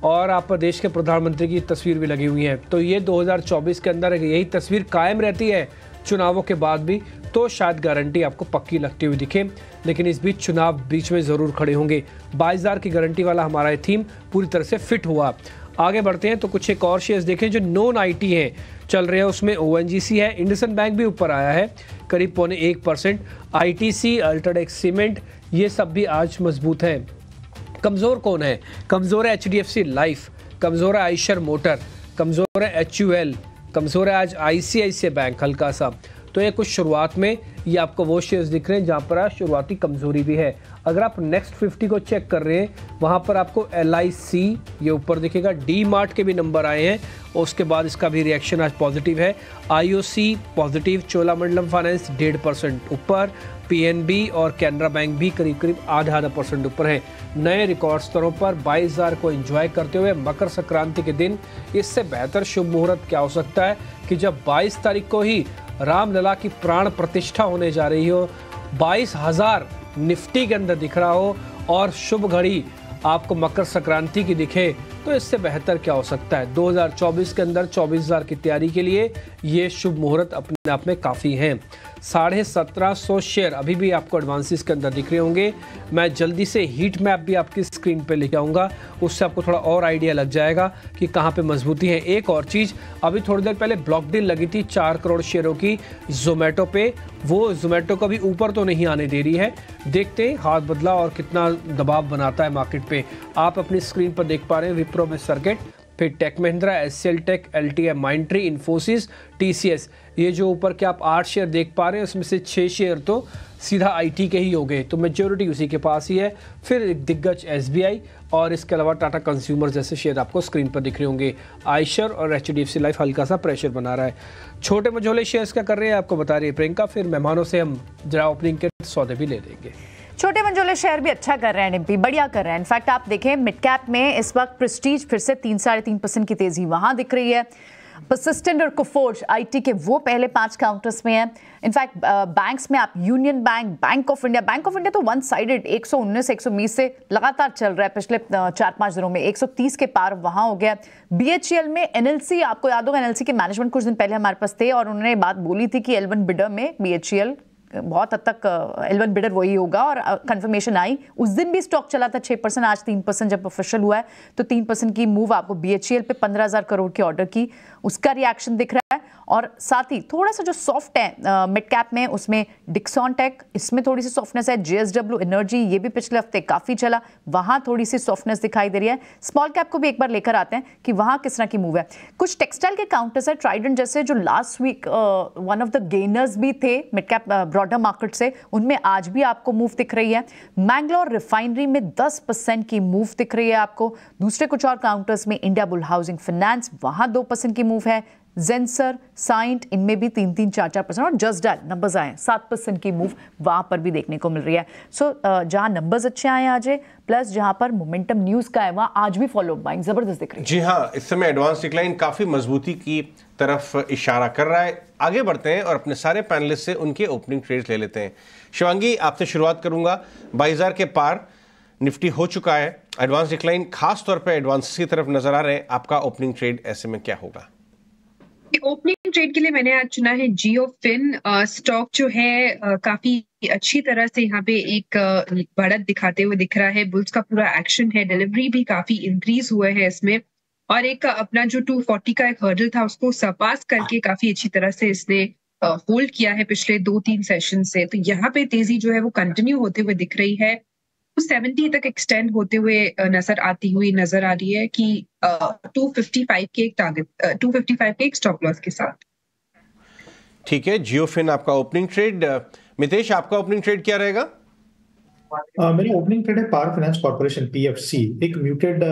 और आप प्रदेश के प्रधानमंत्री की तस्वीर भी लगी हुई है, तो ये 2024 के अंदर यही तस्वीर कायम रहती है चुनावों के बाद भी, तो शायद गारंटी आपको पक्की लगती हुई दिखे, लेकिन इस बीच चुनाव बीच में ज़रूर खड़े होंगे। 22,000 की गारंटी वाला हमारा ये थीम पूरी तरह से फिट हुआ। आगे बढ़ते हैं तो कुछ एक और शेयर्स देखें जो नॉन आईटी हैं, चल रहे हैं। उसमें ONGC है, इंडसन बैंक भी ऊपर आया है करीब 0.25%, ITC, अल्ट्राटेक सीमेंट, ये सब भी आज मजबूत हैं। कमज़ोर कौन है? कमज़ोर है HDFC लाइफ, कमज़ोर है आइशर मोटर, कमज़ोर है HUL, कमज़ोर है आज ICICI बैंक हल्का सा। तो ये कुछ शुरुआत में ये आपको वो शेयर्स दिख रहे हैं जहाँ पर शुरुआती कमज़ोरी भी है। अगर आप नेक्स्ट 50 को चेक कर रहे हैं, वहाँ पर आपको LIC ये ऊपर दिखेगा, डी मार्ट के भी नंबर आए हैं और उसके बाद इसका भी रिएक्शन आज पॉजिटिव है। IOC पॉजिटिव, चोलामंडलम फाइनेंस 1.5% ऊपर, PNB और कैनरा बैंक भी करीब करीब आधा % ऊपर है। नए रिकॉर्ड स्तरों पर 22,000 को एंजॉय करते हुए मकर संक्रांति के दिन इससे बेहतर शुभ मुहूर्त क्या हो सकता है कि जब 22 तारीख को ही रामलला की प्राण प्रतिष्ठा होने जा रही हो, 22,000 निफ्टी के अंदर दिख रहा हो और शुभ घड़ी आपको मकर संक्रांति की दिखे, तो इससे बेहतर क्या हो सकता है। 2024 के अंदर 24,000 की तैयारी के लिए ये शुभ मुहूर्त अपने आप में काफ़ी हैं। 1750 शेयर अभी भी आपको एडवांसेस के अंदर दिख रहे होंगे। मैं जल्दी से हीट मैप भी आपकी स्क्रीन पे लेके आऊँगा, उससे आपको थोड़ा और आइडिया लग जाएगा कि कहाँ पे मजबूती है। एक और चीज़, अभी थोड़ी देर पहले ब्लॉक डील लगी थी 4 करोड़ शेयरों की जोमेटो पे, वो जोमेटो को भी ऊपर तो नहीं आने दे रही है, देखते हैं हाथ बदला और कितना दबाव बनाता है मार्केट पे। आप अपनी स्क्रीन पर देख पा रहे हैं विप्रो में सर्किट, फिर tech Mahindra, HCL tech, LTI Mindtree, Infosys, TCS, ये जो ऊपर के आप 8 शेयर देख पा रहे हैं उसमें से 6 शेयर तो सीधा IT के ही हो गए, तो मेजोरिटी उसी के पास ही है। फिर एक दिग्गज SBI और इसके अलावा टाटा कंज्यूमर जैसे शेयर आपको स्क्रीन पर दिख रहे होंगे। आइशर और HDFC लाइफ हल्का सा प्रेशर बना रहा है। छोटे मझोले शेयर्स क्या कर रहे हैं आपको बता रही है प्रियंका, फिर मेहमानों से हम जरा ओपनिंग के सौदे भी ले देंगे। छोटे मंजोले शेयर भी अच्छा कर रहे हैं डिम्पी, बढ़िया कर रहे हैं। इनफैक्ट आप देखें मिड कैप में इस वक्त प्रेस्टीज फिर से 3-3.5% की तेजी वहां दिख रही है। परसिस्टेंट और कोफोर्ज IT के वो पहले 5 काउंटर्स में है। इनफैक्ट बैंक्स में आप union bank, bank of India तो वन साइडेड 119-120 से लगातार चल रहा है पिछले 4-5 दिनों में, 130 के पार वहां हो गया। BHEL में NLC, आपको याद होगा NLC के मैनेजमेंट कुछ दिन पहले हमारे पास थे और उन्होंने बात बोली थी कि L1 बिडर में BHEL बहुत हद तक L1 बिडर वही होगा और कंफर्मेशन आई। उस दिन भी स्टॉक चला था 6%, आज 3% जब ऑफिशियल हुआ है तो 3% की मूव आपको BHEL पे 15,000 करोड़ के ऑर्डर की उसका रिएक्शन दिख रहा है। और साथ ही थोड़ा सा जो सॉफ्ट है मिड कैप में उसमें डिक्सॉन टेक, इसमें थोड़ी सी सॉफ्टनेस है। JSW एनर्जी ये भी पिछले हफ्ते काफी चला, वहां थोड़ी सी सॉफ्टनेस दिखाई दे रही है। स्मॉल कैप को भी एक बार लेकर आते हैं कि वहां किस तरह की मूव है। कुछ टेक्सटाइल के काउंटर्स है, ट्राइडेंट जैसे जो last week one of the gainers भी थे मिड कैप ब्रॉडर मार्केट से, उनमें आज भी आपको मूव दिख रही है। मैंगलोर रिफाइनरी में 10% की मूव दिख रही है आपको। दूसरे कुछ और काउंटर्स में इंडिया बुल हाउसिंग फाइनेंस, वहां 2% की मूव है। जेंसर, साइंट, इनमें भी 3-4% और जस्ट डायल नंबर्स आए 7% की मूव वहां पर भी देखने को मिल रही है। सो जहां नंबर्स अच्छे आए आज, प्लस जहां पर मोमेंटम न्यूज का है वहां आज भी फॉलो बाइंग जबरदस्त दिख रही है। जी हाँ, इस समय एडवांस डिक्लाइन काफी मजबूती की तरफ इशारा कर रहा है। आगे बढ़ते हैं और अपने सारे पैनलिस्ट से उनके ओपनिंग ट्रेड्स ले लेते हैं। शिवांगी, आपसे शुरुआत करूंगा। 22,000 के पार निफ्टी हो चुका है, एडवांस डिक्लाइन खास तौर पर एडवांस की तरफ नजर आ रहे हैं, आपका ओपनिंग ट्रेड ऐसे में क्या होगा? ओपनिंग ट्रेड के लिए मैंने आज चुना है जियोफिन। स्टॉक जो है काफी अच्छी तरह से यहाँ पे एक बढ़त दिखाते हुए दिख रहा है। बुल्स का पूरा एक्शन है, डिलीवरी भी काफी इंक्रीज हुआ है इसमें, और एक अपना जो 240 का एक हर्डल था उसको सरपास करके काफी अच्छी तरह से इसने होल्ड किया है पिछले 2-3 सेशन से। तो यहाँ पे तेजी जो है वो कंटिन्यू होते हुए दिख रही है, 70 तक एक्सटेंड होते हुए नजर आ रही है कि 255 के एक टारगेट, 255 के एक स्टॉप लॉस के साथ। ठीक है, जियोफिन आपका ओपनिंग ट्रेड। मितेश, आपका ओपनिंग ट्रेड क्या रहेगा? मेरा ओपनिंग ट्रेड है पावर फाइनेंस कॉर्पोरेशन पीएफसी। एक म्यूटेड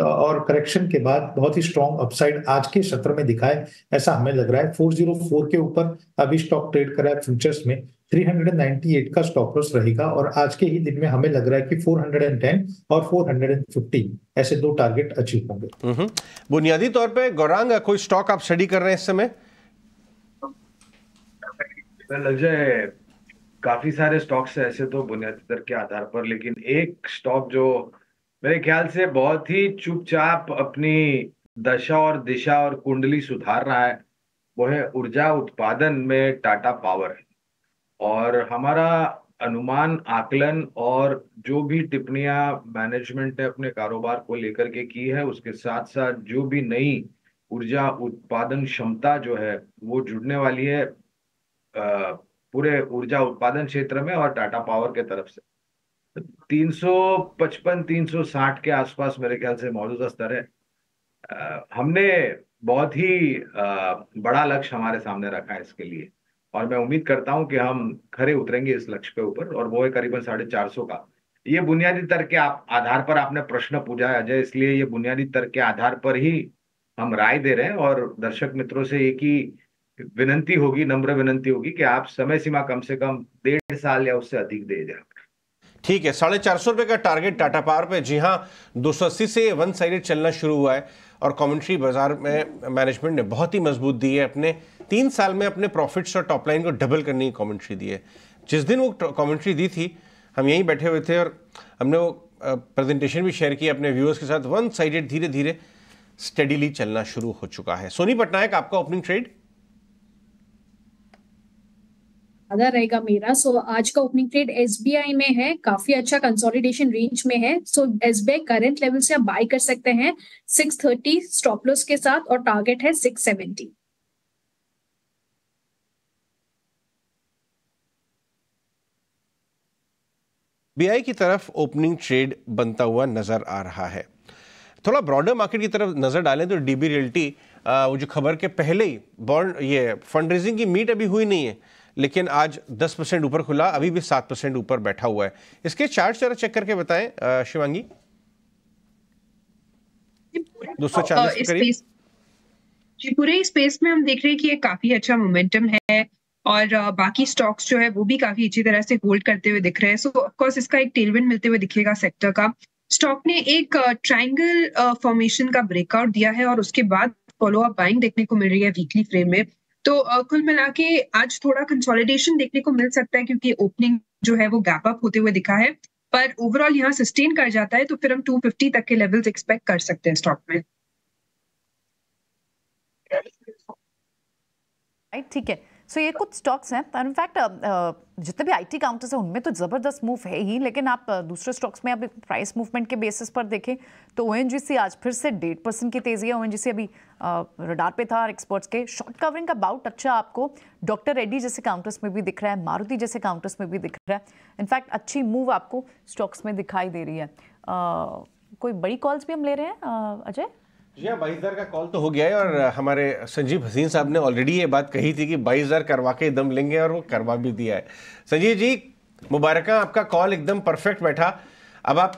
और करेक्शन के बाद बहुत ही स्ट्रॉन्ग अपसाइड आज के सत्र में दिखाए, ऐसा हमें लग रहा है। 404 के ऊपर अभी स्टॉक ट्रेड कर रहा है फ्यूचर्स में। 398 का स्टॉप लॉस रहेगा और आज के ही दिन में हमें लग रहा है कि 410 और 450 ऐसे दो टारगेट अचीव होंगे। बुनियादी तौर पे गौरांग, कोई स्टॉक आप स्टडी कर रहे हैं इस समय? अजय, काफी सारे स्टॉक्स है ऐसे तो बुनियादी दर के आधार पर, लेकिन एक स्टॉक जो मेरे ख्याल से बहुत ही चुपचाप अपनी दशा और दिशा और कुंडली सुधार रहा है, वो है ऊर्जा उत्पादन में टाटा पावर है। और हमारा अनुमान, आकलन और जो भी टिप्पणियां मैनेजमेंट ने अपने कारोबार को लेकर के की है, उसके साथ साथ जो भी नई ऊर्जा उत्पादन क्षमता जो है वो जुड़ने वाली है पूरे ऊर्जा उत्पादन क्षेत्र में और टाटा पावर के तरफ से 355-360 के आसपास मेरे ख्याल से मौजूदा स्तर है। हमने बहुत ही बड़ा लक्ष्य हमारे सामने रखा है इसके लिए, और मैं उम्मीद करता हूं कि हम खरे उतरेंगे इस लक्ष्य के ऊपर, और वो है करीबन 450 का। ये बुनियादी तर्क के आधार पर आपने प्रश्न पूछा है अजय, इसलिए ये बुनियादी तर्क के आधार पर ही हम राय दे रहे हैं। और दर्शक मित्रों से एक ही विनंती होगी, नम्र विनंती होगी कि आप समय सीमा कम से कम 1.5 साल या उससे अधिक दे दें। ठीक है, 450 रुपए का टारगेट टाटा पावर पे। जी हाँ, 280 से वन साइडेड चलना शुरू हुआ है और कमेंट्री बाजार में मैनेजमेंट ने बहुत ही मजबूत दी है। अपने 3 साल में अपने प्रॉफिट्स और टॉप लाइन को डबल करने की कमेंट्री दी है। जिस दिन वो कमेंट्री दी थी हम यहीं बैठे हुए थे और हमने वो प्रेजेंटेशन भी शेयर की अपने व्यूअर्स के साथ। वन साइडेड धीरे धीरे स्टेडीली चलना शुरू हो चुका है। सोनी पटनायक, आपका ओपनिंग ट्रेड? आधा रहेगा मेरा। सो आज का ओपनिंग ट्रेड एसबीआई में है, काफी अच्छा कंसोलिडेशन रेंज में है। सो एसबीआई करंट लेवल से आप बाय कर सकते हैं 630 स्टॉप लॉस के साथ, और टारगेट है 670। बीआई की तरफ ओपनिंग ट्रेड बनता हुआ नजर आ रहा है। थोड़ा ब्रॉडर मार्केट की तरफ नजर डालें तो डीबी रियल्टी, वो जो खबर के पहले ही बॉन्ड, ये फंड रेजिंग की मीट अभी हुई नहीं है, लेकिन आज 10% ऊपर खुला, अभी भी 7% ऊपर बैठा हुआ है। इसके चार्ट जरा चेक करके बताएं शिवांगी। 240 के करीब जी। पूरे स्पेस में हम देख रहे हैं कि ये काफी अच्छा मोमेंटम है और बाकी स्टॉक्स जो है वो भी काफी अच्छी तरह से होल्ड करते हुए दिख रहे हैं। सो ऑफ कोर्स इसका एक टेलविंड मिलते हुए दिखेगा सेक्टर का। स्टॉक ने एक ट्रायंगल फॉर्मेशन का ब्रेकआउट दिया है और उसके बाद फॉलो अप बाइंग देखने को मिल रही है वीकली फ्रेम में। तो कुल मिला के आज थोड़ा कंसोलिडेशन देखने को मिल सकता है, क्योंकि ओपनिंग जो है वो गैप अप होते हुए दिखा है, पर ओवरऑल यहाँ सस्टेन कर जाता है तो फिर हम 250 तक के लेवल्स एक्सपेक्ट कर सकते हैं स्टॉक में। ठीक है। सो ये कुछ स्टॉक्स हैं, इनफैक्ट जितने भी आईटी काउंटर्स हैं उनमें तो ज़बरदस्त मूव है ही, लेकिन आप दूसरे स्टॉक्स में अभी प्राइस मूवमेंट के बेसिस पर देखें तो ओएनजीसी आज फिर से 1.5% की तेज़ी है। ओएनजीसी अभी रडार पे था और एक्सपर्ट्स के शॉर्ट कवरिंग का बाउट अच्छा आपको डॉक्टर रेड्डी जैसे काउंटर्स में भी दिख रहा है, मारुति जैसे काउंटर्स में भी दिख रहा है। इनफैक्ट अच्छी मूव आपको स्टॉक्स में दिखाई दे रही है। कोई बड़ी कॉल्स भी हम ले रहे हैं अजय? जी हाँ, 22,000 का कॉल तो हो गया है और हमारे संजीव हसीन साहब ने ऑलरेडी ये बात कही थी कि 22,000 करवा के दम लेंगे, और वो करवा भी दिया है। संजीव जी मुबारक, आपका कॉल एकदम परफेक्ट बैठा। अब आप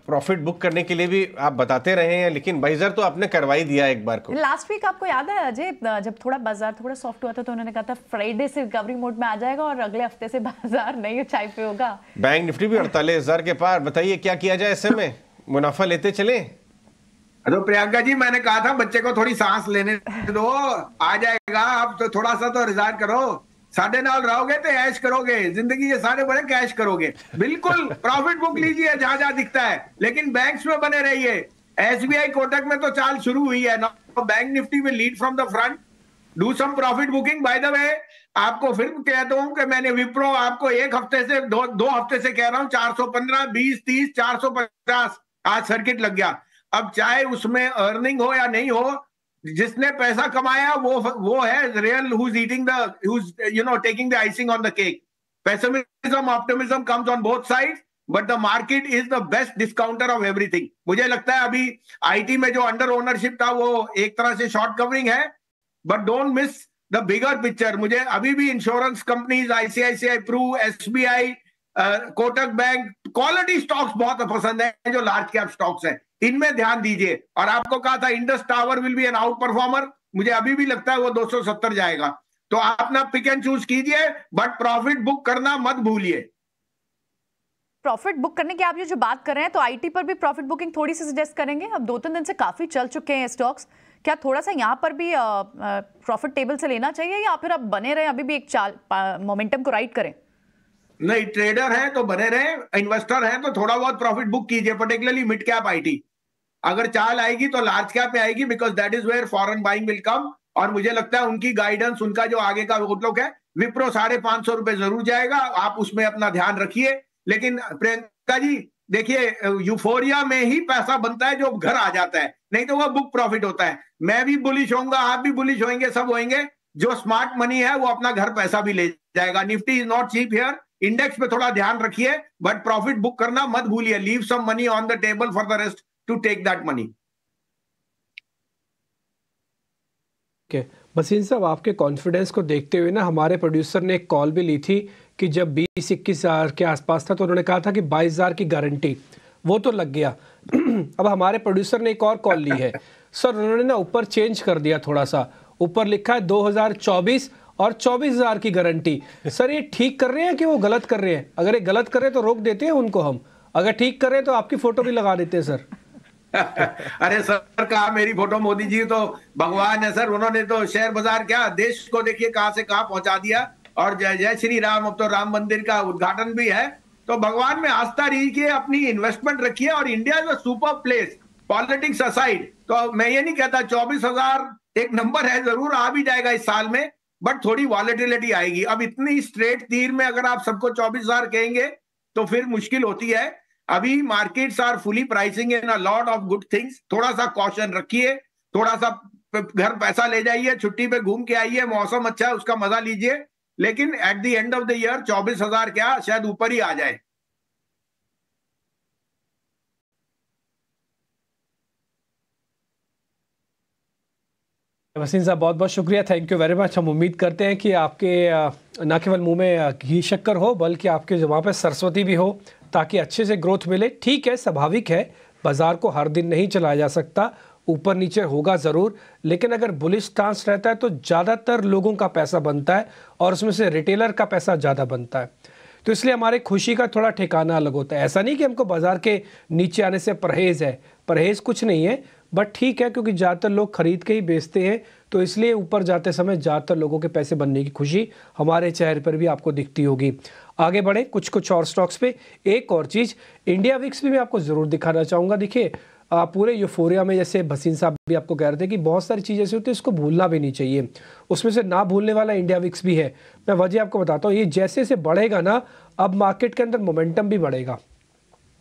प्रॉफिट बुक करने के लिए भी आप बताते रहे हैं, लेकिन 22,000 तो आपने करवा ही दिया एक बार को। लास्ट वीक आपको याद है अजय, जब थोड़ा बाजार थोड़ा सॉफ्ट हुआ था तो उन्होंने कहा था फ्राइडे से रिकवरी मोड में आ जाएगा और अगले हफ्ते से बाजार नई ऊंचाई पे होगा। बैंक निफ्टी भी 48,000 के पार। बताइए क्या किया जाए ऐसे में, मुनाफा लेते चले? तो प्रियंका जी, मैंने कहा था बच्चे को थोड़ी सांस लेने दो, आ जाएगा। आप तो थोड़ा सा तो रिजाइन करो, साढ़े नाल रहोगे तो ऐश करोगे, जिंदगी ये सारे बड़े कैश करोगे। बिल्कुल प्रॉफिट बुक लीजिए जहां जहां दिखता है, लेकिन बैंक्स में बने रहिए। एसबीआई कोटक में तो चाल शुरू हुई है, बैंक निफ्टी में lead from the front, do some profit booking. By the way, आपको फिर कहता हूं कि मैंने विप्रो आपको एक हफ्ते से दो हफ्ते से कह रहा हूं 415, 20, 30, 450 आज सर्किट लग गया। अब चाहे उसमें अर्निंग हो या नहीं हो, जिसने पैसा कमाया वो है real, who's eating the, who's taking the icing on the cake. Pessimism, optimism comes on both sides, but the market is the best discounter of everything. मुझे लगता है अभी आईटी में जो अंडर ओनरशिप था वो एक तरह से शॉर्ट कवरिंग है, but don't miss the bigger picture. मुझे अभी भी insurance companies, ICICI, pru, SBI, Kotak bank, quality stocks बहुत पसंद है जो लार्ज कैप स्टॉक्स हैं, इनमें ध्यान दीजिए। और आपको कहा था Indus tower will be an outperformer, मुझे अभी भी लगता है वो 270 जाएगा। तो आप ना पिक एंड चूज कीजिए, बट प्रॉफिट बुक करना मत भूलिए। प्रॉफिट बुक करने की आप ये जो बात कर रहे हैं, तो आईटी पर भी प्रॉफिट बुकिंग थोड़ी सी सजेस्ट करेंगे? अब 2-3 दिन से काफी चल चुके हैं स्टॉक्स, क्या थोड़ा सा यहाँ पर भी प्रॉफिट टेबल से लेना चाहिए, या फिर अब बने रहे अभी भी एक चाल मोमेंटम को राइड करें? नहीं, ट्रेडर हैं तो बने रहे, इन्वेस्टर हैं तो थोड़ा बहुत प्रॉफिट बुक कीजिए, पर्टिकुलरली मिड कैप आईटी। अगर चाल आएगी तो लार्ज कैप में आएगी, because that is where foreign buying will come. और मुझे लगता है उनकी गाइडेंस, उनका जो आगे का आउटलुक है, विप्रो 550 रुपए जरूर जाएगा, आप उसमें अपना ध्यान रखिए। लेकिन प्रियंका जी देखिए, यूफोरिया में ही पैसा बनता है जो घर आ जाता है, नहीं तो वो बुक प्रॉफिट होता है। मैं भी बुलिश होऊंगा, आप भी बुलिश होंगे, सब होंगे। जो स्मार्ट मनी है वो अपना घर पैसा भी ले जाएगा। Nifty is not cheap here, index पे थोड़ा ध्यान रखिए, बट प्रॉफिट बुक करना मत भूलिए। Leave some money on the table for the rest to take that money. Bhasin साहब, आपके कॉन्फिडेंस को देखते हुए ना हमारे प्रोड्यूसर ने एक कॉल भी ली थी कि जब 20-21 हज़ार के आसपास था तो उन्होंने कहा था कि 22 हज़ार की गारंटी, वो तो लग गया। अब हमारे प्रोड्यूसर ने एक और कॉल ली है सर, उन्होंने ना ऊपर चेंज कर दिया थोड़ा सा, ऊपर लिखा है 2024 और 24 हज़ार की गारंटी। सर ये ठीक कर रहे हैं कि वो गलत कर रहे हैं? अगर ये गलत कर रहे हैं तो रोक देते हैं उनको हम, अगर ठीक कर रहे हैं तो आपकी फोटो भी लगा देते हैं सर। अरे सर, कहा मेरी फोटो, मोदी जी तो भगवान है सर, उन्होंने तो शेयर बाजार क्या देश को देखिए कहां से कहां पहुंचा दिया। और जय जय श्री राम, अब तो राम मंदिर का उद्घाटन भी है। तो भगवान में आस्था रखिए, अपनी इन्वेस्टमेंट रखिए। और India is a super place, politics aside. तो मैं ये नहीं कहता, 24,000 एक नंबर है, जरूर आ भी जाएगा इस साल में, बट थोड़ी वॉलेटिलिटी आएगी। अब इतनी स्ट्रेट तीर में अगर आप सबको 24,000 कहेंगे तो फिर मुश्किल होती है। अभी markets are fully pricing in a lot of good things. थोड़ा सा कॉशन रखिए, थोड़ा सा घर पैसा ले जाइए, छुट्टी पे घूम के आइए, मौसम अच्छा है उसका मजा लीजिए। लेकिन at the end of the year 24,000 क्या, शायद ऊपर ही आ जाए। वसीम साहब बहुत बहुत शुक्रिया, थैंक यू वेरी मच। हम उम्मीद करते हैं कि आपके न केवल मुंह में घी शक्कर हो, बल्कि आपके वहाँ पे सरस्वती भी हो, ताकि अच्छे से ग्रोथ मिले। ठीक है, स्वाभाविक है, बाजार को हर दिन नहीं चलाया जा सकता, ऊपर नीचे होगा ज़रूर, लेकिन अगर बुलिश स्टांस रहता है तो ज़्यादातर लोगों का पैसा बनता है और उसमें से रिटेलर का पैसा ज़्यादा बनता है। तो इसलिए हमारे खुशी का थोड़ा ठिकाना अलग होता है। ऐसा नहीं कि हमको बाजार के नीचे आने से परहेज़ है, परहेज़ कुछ नहीं है, बट ठीक है, क्योंकि ज़्यादातर लोग खरीद के ही बेचते हैं, तो इसलिए ऊपर जाते समय ज़्यादातर लोगों के पैसे बनने की खुशी हमारे चेहरे पर भी आपको दिखती होगी। आगे बढ़े कुछ और स्टॉक्स पे। एक और चीज़, इंडिया विक्स भी मैं आपको ज़रूर दिखाना चाहूँगा। देखिए पूरे यूफोरिया में, जैसे भसीन साहब भी आपको कह रहे थे कि बहुत सारी चीज़ें ऐसी होती है इसको भूलना भी नहीं चाहिए, उसमें से ना भूलने वाला इंडिया विक्स भी है। मैं वजह आपको बताता हूँ, ये जैसे जैसे बढ़ेगा ना, अब मार्केट के अंदर मोमेंटम भी बढ़ेगा।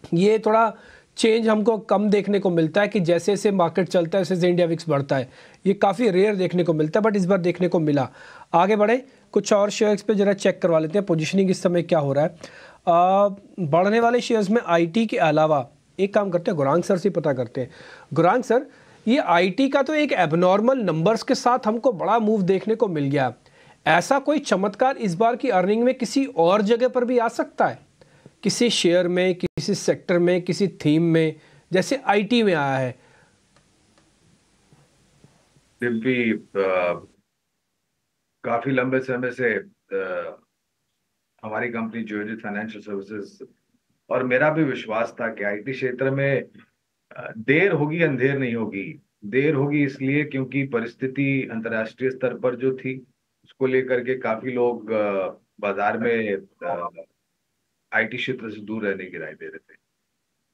ये थोड़ा चेंज हमको कम देखने को मिलता है कि जैसे जैसे मार्केट चलता है वैसे वैसे इंडिया विक्स बढ़ता है, ये काफ़ी रेयर देखने को मिलता है, बट इस बार देखने को मिला। आगे बढ़े कुछ और शेयर्स पे जरा चेक करवा लेते हैं पोजीशनिंग इस समय क्या हो रहा है। बढ़ने वाले शेयर्स में आईटी के अलावा एक काम करते हैं, गुरांग सर से पता करते हैं। गुरांग सर, ये आईटी का तो एक एबनॉर्मल नंबर्स के साथ हमको बड़ा मूव देखने को मिल गया, ऐसा कोई चमत्कार इस बार की अर्निंग में किसी और जगह पर भी आ सकता है, किसी शेयर में, किसी सेक्टर में, किसी थीम में, जैसे आईटी में आया है? डिम्पी, काफी लंबे समय से हमारी कंपनी ज्योति फाइनेंशियल सर्विसेज और मेरा भी विश्वास था कि आईटी क्षेत्र में देर होगी, अंधेर नहीं होगी। देर होगी इसलिए क्योंकि परिस्थिति अंतर्राष्ट्रीय स्तर पर जो थी उसको लेकर के काफी लोग बाजार में आईटी क्षेत्र से दूर रहने की राय दे रहे थे।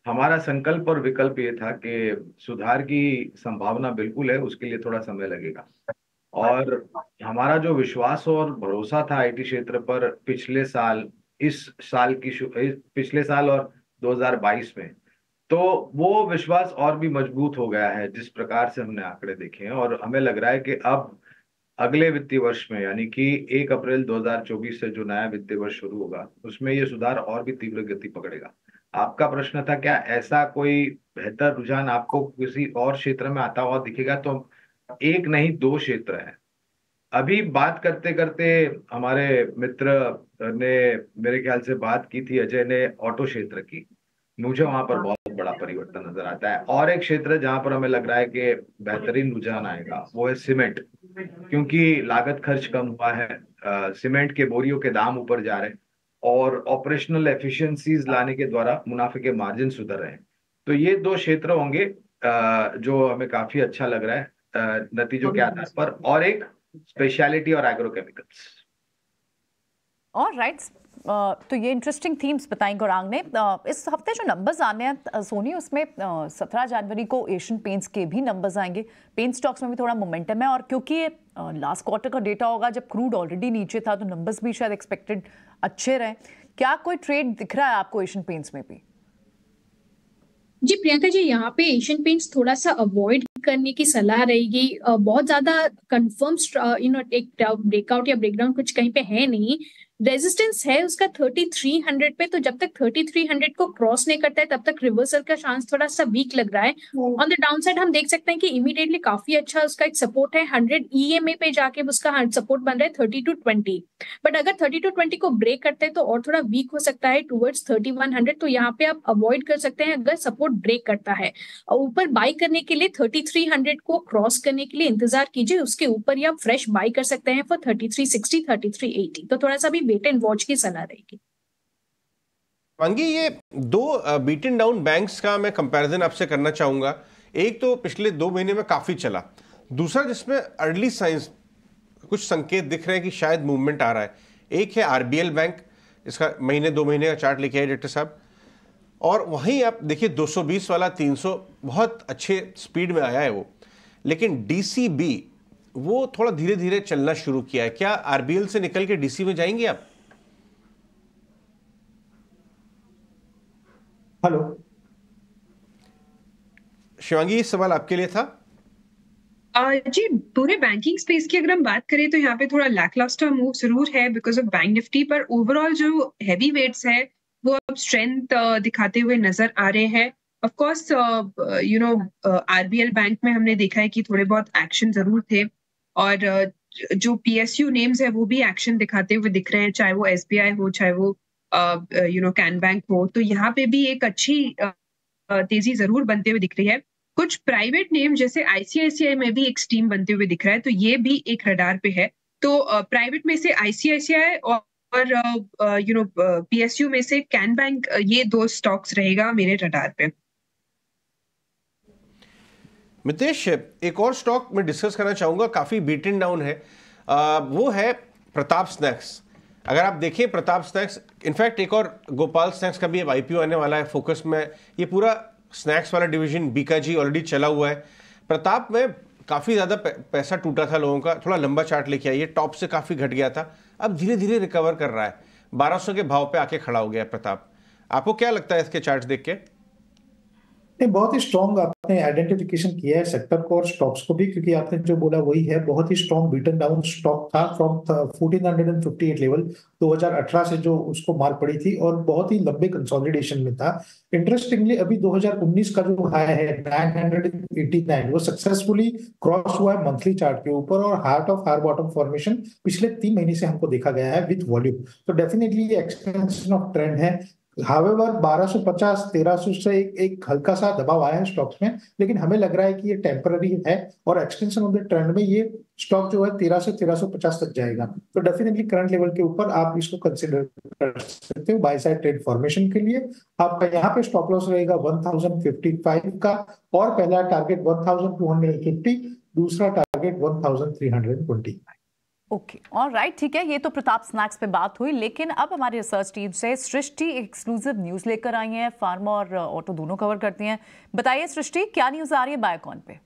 हमारा संकल्प और विकल्प ये था कि सुधार की संभावना बिल्कुल है, उसके लिए थोड़ा समय लगेगा। और हमारा जो विश्वास और भरोसा था आईटी क्षेत्र पर पिछले साल, पिछले साल और 2022 में, तो वो विश्वास और भी मजबूत हो गया है जिस प्रकार से हमने आंकड़े देखे हैं। और हमें लग रहा है कि अब अगले वित्तीय वर्ष में, यानी कि 1 अप्रैल 2024 से जो नया वित्तीय वर्ष शुरू होगा, उसमें ये सुधार और भी तीव्र गति पकड़ेगा। आपका प्रश्न था क्या ऐसा कोई बेहतर रुझान आपको किसी और क्षेत्र में आता हुआ दिखेगा? तो एक नहीं, 2 क्षेत्र हैं अभी बात करते करते हमारे मित्र ने मेरे ख्याल से बात की थी, अजय ने, ऑटो क्षेत्र की। मुझे वहां पर बहुत बड़ा परिवर्तन नजर आता है। और एक क्षेत्र जहां पर हमें लग रहा है कि बेहतरीन रुझान आएगा वो है सीमेंट, क्योंकि लागत खर्च कम हुआ है, सीमेंट के बोरियों के दाम ऊपर जा रहे हैं और ऑपरेशनल एफिशिएंसीज लाने के द्वारा मुनाफे के मार्जिन सुधर रहे हैं। तो ये दो क्षेत्र होंगे जो हमें काफी अच्छा लग रहा है नतीजों के आधार पर। और एक स्पेशलिटी और एग्रोकेमिकल्स। ऑलराइट, तो ये इंटरेस्टिंग थीम्स बताई गौरांग ने। इस हफ्ते जो नंबर्स आने हैं सोनी, उसमें 17 जनवरी को एशियन पेंट्स के भी नंबर्स आएंगे। पेंट स्टॉक्स में भी थोड़ा मोमेंटम है और क्योंकि ये लास्ट क्वार्टर का डेटा होगा जब क्रूड ऑलरेडी नीचे था, तो नंबर्स भी शायद एक्सपेक्टेड अच्छे रहे। क्या कोई ट्रेड दिख रहा है आपको एशियन पेंट्स में भी? जी प्रियंका जी, यहाँ पे एशियन पेंट्स थोड़ा सा अवॉइड करने की सलाह रहेगी। बहुत ज्यादा कंफर्म एक ब्रेकआउट या ब्रेकडाउन कुछ कहीं पे है नहीं। रेजिस्टेंस है उसका 3300 पे, तो जब तक 3300 को क्रॉस नहीं करता है तब तक रिवर्सल का चांस थोड़ा सा वीक लग रहा है। ऑन द डाउन साइड हम देख सकते हैं कि इमीडिएटली काफी अच्छा उसका एक सपोर्ट है 100 EMA पे जाके उसका सपोर्ट बन रहा है 3220। बट अगर 3220 को ब्रेक करते हैं तो और थोड़ा वीक हो सकता है टुवर्ड्स 3100। तो यहाँ पे आप अवॉइड कर सकते हैं अगर सपोर्ट ब्रेक करता है। ऊपर बाई करने के लिए 3300 को क्रॉस करने के लिए इंतजार कीजिए, उसके ऊपर ही आप फ्रेश बाई कर सकते हैं फॉर 3360 3380। तो थोड़ा सा भी वेट एंड वॉच की सलाह रहेगी। वांगी, ये दो बीटन डाउन बैंक्स का मैं कंपैरिजन आपसे करना चाहूंगा। एक तो पिछले 2 महीने में काफी चला, दूसरा जिसमें अर्ली साइंस कुछ संकेत दिख रहे हैं कि शायद मूवमेंट आ रहा है। एक है RBL बैंक, इसका महीने 2 महीने का चार्ट लेके आए डायरेक्टर साहब। और वहीं आप देखिए 220 वाला 300 बहुत अच्छे स्पीड में आया है वो, लेकिन DCB वो थोड़ा धीरे धीरे चलना शुरू किया है। क्या RBL से निकल के DC में जाएंगे आप? हेलो शिवांगी, ये सवाल आपके लिए था। जी, पूरे बैंकिंग स्पेस की अगर हम बात करें तो यहाँ पे थोड़ा लैकलस्टर मूव जरूर है बिकॉज ऑफ बैंक निफ्टी, पर ओवरऑल जो हैवी वेट्स है वो अब स्ट्रेंथ दिखाते हुए नजर आ रहे हैं। ऑफ कोर्स RBL बैंक में हमने देखा है कि थोड़े बहुत एक्शन जरूर थे और जो PSU नेम्स है वो भी एक्शन दिखाते हुए दिख रहे हैं, चाहे वो SBI हो, चाहे वो कैन बैंक हो। तो यहाँ पे भी एक अच्छी तेजी जरूर बनते हुए दिख रही है। कुछ प्राइवेट नेम जैसे ICICI में भी एक स्टीम बनते हुए दिख रहा है, तो ये भी एक रडार पे है। तो प्राइवेट में से ICICI और PSU में से कैन बैंक, ये 2 स्टॉक्स रहेगा मेरे रडार पे। मितेश, एक और स्टॉक मैं डिस्कस करना चाहूंगा, काफी बीटन डाउन है, वो है प्रताप स्नैक्स। अगर आप देखें प्रताप स्नैक्स, इनफैक्ट एक और गोपाल स्नैक्स का भी IPO आने वाला है फोकस में। ये पूरा स्नैक्स वाला डिवीजन बीकाजी ऑलरेडी चला हुआ है। प्रताप में काफ़ी ज़्यादा पैसा टूटा था लोगों का, थोड़ा लंबा चार्ट लेके आइए, टॉप से काफ़ी घट गया था, अब धीरे धीरे रिकवर कर रहा है, 1200 के भाव पे आके खड़ा हो गया है प्रताप। आपको क्या लगता है इसके चार्ट देख के? नहीं, बहुत ही स्ट्रॉन्ग आपने आइडेंटिफिकेशन किया है सेक्टर को और स्टॉक्स को भी, क्योंकि आपने जो बोला वही है, बहुत ही स्ट्रॉन्ग बीटन डाउन स्टॉक था फ्रॉम 1458 लेवल 2018 से जो उसको मार पड़ी थी और बहुत ही लंबे कंसोलिडेशन में था। इंटरेस्टिंगली अभी 2019 का जो हाई है 989 वो सक्सेसफुली क्रॉस हुआ है मंथली चार्ट के ऊपर और heart of higher bottom formation पिछले 3 महीने से हमको देखा गया है विथ वॉल्यूम। तो डेफिनेटली ये एक्सटेंशन ऑफ ट्रेंड है। हावेवर 1250 1300 से एक हल्का सा दबाव आया है स्टॉक्स में, लेकिन हमें लग रहा है कि ये टेम्पररी है और एक्सटेंशन ऑफ द ट्रेंड में ये स्टॉक जो है 1300 से 1350 तक जाएगा। तो डेफिनेटली करंट लेवल के ऊपर आप इसको कंसिडर कर सकते हो बाय साइड ट्रेड फॉर्मेशन के लिए। आपका यहाँ पे स्टॉप लॉस रहेगा 1055 का और पहला टारगेट 1250, दूसरा टारगेट 1320। ओके, ऑलराइट, ठीक है। ये तो प्रताप स्नैक्स पे बात हुई, लेकिन अब हमारी रिसर्च टीम से सृष्टि एक्सक्लूसिव न्यूज़ लेकर आई हैं। फार्मा और ऑटो दोनों कवर करती हैं। बताइए सृष्टि, क्या न्यूज़ आ रही है बायोकॉन पे?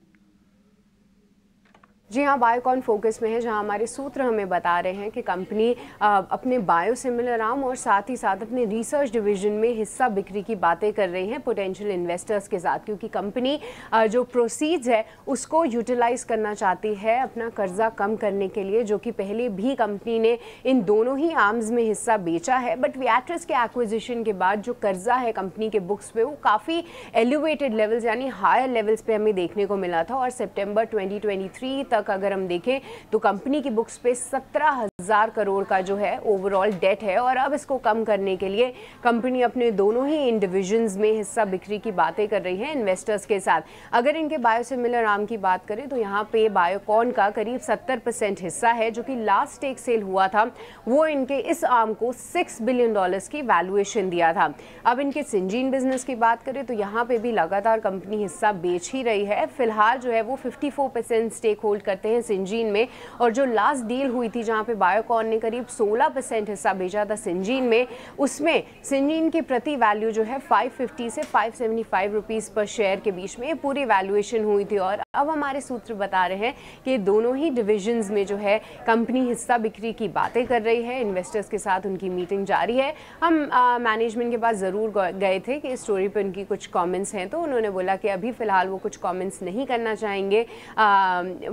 जी हाँ, बायोकॉन फोकस में है, जहां हमारे सूत्र हमें बता रहे हैं कि कंपनी अपने बायोसिमिलर आर्म और साथ ही साथ अपने रिसर्च डिवीजन में हिस्सा बिक्री की बातें कर रही हैं पोटेंशियल इन्वेस्टर्स के साथ, क्योंकि कंपनी जो प्रोसीड्स है उसको यूटिलाइज करना चाहती है अपना कर्जा कम करने के लिए, जो कि पहले भी कंपनी ने इन दोनों ही आर्म्स में हिस्सा बेचा है। बट वियाट्रिस के एक्विजिशन के बाद जो कर्जा है कंपनी के बुक्स पे वो काफ़ी एलिवेटेड लेवल्स यानी हायर लेवल्स पे हमें देखने को मिला था और सितंबर 2023 तक अगर हम देखें तो कंपनी की बुक्स पे 17,000 करोड़ का जो है ओवरऑल डेट है और अब इसको कम करने के लिए कंपनी अपने दोनों ही इन डिविजन्स में हिस्सा बिक्री की बातें कर रही है इन्वेस्टर्स के साथ। अगर इनके बायोसिमिलर आर्म की बात करें तो यहाँ पे बायोकॉन का करीब 70% हिस्सा है, जो कि लास्ट स्टेक सेल हुआ था वो इनके इस आर्म को $6 बिलियन की वैल्यूएशन दिया था। अब इनके सिंजीन बिजनेस की बात करें तो यहाँ पे भी लगातार कंपनी हिस्सा बेच ही रही है। फिलहाल जो है वो 54% स्टेक होल्ड करते हैं सिंजीन में, और जो लास्ट डील हुई थी जहाँ पे बायोकॉन ने करीब 16% हिस्सा बेचा था सिंजीन में, उसमें सिंजीन की प्रति वैल्यू जो है 550 से 575 रुपीस पर शेयर के बीच में पूरी वैल्यूएशन हुई थी। और अब हमारे सूत्र बता रहे हैं कि दोनों ही डिविजन्स में जो है कंपनी हिस्सा बिक्री की बातें कर रही है, इन्वेस्टर्स के साथ उनकी मीटिंग जारी है। हम मैनेजमेंट के पास ज़रूर गए थे कि इस स्टोरी पर उनकी कुछ कमेंट्स हैं, तो उन्होंने बोला कि अभी फ़िलहाल वो कुछ कमेंट्स नहीं करना चाहेंगे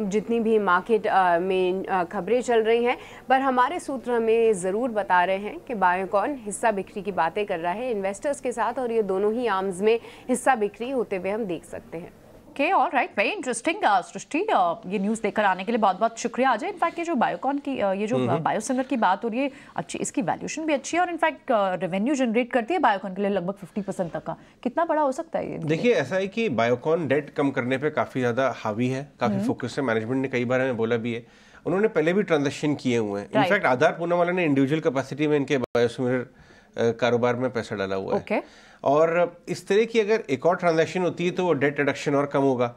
जितनी भी मार्केट में खबरें चल रही हैं। पर हमारे सूत्र हमें ज़रूर बता रहे हैं कि बायोकॉन हिस्सा बिक्री की बातें कर रहा है इन्वेस्टर्स के साथ, और ये दोनों ही आर्म्स में हिस्सा बिक्री होते हुए हम देख सकते हैं। Okay, all right, very interesting Srishti, ये न्यूज़ देकर आने के लिए बहुत बहुत शुक्रिया अजय। इनफैक्ट ये जो बायोकॉन की ये जो बायोसिमिलर की बात हो रही है अच्छी, इसकी वैल्यूएशन भी अच्छी है और इनफैक्ट रेवेन्यू जनरेट करती है बायोकॉन के लिए लगभग 50% तक का। कितना बड़ा हो सकता है ये? देखिए ऐसा है कि बायोकॉन डेट कम करने पे काफ़ी ज़्यादा हावी है, काफ़ी फोकस है। मैनेजमेंट ने कई बार हमें बोला भी है, उन्होंने पहले भी ट्रांजेक्शन किए हुए हैं। इनफैक्ट आधार पूनावाला ने इंडिविजुअल कैपेसिटी में इनके बायोसिमिलर कारोबार में पैसा डाला हुआ है। और इस तरह की अगर एक और ट्रांजैक्शन होती है तो वो डेट रिडक्शन और कम होगा।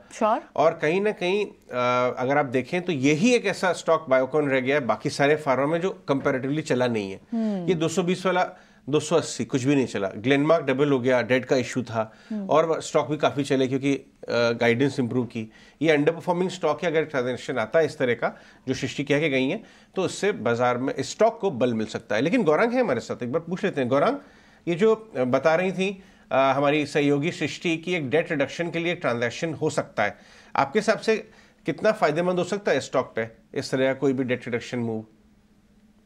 और कहीं ना कहीं अगर आप देखें तो यही एक ऐसा स्टॉक बायोकॉन रह गया है बाकी सारे फार्मा में जो कंपैरेटिवली चला नहीं है। ये 220 वाला 280 कुछ भी नहीं चला। ग्लेनमार्क डबल हो गया, डेट का इशू था और स्टॉक भी काफ़ी चले क्योंकि गाइडेंस इंप्रूव की। ये अंडर परफॉर्मिंग स्टॉक है। अगर ट्रांजेक्शन आता है इस तरह का जो सृष्टि कह के गई है तो उससे बाजार में इस स्टॉक को बल मिल सकता है। लेकिन गौरांग है हमारे साथ, एक बार पूछ लेते हैं। गौरांग, ये जो बता रही थी हमारी सहयोगी सृष्टि की एक डेट रिडक्शन के लिए एक ट्रांजैक्शन हो सकता है, आपके हिसाब से कितना फायदेमंद हो सकता है स्टॉक पे इस तरह का कोई भी डेट रिडक्शन मूव?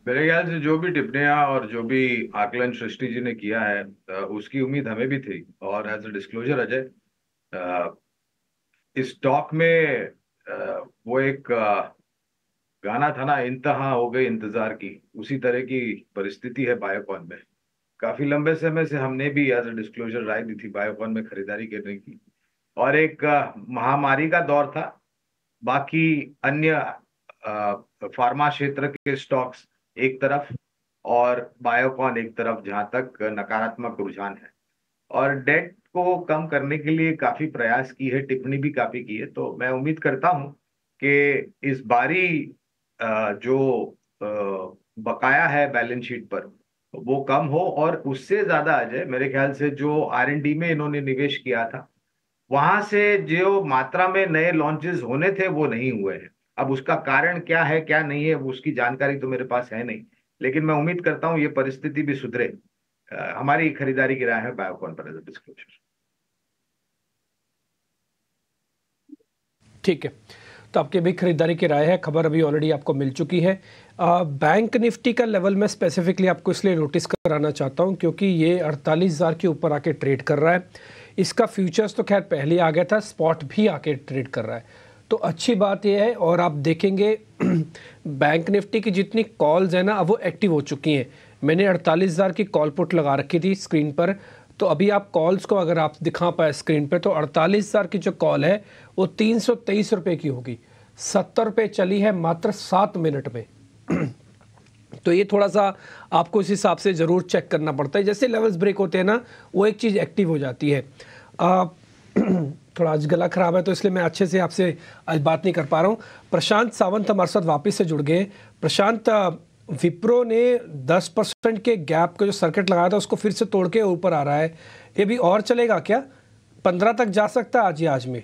मेरे ख्याल से जो भी टिप्पणियां और जो भी आकलन सृष्टि जी ने किया है उसकी उम्मीद हमें भी थी। और एज अ डिस्क्लोजर अजय, इस स्टॉक में वो एक गाना था ना, इंतहा हो गई इंतजार की, उसी तरह की परिस्थिति है बायोकॉन में। काफी लंबे समय से हमने भी एज अ डिस्क्लोजर राय दी थी बायोकॉन में खरीदारी करने की, और एक महामारी का दौर था। बाकी अन्य फार्मा क्षेत्र के स्टॉक्स एक तरफ और बायोकॉन एक तरफ, जहां तक नकारात्मक रुझान है। और डेट को कम करने के लिए काफी प्रयास की है, टिप्पणी भी काफी की है। तो मैं उम्मीद करता हूं कि इस बारी जो बकाया है बैलेंस शीट पर वो कम हो, और उससे ज्यादा अजय मेरे ख्याल से जो R&D में इन्होंने निवेश किया था वहां से जो मात्रा में नए लॉन्चेस होने थे वो नहीं हुए हैं। अब उसका कारण क्या है क्या नहीं है उसकी जानकारी तो मेरे पास है नहीं, लेकिन मैं उम्मीद करता हूं ये परिस्थिति भी सुधरे। हमारी खरीदारी की राय है बायोकॉन पर एज अ डिस्क्लोजर। ठीक है, तो आपकी भी खरीदारी की राय है। खबर अभी ऑलरेडी आपको मिल चुकी है। बैंक निफ्टी का लेवल मैं स्पेसिफिकली आपको इसलिए नोटिस कराना चाहता हूं क्योंकि ये 48,000 के ऊपर आके ट्रेड कर रहा है। इसका फ्यूचर्स तो खैर पहले आ गया था, स्पॉट भी आके ट्रेड कर रहा है, तो अच्छी बात यह है। और आप देखेंगे बैंक निफ्टी की जितनी कॉल्स है ना अब वो एक्टिव हो चुकी हैं। मैंने 48,000 की कॉल पुट लगा रखी थी स्क्रीन पर, तो अभी आप कॉल्स को अगर आप दिखा पाए स्क्रीन पे तो 48,000 की जो कॉल है वो 323 रुपये की होगी। 70 रुपये चली है मात्र 7 मिनट में। तो ये थोड़ा सा आपको इस हिसाब से ज़रूर चेक करना पड़ता है। जैसे लेवल्स ब्रेक होते हैं ना वो एक चीज़ एक्टिव हो जाती है। थोड़ा आज गला ख़राब है तो इसलिए मैं अच्छे से आपसे आज बात नहीं कर पा रहा हूँ। प्रशांत सावंत हमारे साथ वापस से जुड़ गए। प्रशांत, विप्रो ने 10% के गैप का जो सर्किट लगाया था उसको फिर से तोड़ के ऊपर आ रहा है, ये भी और चलेगा क्या? 15 तक जा सकता है आज में?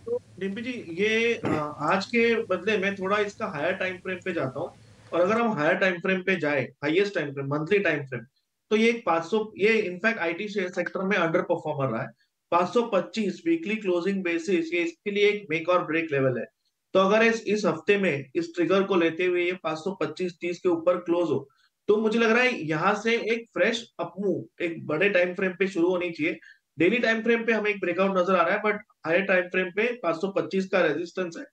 तो डिम्पी जी, ये आज के बदले मैं थोड़ा इसका हायर टाइम फ्रेम पे जाता हूँ। और अगर हम हायर टाइम फ्रेम पे जाए, highest time frame, monthly time frame, तो ये 500, ये इनफैक्ट आईटी सेक्टर में अंडर परफॉर्मर रहा है। 525 वीकली क्लोजिंग बेसिस, ये इसके लिए एक मेक और ब्रेक लेवल है। तो अगर इस हफ्ते में इस ट्रिगर को लेते हुए ये 525-30 के ऊपर क्लोज हो तो मुझे लग रहा है यहाँ से एक फ्रेश अपमूव एक बड़े टाइम फ्रेम पे शुरू होनी चाहिए। डेली टाइम फ्रेम पे हमें एक ब्रेकआउट नजर आ रहा है, बट हायर टाइम फ्रेम पे 525 का रेजिस्टेंस है।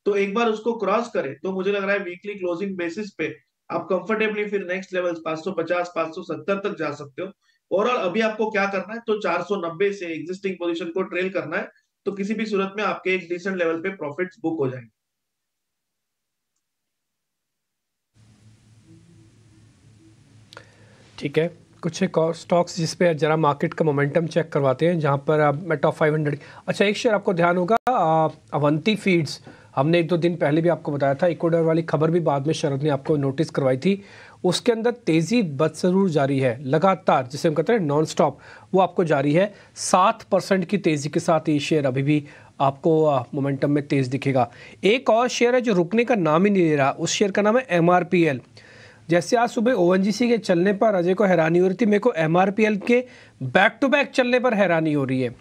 तो एक बार उसको क्रॉस करे तो मुझे लग रहा है वीकली क्लोजिंग बेसिस पे आप कंफर्टेबली फिर नेक्स्ट लेवल 550 570 तक जा सकते हो। ओवरऑल अभी आपको क्या करना है, तो 490 से एग्जिस्टिंग पोजीशन को ट्रेल करना है, तो किसी भी सूरत में आपके एक डिसेंट लेवल पे प्रॉफिट्स बुक हो जाएंगे। ठीक है, कुछ एक और स्टॉक्स जिस पे जरा मार्केट का मोमेंटम चेक करवाते हैं, जहां पर मैं टॉप 500। अच्छा, एक शेयर आपको ध्यान होगा, अवंती फीड्स, हमने 1-2 दिन पहले भी आपको बताया था, इक्वाडोर वाली खबर भी बाद में शरद ने आपको नोटिस करवाई थी, उसके अंदर तेज़ी बदसरूर जारी है, लगातार जिसे हम कहते हैं नॉन स्टॉप, वो आपको जारी है। 7% की तेज़ी के साथ ये शेयर अभी भी आपको मोमेंटम में तेज़ दिखेगा। एक और शेयर है जो रुकने का नाम ही नहीं ले रहा, उस शेयर का नाम है MRPL। जैसे आज सुबह ONGC के चलने पर अजय को हैरानी हो रही थी, मेरे को MRPL के बैक टू बैक चलने पर हैरानी हो रही है।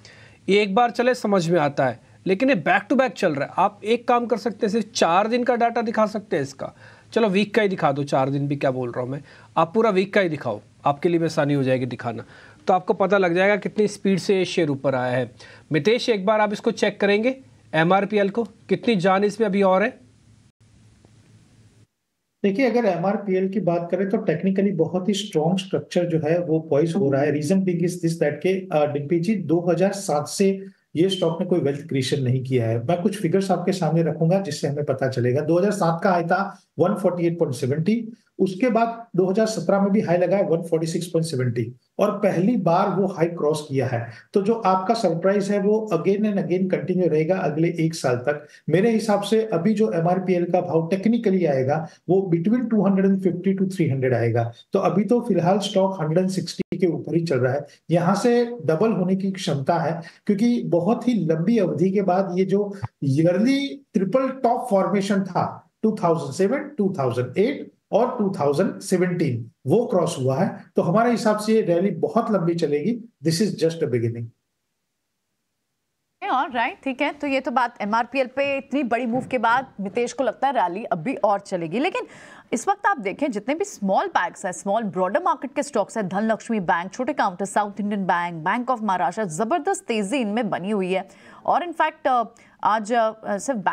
ये एक बार चले समझ में आता है, लेकिन ये बैक टू बैक चल रहा है। आप एक काम कर सकते हैं, सिर्फ 4 दिन का डाटा दिखा सकते हैं इसका, चलो वीक का ही दिखा दो, 4 दिन भी क्या बोल रहा हूँ मैं, आप पूरा वीक का ही दिखाओ, आपके लिए भी आसानी हो जाएगी दिखाना, तो आपको पता लग जाएगा कितनी स्पीड से ये शेयर ऊपर आया है। मितेश, एक बार आप इसको चेक करेंगे MRPL को, कितनी जान इसमें अभी और है? देखिए, अगर MRPL की बात करें तो टेक्निकली बहुत ही स्ट्रॉन्ग स्ट्रक्चर जो है वो पॉइज हो रहा है। Reason big is this that के डिम्पी जी 2007 से ये स्टॉक ने कोई वेल्थ क्रिएशन नहीं किया है। मैं कुछ फिगर्स आपके सामने रखूंगा जिससे हमें पता चलेगा। 2007 का हाई था 148.70, उसके बाद 2017 में भी हाई लगा है 146.70 और पहली बार वो हाई क्रॉस किया है। तो जो आपका सरप्राइज है वो अगेन एंड अगेन कंटिन्यू रहेगा अगले 1 साल तक। मेरे हिसाब से अभी जो MRPL का भाव टेक्निकली आएगा वो बिटवीन 250 to 300 आएगा। तो अभी तो फिलहाल स्टॉक 160 के ऊपर ही चल रहा है, यहाँ से डबल होने की क्षमता है, क्योंकि बहुत ही लंबी अवधि के बाद ये जो ईयरली ट्रिपल टॉप फॉर्मेशन था 2007, 2008 और 2017 वो क्रॉस हुआ है। तो हमारे हिसाब से ये रैली बहुत लंबी चलेगी। This is just a beginning. Right, ठीक है, तो ये तो बात MRPL पे इतनी बड़ी मूव के बाद मितेश को लगता है रैली अभी और चलेगी। लेकिन इस वक्त आप देखें जितने भी स्मॉल बैग्स हैं, स्मॉल ब्रॉडर मार्केट के स्टॉक्स हैं, धनलक्ष्मी बैंक, छोटे counter, south Indian bank, bank of Maharashtra, जबरदस्त तेजी इनमें बनी हुई है। और इनफैक्ट आज सिर्फ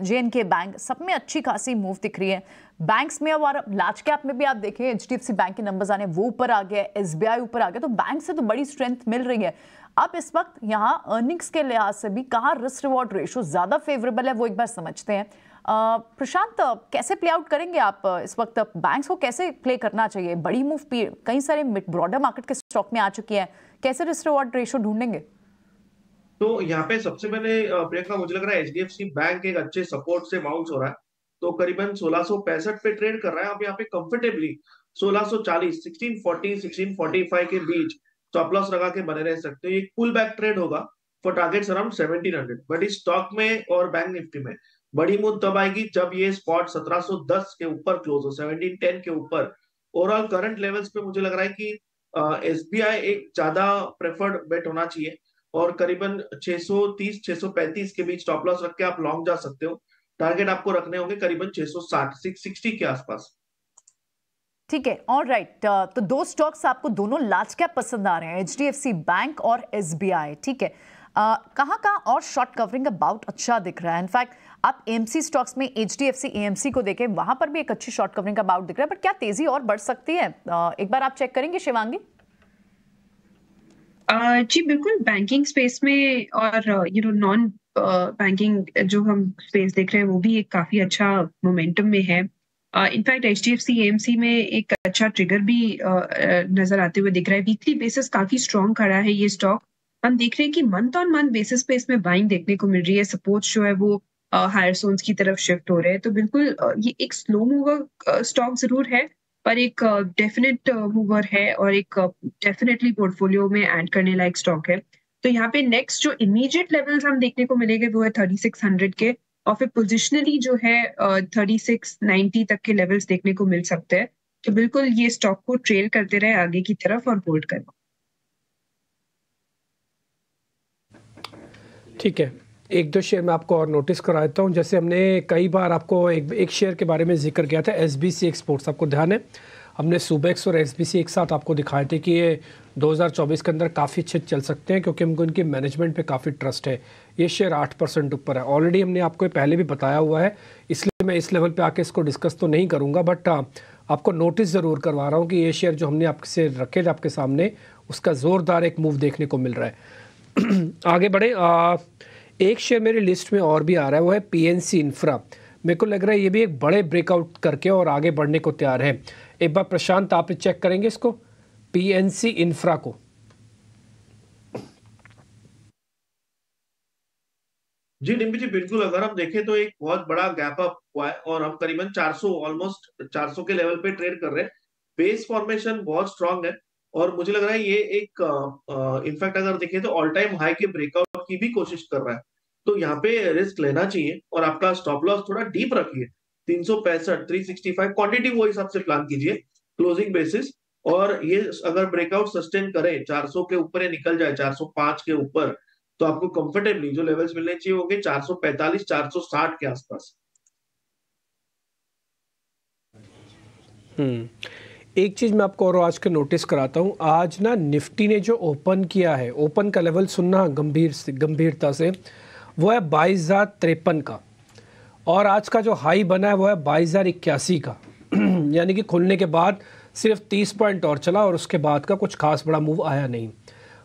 JNK बैंक, सब में अच्छी खासी मूव दिख रही है बैंक्स में। और लार्ज कैप में भी आप देखें HDFC बैंक के नंबर्स आने, वो ऊपर आ गया, SBI ऊपर आ गया, तो बैंक से तो बड़ी स्ट्रेंथ मिल रही है। अब इस वक्त यहाँ अर्निंग्स के लिहाज से भी कहाँ रिस्क रिवॉर्ड रेशो ज्यादा फेवरेबल है वो एक बार समझते हैं। प्रशांत, कैसे प्ले आउट करेंगे आप इस वक्त, बैंक्स को कैसे प्ले करना चाहिए? बड़ी मूव कई सारे ब्रॉडर मार्केट के स्टॉक में आ चुकी है, कैसे रिस्क रिवॉर्ड रेशो ढूंढेंगे? तो यहाँ पे सबसे पहले प्रियंका, मुझे लग रहा है HDFC बैंक एक अच्छे सपोर्ट से बाउंस हो रहा है, तो करीबन 1665 पे ट्रेड कर रहा है। अब यहाँ पे कंफर्टेबली 1640, 1640, 1645 के बीच स्टॉप लॉस लगा के बने रह सकते हो। ये पुल बैक ट्रेड होगा फॉर टारगेट्स अराउंड 1700। बट इस स्टॉक में और बैंक निफ्टी में बड़ी मूव तब आएगी जब ये स्पॉट 1710 के ऊपर क्लोज हो, 1710 के ऊपर। ओवरऑल करंट लेवल्स पे मुझे लग रहा है कि SBI एक ज्यादा प्रेफर्ड बेट होना चाहिए और करीबन 630 635 के बीच स्टॉप लॉस रख के आप लॉन्ग जा सकते हो। टारगेट आपको रखने होंगे करीबन 660 660 के आसपास। ठीक है, ऑल राइट। तो 2 स्टॉक्स आपको दोनों लार्ज कैप पसंद आ रहे हैं, HDFC बैंक और SBI, ठीक है। कहाँ और शॉर्ट कवरिंग का बाउट अच्छा दिख रहा है? इनफैक्ट आप AMC स्टॉक्स में HDFC AMC को देखें, वहां पर भी एक अच्छी शॉर्ट कवरिंग का बाउट दिख रहा है, बट क्या तेजी और बढ़ सकती है? एक बार आप चेक करेंगे शिवांगी? जी बिल्कुल, बैंकिंग स्पेस में और नॉन बैंकिंग जो हम स्पेस देख रहे हैं वो भी एक काफी अच्छा मोमेंटम में है। इनफैक्ट HDFC AMC में एक अच्छा ट्रिगर भी नजर आते हुए दिख रहा है। वीकली बेसिस काफी स्ट्रॉन्ग खड़ा है ये स्टॉक। हम देख रहे हैं कि मंथ ऑन मंथ बेसिस पे इसमें बाइंग देखने को मिल रही है। सपोर्ट्स जो है वो हायर जोन्स की तरफ शिफ्ट हो रहे हैं। तो बिल्कुल ये एक स्लो मूवर स्टॉक जरूर है, पर एक डेफिनेट मूवर है और एक डेफिनेटली पोर्टफोलियो में ऐड करने लायक स्टॉक है। तो यहाँ पे नेक्स्ट जो इमीडिएट लेवल्स हम देखने को मिलेंगे वो है 3600 के, और फिर पोजिशनली जो है 3690 तक के लेवल्स देखने को मिल सकते हैं। तो बिल्कुल ये स्टॉक को ट्रेल करते रहे आगे की तरफ और होल्ड करना। ठीक है, 1-2 शेयर मैं आपको और नोटिस करा देता हूँ। जैसे हमने कई बार आपको एक शेयर के बारे में जिक्र किया था, SBC एक्सपोर्ट्स, आपको ध्यान है हमने सुबेक्स और एसबीसी एक साथ आपको दिखाए थे कि ये 2024 के अंदर काफ़ी अच्छे चल सकते हैं, क्योंकि हमको इनकी मैनेजमेंट पे काफ़ी ट्रस्ट है। ये शेयर 8% ऊपर है। ऑलरेडी हमने आपको पहले भी बताया हुआ है, इसलिए मैं इस लेवल पे आके इसको डिस्कस तो नहीं करूँगा, बट आपको नोटिस ज़रूर करवा रहा हूँ कि ये शेयर जो हमने आपसे रखे थे आपके सामने, उसका ज़ोरदार एक मूव देखने को मिल रहा है। आगे बढ़े, एक शेयर मेरी लिस्ट में और भी आ रहा है, वो है पीएनसी इंफ्रा। मेरे को लग रहा है ये भी एक बड़े ब्रेकआउट करके और आगे बढ़ने को तैयार है। एक बार प्रशांत आप चेक करेंगे इसको, पीएनसी इंफ्रा को। जी डिम्पी जी, बिल्कुल। अगर हम देखें तो एक बहुत बड़ा गैप अप हुआ है और हम करीबन 400 ऑलमोस्ट 400 के लेवल पे ट्रेड कर रहे हैं। बेस फॉर्मेशन बहुत स्ट्रांग है और मुझे लग रहा है ये एक इनफैक्ट अगर देखें तो ऑल टाइम हाई के ब्रेकआउट की भी कोशिश कर रहा है, तो यहाँ पे रिस्क लेना चाहिए और आपका स्टॉप लॉस थोड़ा डीप रखिए। 365 365 क्वांटिटी वो हिसाब से प्लान कीजिए क्लोजिंग बेसिस, और ये अगर ब्रेकआउट सस्टेन करे 400 के ऊपर निकल जाए 405 के ऊपर, तो आपको कंफर्टेबली जो लेवल्स मिलने चाहिए होंगे 445 460 के आसपास। एक चीज मैं आपको और आज के नोटिस कराता हूं, आज ना निफ्टी ने जो ओपन किया है, ओपन का लेवल सुनना गंभीरता से, वो है 22,053 का, और आज का जो हाई बना है वो है 22,081 का। यानी कि खुलने के बाद सिर्फ 30 पॉइंट और चला और उसके बाद का कुछ खास बड़ा मूव आया नहीं।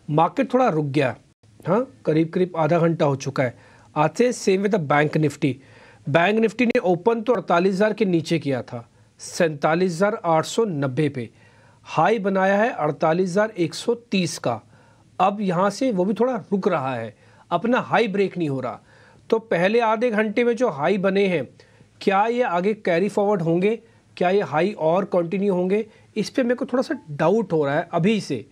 मार्केट थोड़ा रुक गया, हाँ, करीब आधा घंटा हो चुका है। आज से same with the bank Nifty. Bank Nifty ने ओपन तो 48,000 के नीचे किया था, 47,890 पे। हाई बनाया है 48,130 का। अब यहाँ से वो भी थोड़ा रुक रहा है, अपना हाई ब्रेक नहीं हो रहा। तो पहले आधे घंटे में जो हाई बने हैं, क्या ये आगे कैरी फॉरवर्ड होंगे, क्या ये हाई और कंटिन्यू होंगे, इस पे मेरे को थोड़ा सा डाउट हो रहा है अभी से।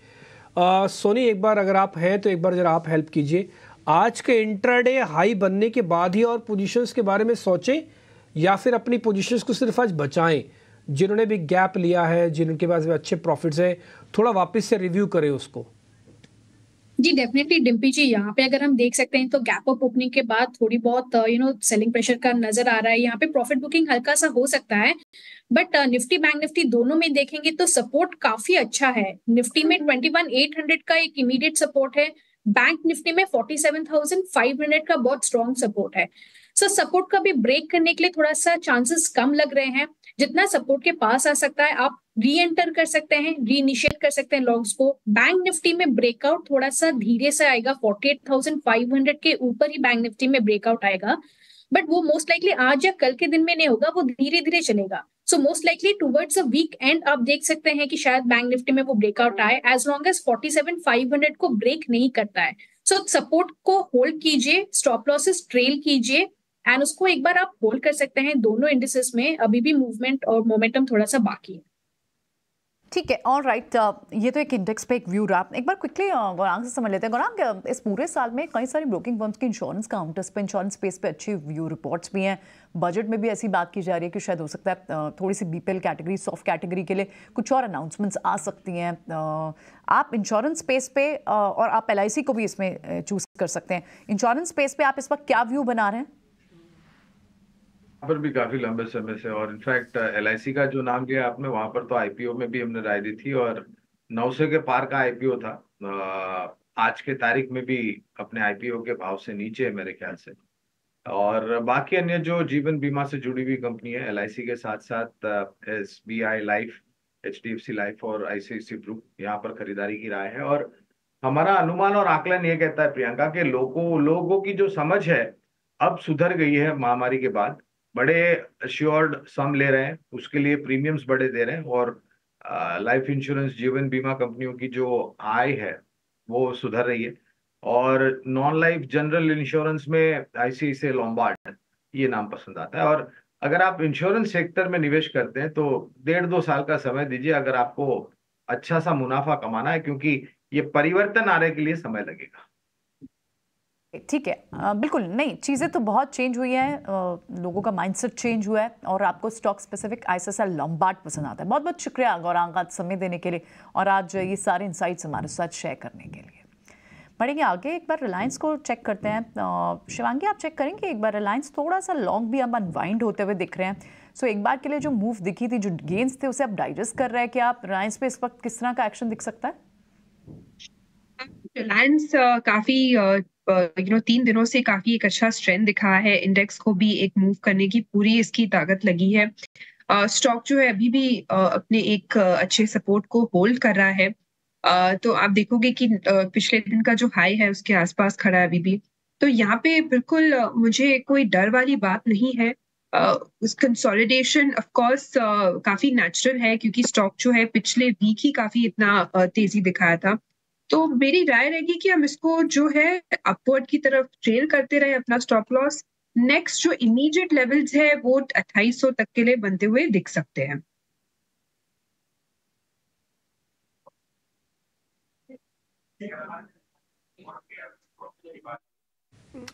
सोनी, एक बार अगर आप हैं तो एक बार ज़रा आप हेल्प कीजिए। आज के इंट्राडे हाई बनने के बाद ही और पोजीशंस के बारे में सोचें, या फिर अपनी पोजीशंस को सिर्फ आज बचाएं। जिन्होंने भी गैप लिया है, जिनके पास भी अच्छे प्रॉफिट्स हैं, थोड़ा वापस से रिव्यू करें उसको। जी डेफिनेटली डिम्पी जी, यहाँ पे अगर हम देख सकते हैं तो गैप अप ओपनिंग के बाद थोड़ी बहुत सेलिंग प्रेशर का नजर आ रहा है। यहाँ पे प्रॉफिट बुकिंग हल्का सा हो सकता है, बट निफ्टी बैंक निफ्टी दोनों में देखेंगे तो सपोर्ट काफी अच्छा है। निफ्टी में 21,800 का एक इमीडिएट सपोर्ट है, बैंक निफ्टी में 47,500 का बहुत स्ट्रॉन्ग सपोर्ट है। सो सपोर्ट का भी ब्रेक करने के लिए थोड़ा सा चांसेस कम लग रहे हैं। जितना सपोर्ट के पास आ सकता है आप री एंटर कर सकते हैं, री इनिशिएट कर सकते हैं लॉन्ग्स को। बैंक निफ्टी में ब्रेकआउट थोड़ा सा धीरे से आएगा, 48,500 के ऊपर ही बैंक निफ्टी में ब्रेकआउट आएगा, बट वो मोस्ट लाइकली आज या कल के दिन में नहीं होगा, वो धीरे धीरे चलेगा। So most likely towards a weekend आप देख सकते हैं कि शायद बैंक निफ्टी में वो ब्रेकआउट आए, एज लॉन्ग एज 47,500 को ब्रेक नहीं करता है। सो सपोर्ट को होल्ड कीजिए, स्टॉप लॉसेस ट्रेल कीजिए, एंड उसको एक बार आप होल्ड कर सकते हैं। दोनों इंडिसेस में अभी भी मूवमेंट और मोमेंटम थोड़ा सा बाकी है। ठीक है, ऑल राइट। ये तो एक इंडेक्स पे एक व्यू रहा। एक बार क्विकली गौरांग से समझ लेते हैं। गौरांग, इस पूरे साल में कई सारी ब्रोकिंग फर्म्स की इंश्योरेंस काउंटर्स पे, इंश्योरेंस स्पेस पे अच्छी व्यू रिपोर्ट्स भी हैं। बजट में भी ऐसी बात की जा रही है कि शायद हो सकता है थोड़ी सी बीपीएल कैटेगरी, सॉफ्ट कैटेगरी के लिए कुछ और अनाउंसमेंट्स आ सकती हैं। आप इंश्योरेंस स्पेस पे और आप LIC को भी इसमें चूज कर सकते हैं। इंश्योरेंस स्पेस पे आप इस वक्त क्या व्यू बना रहे हैं? पर भी काफी लंबे समय से, और इनफैक्ट LIC का जो नाम लिया आपने, वहां पर तो IPO में भी हमने राय दी थी और 900 के पार का IPO था। आज के तारीख में भी अपने IPO के भाव से नीचे है मेरे ख्याल से। और बाकी अन्य जो जीवन बीमा से जुड़ी हुई कंपनी है LIC के साथ साथ SBI लाइफ, HDFC लाइफ और ICICI ग्रुप, यहाँ पर खरीदारी की राय है। और हमारा अनुमान और आकलन ये कहता है प्रियंका के लोगों की जो समझ है अब सुधर गई है महामारी के बाद। बड़े अश्योर्ड सम ले रहे हैं, उसके लिए प्रीमियम्स बड़े दे रहे हैं, और लाइफ इंश्योरेंस जीवन बीमा कंपनियों की जो आय है वो सुधर रही है। और नॉन लाइफ जनरल इंश्योरेंस में ICICI लोम्बार्ड ये नाम पसंद आता है। और अगर आप इंश्योरेंस सेक्टर में निवेश करते हैं तो 1.5-2 साल का समय दीजिए अगर आपको अच्छा सा मुनाफा कमाना है, क्योंकि ये परिवर्तन आने के लिए समय लगेगा। ठीक है, बिल्कुल नहीं, चीज़ें तो बहुत चेंज हुई है, लोगों का माइंडसेट चेंज हुआ है, और आपको स्टॉक स्पेसिफिक ICICI लोम्बार्ड पसंद आता है। बहुत बहुत शुक्रिया गौरांग आज समय देने के लिए और आज ये सारे इंसाइट्स हमारे साथ शेयर करने के लिए। बढ़ेंगे आगे। एक बार रिलायंस को चेक करते हैं। शिवांगी, आप चेक करेंगे एक बार, रिलायंस थोड़ा सा लॉन्ग भी अब अनवाइंड होते हुए दिख रहे हैं। सो एक बार के लिए जो मूव दिखी थी, जो गेन्स थे, उसे आप डाइजेस्ट कर रहे हैं कि आप रिलायंस पे इस वक्त किस तरह का एक्शन दिख सकता है? रिलायंस काफी 3 दिनों से काफी एक अच्छा स्ट्रेंथ दिखा है, इंडेक्स को भी एक मूव करने की पूरी इसकी ताकत लगी है। स्टॉक जो है अभी भी अपने एक अच्छे सपोर्ट को होल्ड कर रहा है। तो आप देखोगे कि पिछले दिन का जो हाई है उसके आसपास खड़ा है अभी भी। तो यहाँ पे बिल्कुल मुझे कोई डर वाली बात नहीं है। उस कंसोलिडेशन ऑफ कोर्स काफी नेचुरल है, क्योंकि स्टॉक जो है पिछले वीक ही काफी इतना तेजी दिखाया था। तो मेरी राय रहेगी कि हम इसको जो है अपवर्ड की तरफ ट्रेल करते रहे अपना स्टॉप लॉस। नेक्स्ट जो इमीडिएट लेवल्स है वो 2800 तक के लिए बनते हुए दिख सकते हैं।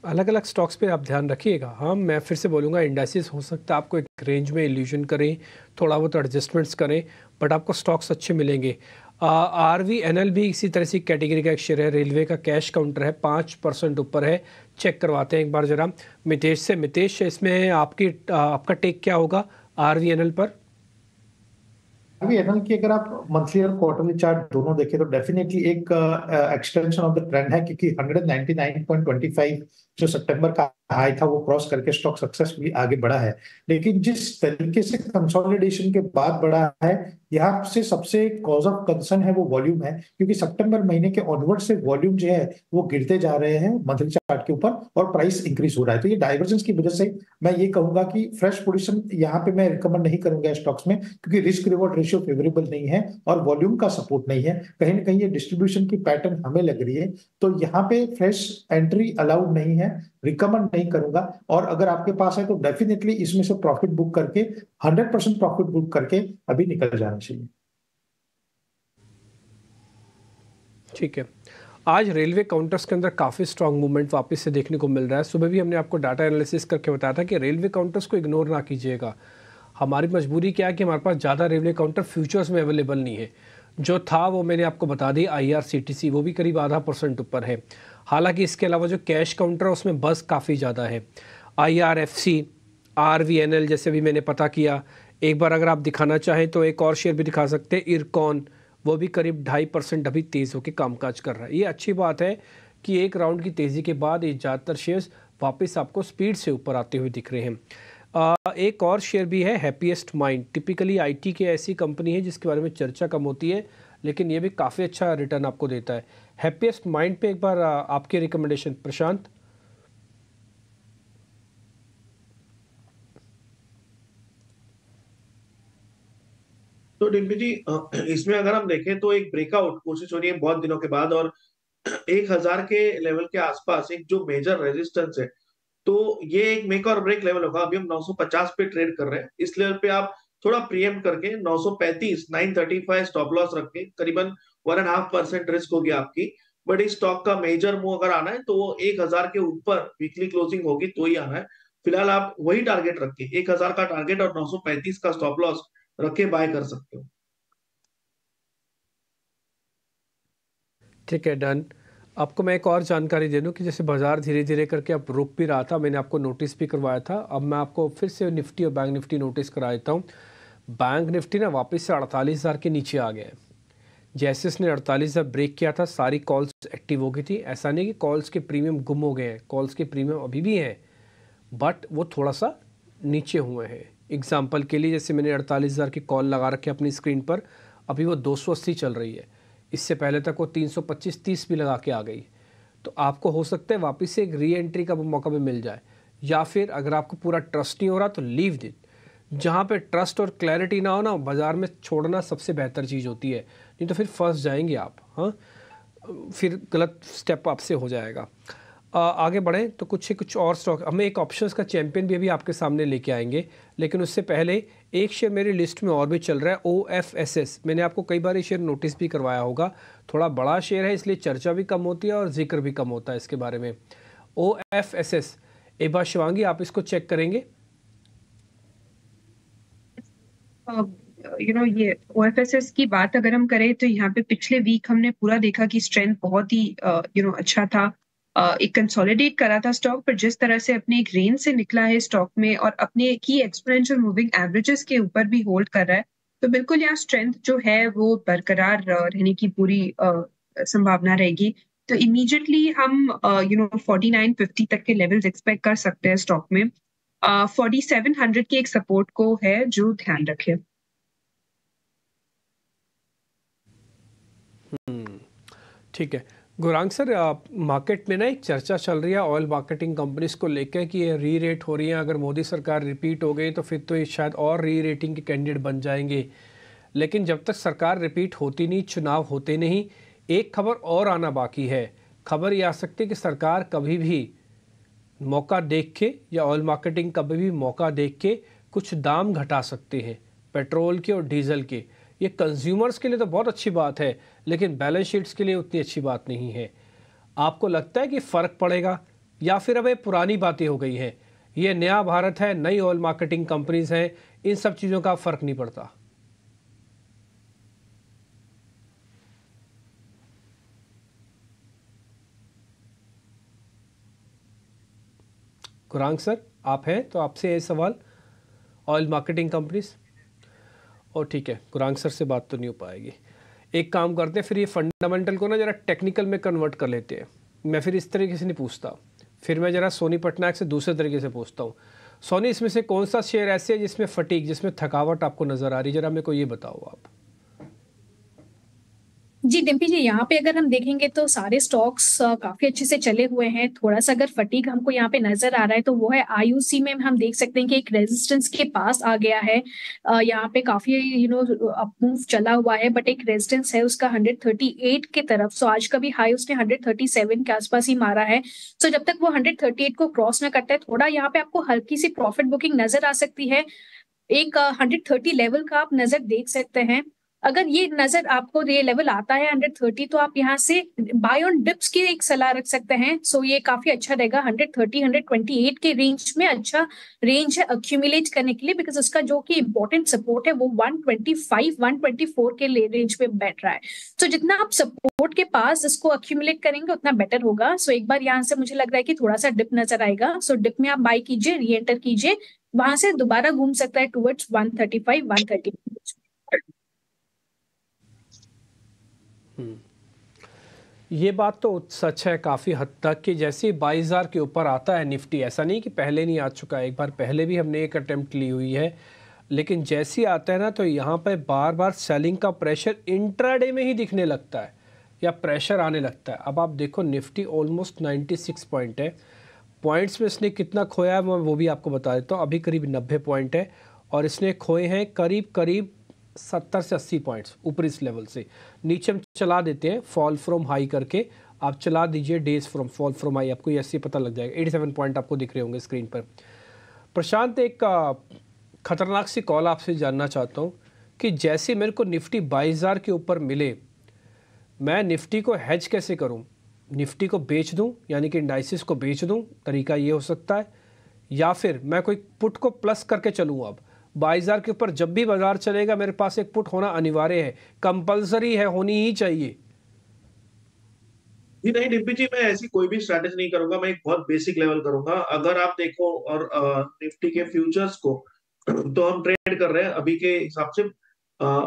अलग अलग स्टॉक्स पे आप ध्यान रखिएगा। हाँ, मैं फिर से बोलूँगा, इंडाइसिस हो सकता है आपको एक रेंज में इल्यूजन करें, थोड़ा बहुत एडजस्टमेंट्स करें, बट आपको स्टॉक्स अच्छे मिलेंगे। RVNL भी इसी तरह से कैटेगरी का एक शेयर है। रेलवे का कैश काउंटर है, 5% ऊपर है। चेक करवाते हैं एक बार जरा मितेश से। मितेश, इसमें आपका टेक क्या होगा RVNL पर? RVNL की अगर आप मंथली और क्वार्टरली चार्ट दोनों देखें तो डेफिनेटली एक एक्सटेंशन ऑफ द ट्रेंड है, क्योंकि 199.25 जो सितंबर का हाई था वो क्रॉस करके स्टॉक सक्सेसफुली आगे बढ़ा है। लेकिन जिस तरीके से कंसोलिडेशन के बाद बढ़ा है, यहाँ से सबसे कॉज ऑफ कंसर्न है वो वॉल्यूम है, क्योंकि सितंबर महीने के ऑनवर्ड से वॉल्यूम जो है वो गिरते जा रहे हैं मंथली चार्ट के ऊपर और प्राइस इंक्रीज हो रहा है। तो ये डाइवर्जेंस की वजह से मैं ये कहूंगा कि फ्रेश पोजीशन यहाँ पे मैं रिकमेंड नहीं करूंगा स्टॉक्स में, क्योंकि रिस्क रिवॉर्ड रेशियो फेवरेबल नहीं है और वॉल्यूम का सपोर्ट नहीं है। कहीं ना कहीं ये डिस्ट्रीब्यूशन की पैटर्न हमें लग रही है, तो यहाँ पे फ्रेश एंट्री अलाउड नहीं है, रिकमेंड नहीं करूंगा। और अगर आपके पास है तो डेफिनेटली इसमें से प्रॉफिट बुक करके 100% प्रॉफिट बुक करके अभी निकल जाना चाहिए। ठीक है। आज रेलवे काउंटर्स के अंदर काफ़ी स्ट्रांग मूवमेंट वापस से देखने को मिल रहा है। सुबह भी हमने आपको डाटा एनालिसिस करके बताया था कि रेलवे काउंटर्स को इग्नोर ना कीजिएगा। हमारी मजबूरी क्या है कि हमारे पास ज़्यादा रेलवे काउंटर फ्यूचर्स में अवेलेबल नहीं है। जो था वो मैंने आपको बता दी, IRCTC वो भी करीब 0.5% ऊपर है। हालांकि इसके अलावा जो कैश काउंटर है उसमें बस काफ़ी ज़्यादा है। IRFC, RVNL जैसे भी मैंने पता किया। एक बार अगर आप दिखाना चाहें तो एक और शेयर भी दिखा सकते हैं, इरकॉन, वो भी करीब 2.5% अभी तेज़ होकर कामकाज कर रहा है। ये अच्छी बात है कि एक राउंड की तेज़ी के बाद ये ज़्यादातर शेयर्स वापस आपको स्पीड से ऊपर आते हुए दिख रहे हैं। एक और शेयर भी है हैप्पीएस्ट माइंड। टिपिकली IT की ऐसी कंपनी है जिसके बारे में चर्चा कम होती है, लेकिन ये भी काफ़ी अच्छा रिटर्न आपको देता है। हैप्पीएस्ट माइंड पे एक बार आपकी रिकमेंडेशन प्रशांत। तो डिम्पी जी, इसमें अगर हम देखें तो एक ब्रेकआउट कोशिश हो रही है बहुत दिनों के बाद, और 1000 के लेवल के आसपास एक जो मेजर रेजिस्टेंस है, तो ये एक मेक और ब्रेक लेवल होगा। अभी हम 950 पे ट्रेड कर रहे हैं। इस लेवल पे आप थोड़ा प्रीएम्प्ट करके 935 935 स्टॉप लॉस रख के करीबन 1.5% रिस्क होगी आपकी। बट इस स्टॉक का मेजर मूव अगर आना है तो वो 1000 के ऊपर वीकली क्लोजिंग होगी तो ही आना है। फिलहाल आप वही टारगेट रख के 1000 का टारगेट और 935 का स्टॉप लॉस रख के बाय कर सकते हो। ठीक है, डन। आपको मैं एक और जानकारी दे दूं कि जैसे बाजार धीरे धीरे करके अब रुक भी रहा था, मैंने आपको नोटिस भी करवाया था। अब मैं आपको फिर से निफ्टी और बैंक निफ्टी नोटिस करा देता हूँ। बैंक निफ्टी ना वापस से 48,000 के नीचे आ गया है। जैसे इसने 48,000 ब्रेक किया था, सारी कॉल्स एक्टिव हो गई थी। ऐसा नहीं कि कॉल्स के प्रीमियम गुम हो गए हैं, कॉल्स के प्रीमियम अभी भी हैं, बट वो थोड़ा सा नीचे हुए हैं। एग्जाम्पल के लिए जैसे मैंने 48,000 की कॉल लगा रखी है अपनी स्क्रीन पर, अभी वो 280 चल रही है। इससे पहले तक वो 325-30 भी लगा के आ गई। तो आपको हो सकता है वापस से एक री एंट्री का मौका भी मिल जाए, या फिर अगर आपको पूरा ट्रस्ट नहीं हो रहा तो लीव इट। जहाँ पे ट्रस्ट और क्लैरिटी ना हो ना, बाज़ार में छोड़ना सबसे बेहतर चीज़ होती है, नहीं तो फिर फंस जाएंगे आप। हाँ, फिर गलत स्टेप आपसे हो जाएगा। आगे बढ़ें तो कुछ और स्टॉक, हमें एक ऑप्शंस का चैंपियन भी अभी आपके सामने लेके आएंगे, लेकिन उससे पहले एक शेयर मेरी लिस्ट में और भी चल रहा है, OFSS। मैंने आपको कई बार ये शेयर नोटिस भी करवाया होगा। थोड़ा बड़ा शेयर है इसलिए चर्चा भी कम होती है और जिक्र भी कम होता है इसके बारे में। OFSS, एक बार शिवांगी आप इसको चेक करेंगे। ये OFSS की बात अगर हम करें तो यहाँ पे पिछले वीक हमने पूरा देखा कि स्ट्रेंथ बहुत ही अच्छा था। एक कंसोलिडेट करा था स्टॉक, पर जिस तरह से अपने एक रेंज से निकला है स्टॉक में और अपने की एक्सपोनेंशियल मूविंग एवरेजेस के ऊपर भी होल्ड कर रहा है, तो बिल्कुल यहाँ स्ट्रेंथ जो है वो बरकरार रहने की पूरी संभावना रहेगी। तो इमीडिएटली हम 4950 तक के लेवल्स एक्सपेक्ट कर सकते हैं स्टॉक में। 4700 की एक सपोर्ट को है जो ध्यान रखे। ठीक है गुरांग सर, मार्केट में ना एक चर्चा चल रही है ऑयल मार्केटिंग कंपनीज को लेकर कि ये री रेट हो रही है, अगर मोदी सरकार रिपीट हो गई तो फिर तो ये शायद और री रेटिंग के कैंडिडेट बन जाएंगे। लेकिन जब तक सरकार रिपीट होती नहीं, चुनाव होते नहीं, एक खबर और आना बाकी है। खबर ये आ सकती है कि सरकार कभी भी मौका देख के या ऑयल मार्केटिंग कभी भी मौका देख के कुछ दाम घटा सकते हैं पेट्रोल के और डीजल के। ये कंज्यूमर्स के लिए तो बहुत अच्छी बात है, लेकिन बैलेंस शीट्स के लिए उतनी अच्छी बात नहीं है। आपको लगता है कि फ़र्क पड़ेगा या फिर अब ये पुरानी बातें हो गई हैं? ये नया भारत है, नई ऑयल मार्केटिंग कंपनीज हैं, इन सब चीज़ों का फ़र्क नहीं पड़ता? गुरांग सर आप हैं तो आपसे ये सवाल, ऑयल मार्केटिंग कंपनीज। और ठीक है, गुरांग सर से बात तो नहीं हो पाएगी। एक काम करते हैं, फिर ये फंडामेंटल को ना ज़रा टेक्निकल में कन्वर्ट कर लेते हैं। मैं फिर इस तरीके से नहीं पूछता, फिर मैं ज़रा सोनी पटनायक से दूसरे तरीके से पूछता हूँ। सोनी, इसमें से कौन सा शेयर ऐसे है जिसमें फटीक, जिसमें थकावट आपको नज़र आ रही, ज़रा मेरे को ये बताओ आप। जी डिम्पी जी, यहाँ पे अगर हम देखेंगे तो सारे स्टॉक्स काफी अच्छे से चले हुए हैं। थोड़ा सा अगर फटीक हमको यहाँ पे नजर आ रहा है तो वो है आईयूसी में हम देख सकते हैं कि एक रेजिस्टेंस के पास आ गया है। यहाँ पे काफी अप मूव चला हुआ है, बट एक रेजिस्टेंस है उसका 138 के तरफ। सो आज का भी हाई उसने 137 के आसपास ही मारा है। सो जब तक वो 138 को क्रॉस ना करता है, थोड़ा यहाँ पे आपको हल्की सी प्रॉफिट बुकिंग नजर आ सकती है। एक 130 लेवल का आप नजर देख सकते हैं। अगर ये नजर आपको ये लेवल आता है 130, तो आप यहाँ से बाय ऑन डिप्स की एक सलाह रख सकते हैं। सो ये काफी अच्छा रहेगा। 130 128 के रेंज में अच्छा रेंज है अक्यूमुलेट करने के लिए, बिकॉज उसका जो कि इंपॉर्टेंट सपोर्ट है वो 125 124 के रेंज पे बैठ रहा है। सो जितना आप सपोर्ट के पास इसको अक्यूमुलेट करेंगे उतना बेटर होगा। सो एक बार यहाँ से मुझे लग रहा है कि थोड़ा सा डिप नजर आएगा। सो डिप में आप बाय कीजिए, री एंटर कीजिए, वहां से दोबारा घूम सकता है टुवर्ड्स 135 130। ये बात तो सच है काफ़ी हद तक कि जैसे 22,000 के ऊपर आता है निफ्टी, ऐसा नहीं कि पहले नहीं आ चुका है, एक बार पहले भी हमने एक अटेम्प्ट ली हुई है, लेकिन जैसे ही आता है ना तो यहाँ पर बार बार सेलिंग का प्रेशर इंट्राडे में ही दिखने लगता है या प्रेशर आने लगता है। अब आप देखो निफ्टी ऑलमोस्ट 96 पॉइंट है, पॉइंट्स में इसने कितना खोया है मैं वो भी आपको बता देता हूँ। अभी करीब 90 पॉइंट है और इसने खोए हैं करीब 70 से 80 पॉइंट्स ऊपर इस लेवल से। नीचे हम चला देते हैं फॉल फ्रॉम हाई करके, आप चला दीजिए days from fall from high, आपको ऐसे पता लग जाएगा। 87 पॉइंट आपको दिख रहे होंगे स्क्रीन पर। प्रशांत, एक खतरनाक सी कॉल आपसे जानना चाहता हूँ कि जैसे मेरे को निफ्टी 22,000 के ऊपर मिले, मैं निफ्टी को हेज कैसे करूँ? निफ्टी को बेच दूँ, यानी कि इंडाइसिस को बेच दूँ, तरीका ये हो सकता है, या फिर मैं कोई पुट को प्लस करके चलूँ? अब 22,000 के ऊपर जब भी बाजार चलेगा मेरे पास एक पुट होना अनिवार्य है, कंपलसरी है, होनी ही चाहिए। जी नहीं डिम्पी जी, मैं ऐसी कोई भी स्ट्रैटेजी नहीं करूंगा, मैं एक बहुत बेसिक लेवल करूंगा। अगर आप देखो और निफ्टी के फ्यूचर्स को तो हम ट्रेड कर रहे हैं अभी के हिसाब से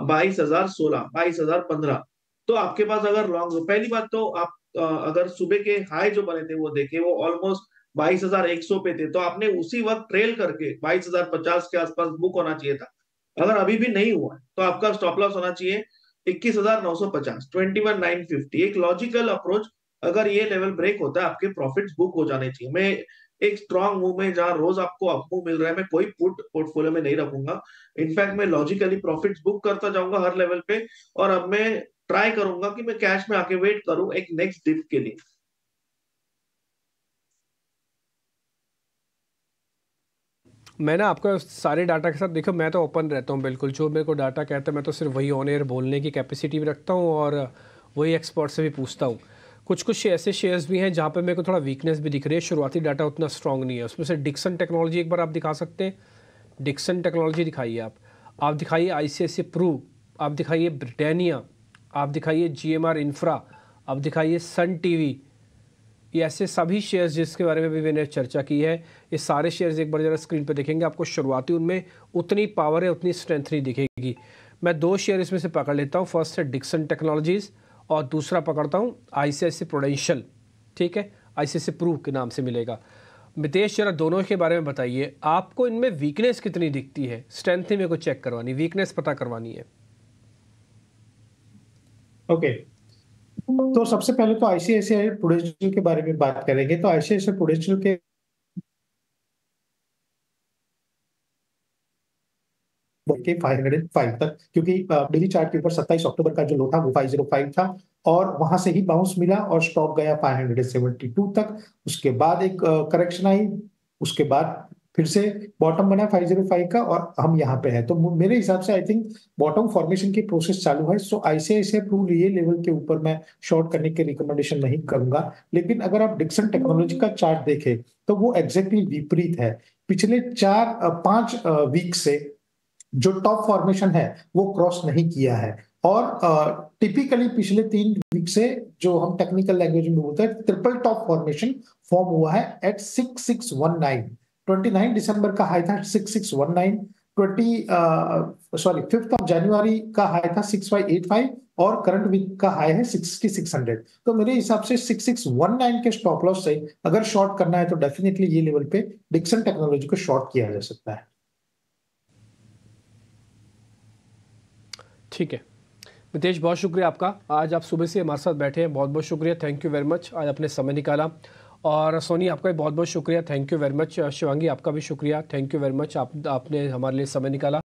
22,016 22,015। तो आपके पास अगर लॉन्ग, पहली बात तो आप अगर सुबह के हाई जो बने थे वो देखे, वो ऑलमोस्ट 22,100 पे थे, तो आपने उसी वक्त ट्रेल करके 22,050 के आसपास बुक होना चाहिए था। अगर अभी भी नहीं हुआ तो आपका स्टॉप लॉस होना चाहिए 21,950 21,950। एक लॉजिकल अप्रोच, अगर ये लेवल ब्रेक होता है आपके प्रॉफिट्स बुक हो जाने चाहिए। मैं एक स्ट्रॉन्ग मूव में जहां रोज आपको अप मूव मिल रहा है, मैं कोई पुट पोर्टफोलियो में नहीं रखूंगा। इनफैक्ट मैं लॉजिकली प्रॉफिट्स बुक करता जाऊंगा हर लेवल पे, और अब मैं ट्राई करूंगा कि मैं कैश में आके वेट करूं एक नेक्स्ट डिप के लिए। मैं ना आपका सारे डाटा के साथ, देखो मैं तो ओपन रहता हूँ बिल्कुल, जो मेरे को डाटा कहता है मैं तो सिर्फ वही ऑन एयर बोलने की कैपेसिटी भी रखता हूँ और वही एक्सपर्ट से भी पूछता हूँ। कुछ ऐसे शेयर्स भी हैं जहाँ पे मेरे को थोड़ा वीकनेस भी दिख रही है, शुरुआती डाटा उतना स्ट्रॉन्ग नहीं है। उसमें से डिक्सन टेक्नोलॉजी एक बार आप दिखा सकते हैं? डिक्सन टेक्नोलॉजी दिखाइए आप। आप दिखाइए ICICI प्रू, आप दिखाइए ब्रिटानिया, आप दिखाइए GMR इंफ्रा, आप दिखाइए सन टीवी। ये ऐसे सभी शेयर्स जिसके बारे में भी मैंने चर्चा की है, ये सारे शेयर्स एक बार जरा स्क्रीन पे देखेंगे, आपको शुरुआती उनमें उतनी पावर है, उतनी स्ट्रेंथ नहीं दिखेगी। मैं 2 शेयर इसमें से पकड़ लेता हूँ। फर्स्ट है डिक्सन टेक्नोलॉजीज़ और दूसरा पकड़ता हूँ ICICI प्रूडेंशियल, ठीक है, ICICI प्रू के नाम से मिलेगा। मितेश जरा दोनों के बारे में बताइए, आपको इनमें वीकनेस कितनी दिखती है? स्ट्रेंथ ही मेरे को चेक करवानी, वीकनेस पता करवानी है। ओके, तो सबसे पहले तो ICICI प्रूडेंशियल के बारे में बात करेंगे। तो ICICI प्रूडेंशियल के के 505 तक, क्योंकि डेली चार्ट के ऊपर 27 अक्टूबर का जो लो था वो 505 था और वहां से ही बाउंस मिला और स्टॉक गया 572 तक। उसके बाद एक करेक्शन आई, उसके बाद फिर से बॉटम बना 505 का और हम यहाँ पे हैं। तो मेरे हिसाब से आई थिंक बॉटम फॉर्मेशन की प्रोसेस चालू है। सो ICICI प्रू ये लेवल के ऊपर मैं शॉर्ट करने की रिकमेंडेशन नहीं करूंगा। लेकिन अगर आप डिक्सन टेक्नोलॉजी का चार्ट देखें तो वो एग्जैक्टली विपरीत है। पिछले 4-5 वीक से जो टॉप फॉर्मेशन है वो क्रॉस नहीं किया है और टिपिकली पिछले 3 वीक से जो हम टेक्निकल लैंग्वेज में बोलते हैं ट्रिपल टॉप फॉर्मेशन फॉर्म हुआ है एट 6619। 29 दिसंबर का हाई था 6619, 5th ऑफ जनवरी का हाई था 6585 और करंट वीक का हाई है 6600। तो मेरे हिसाब से 6619 के स्टॉप लॉस से अगर शॉर्ट करना है तो डेफिनेटली ये लेवल पे डिक्सन टेक्नोलॉजी को शॉर्ट किया जा सकता है। ठीक है मितेश, बहुत शुक्रिया आपका, आज आप सुबह से हमारे साथ बैठे हैं, बहुत बहुत शुक्रिया, थैंक यू वेरी मच, आज आपने समय निकाला। और सोनी आपका भी बहुत बहुत शुक्रिया, thank you very much. Shivangi आपका भी शुक्रिया, थैंक यू वेरी मच, आपने हमारे लिए समय निकाला।